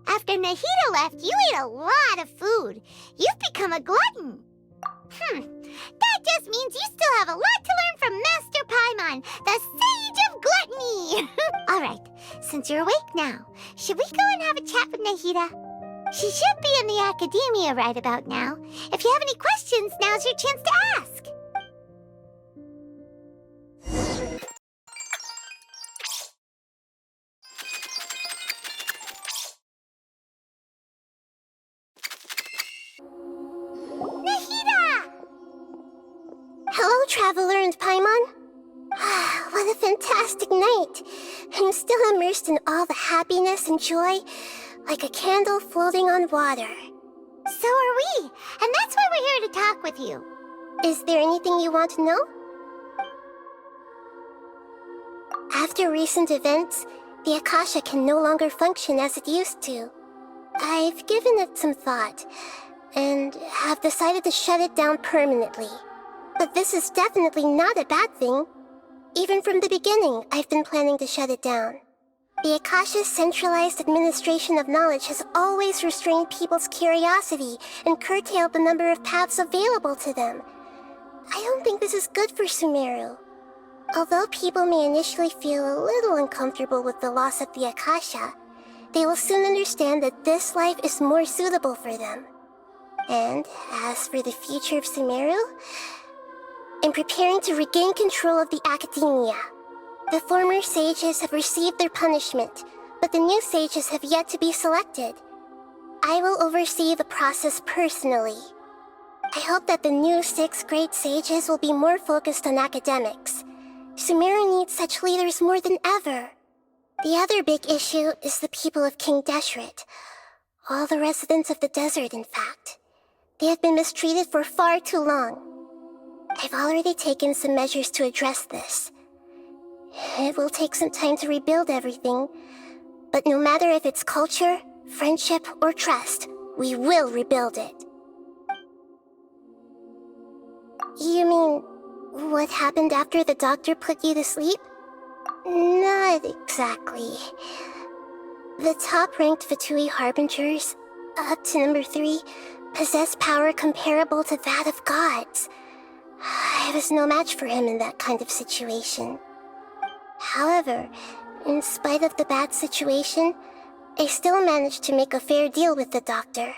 After Nahida left, you ate a lot of food. You've become a glutton. That just means you still have a lot to learn from Master Paimon, the Sage of Gluttony. All right, since you're awake now, should we go and have a chat with Nahida? She should be in the Academia right about now. If you have any questions, now's your chance to ask. Hello, Traveler and Paimon. What a fantastic night. I'm still immersed in all the happiness and joy, like a candle floating on water. So are we, and that's why we're here to talk with you. Is there anything you want to know? After recent events, the Akasha can no longer function as it used to. I've given it some thought, and have decided to shut it down permanently. But this is definitely not a bad thing. Even from the beginning, I've been planning to shut it down. The Akasha's centralized administration of knowledge has always restrained people's curiosity and curtailed the number of paths available to them. I don't think this is good for Sumeru. Although people may initially feel a little uncomfortable with the loss of the Akasha, they will soon understand that this life is more suitable for them. And as for the future of Sumeru, I'm preparing to regain control of the Academia. The former sages have received their punishment, but the new sages have yet to be selected. I will oversee the process personally. I hope that the new 6th grade sages will be more focused on academics. Sumeru needs such leaders more than ever. The other big issue is the people of King Deshret. All the residents of the desert, in fact. They have been mistreated for far too long. I've already taken some measures to address this. It will take some time to rebuild everything, but no matter if it's culture, friendship, or trust, we will rebuild it. You mean, what happened after the doctor put you to sleep? Not exactly. The top-ranked Fatui Harbingers, up to number 3, possess power comparable to that of gods. I was no match for him in that kind of situation. However, in spite of the bad situation, I still managed to make a fair deal with the doctor.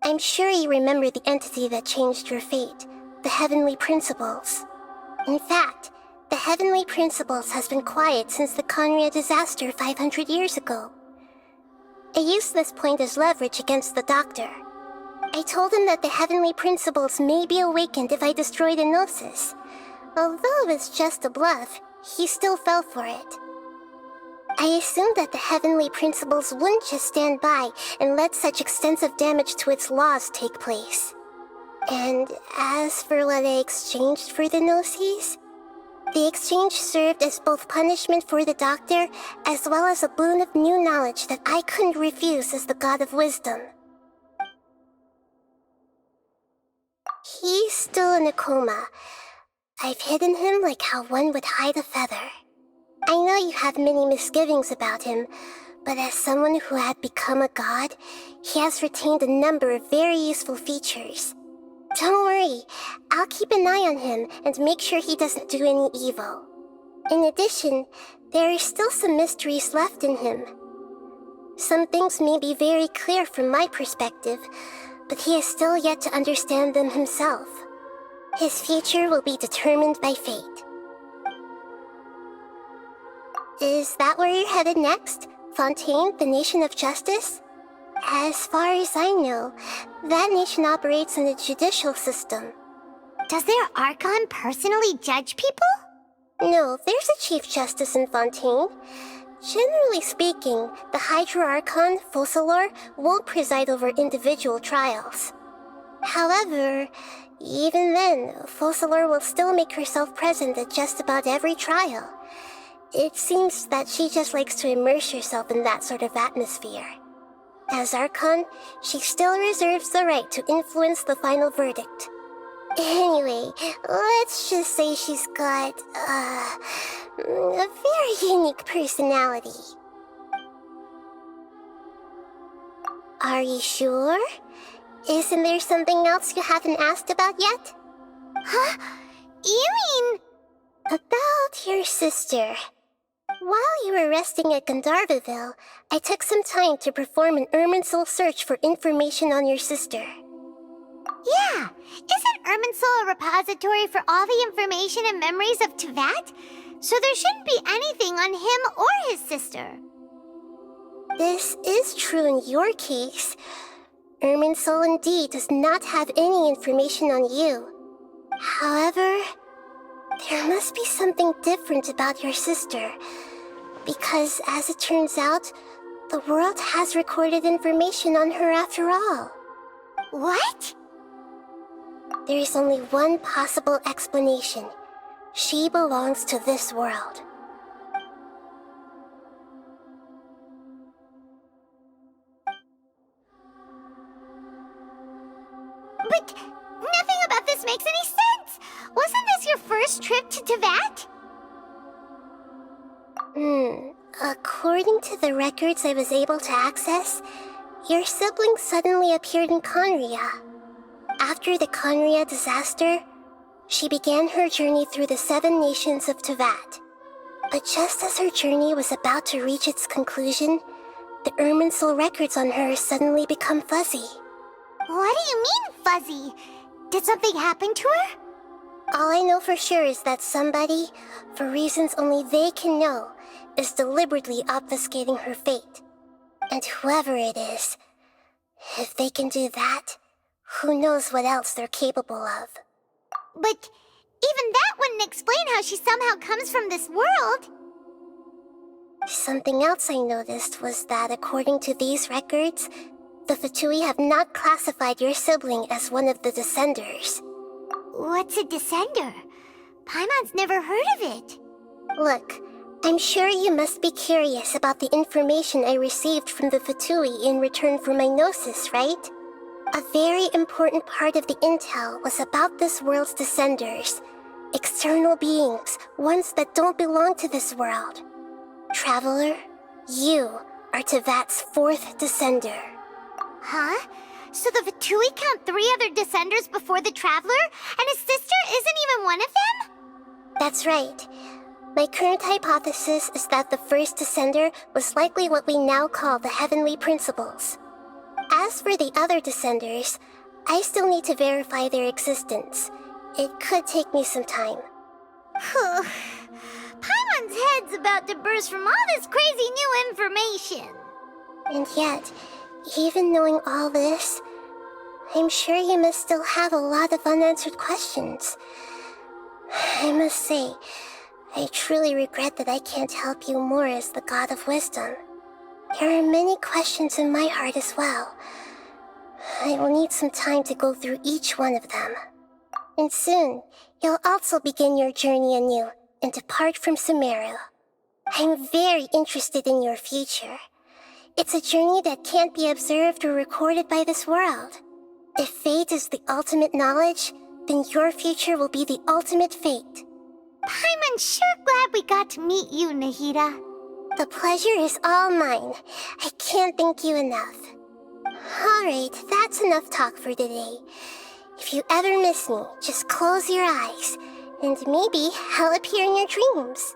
I'm sure you remember the entity that changed your fate, the Heavenly Principles. In fact, the Heavenly Principles has been quiet since the Conria disaster 500 years ago. I used this point as leverage against the doctor. I told him that the Heavenly Principles may be awakened if I destroy the Gnosis. Although it was just a bluff, he still fell for it. I assumed that the Heavenly Principles wouldn't just stand by and let such extensive damage to its laws take place. And as for what I exchanged for the Gnosis, the exchange served as both punishment for the doctor as well as a boon of new knowledge that I couldn't refuse as the God of Wisdom. He's still in a coma. I've hidden him like how one would hide a feather. I know you have many misgivings about him, but as someone who had become a god, he has retained a number of very useful features. Don't worry, I'll keep an eye on him and make sure he doesn't do any evil. In addition, there are still some mysteries left in him. Some things may be very clear from my perspective, but he has still yet to understand them himself. His future will be determined by fate. Is that where you're headed next? Fontaine, the Nation of Justice? As far as I know, that nation operates in a judicial system. Does their Archon personally judge people? No, there's a Chief Justice in Fontaine. Generally speaking, the Hydra Archon, Focalor, won't preside over individual trials. However, even then, Focalor will still make herself present at just about every trial. It seems that she just likes to immerse herself in that sort of atmosphere. As Archon, she still reserves the right to influence the final verdict. Anyway, let's just say she's got, a very unique personality. Are you sure? Isn't there something else you haven't asked about yet? Huh? You mean... About your sister. While you were resting at Jnagarbhaville, I took some time to perform an Irminsul search for information on your sister. Yeah, isn't Irminsul a repository for all the information and memories of Teyvat? So there shouldn't be anything on him or his sister. This is true in your case. Irminsul indeed does not have any information on you. However, there must be something different about your sister, because as it turns out, the world has recorded information on her after all. What? There is only one possible explanation. She belongs to this world. But nothing about this makes any sense! Wasn't this your first trip to Teyvat? According to the records I was able to access, your sibling suddenly appeared in Conria. After the Conria disaster, she began her journey through the 7 nations of Teyvat. But just as her journey was about to reach its conclusion, the Irminsul records on her suddenly become fuzzy. What do you mean, fuzzy? Did something happen to her? All I know for sure is that somebody, for reasons only they can know, is deliberately obfuscating her fate. And whoever it is, if they can do that, Who knows what else they're capable of? But even that wouldn't explain how she somehow comes from this world. Something else I noticed was that according to these records, the Fatui have not classified your sibling as one of the Descenders. What's a Descender? Paimon's never heard of it. Look, I'm sure you must be curious about the information I received from the Fatui in return for my gnosis, right? A very important part of the intel was about this world's Descenders. External beings, ones that don't belong to this world. Traveler, you are Tevat's 4th Descender. Huh? So the Fatui count 3 other Descenders before the Traveler, and his sister isn't even one of them? That's right. My current hypothesis is that the first Descender was likely what we now call the Heavenly Principles. As for the other Descenders, I still need to verify their existence. It could take me some time. Paimon's head's about to burst from all this crazy new information. And yet, even knowing all this, I'm sure you must still have a lot of unanswered questions. I must say, I truly regret that I can't help you more as the God of Wisdom. There are many questions in my heart as well. I will need some time to go through each one of them. And soon, you'll also begin your journey anew and depart from Sumeru. I'm very interested in your future. It's a journey that can't be observed or recorded by this world. If fate is the ultimate knowledge, then your future will be the ultimate fate. Paimon's sure glad we got to meet you, Nahida. The pleasure is all mine. I can't thank you enough. Alright, that's enough talk for today. If you ever miss me, just close your eyes, and maybe I'll appear in your dreams.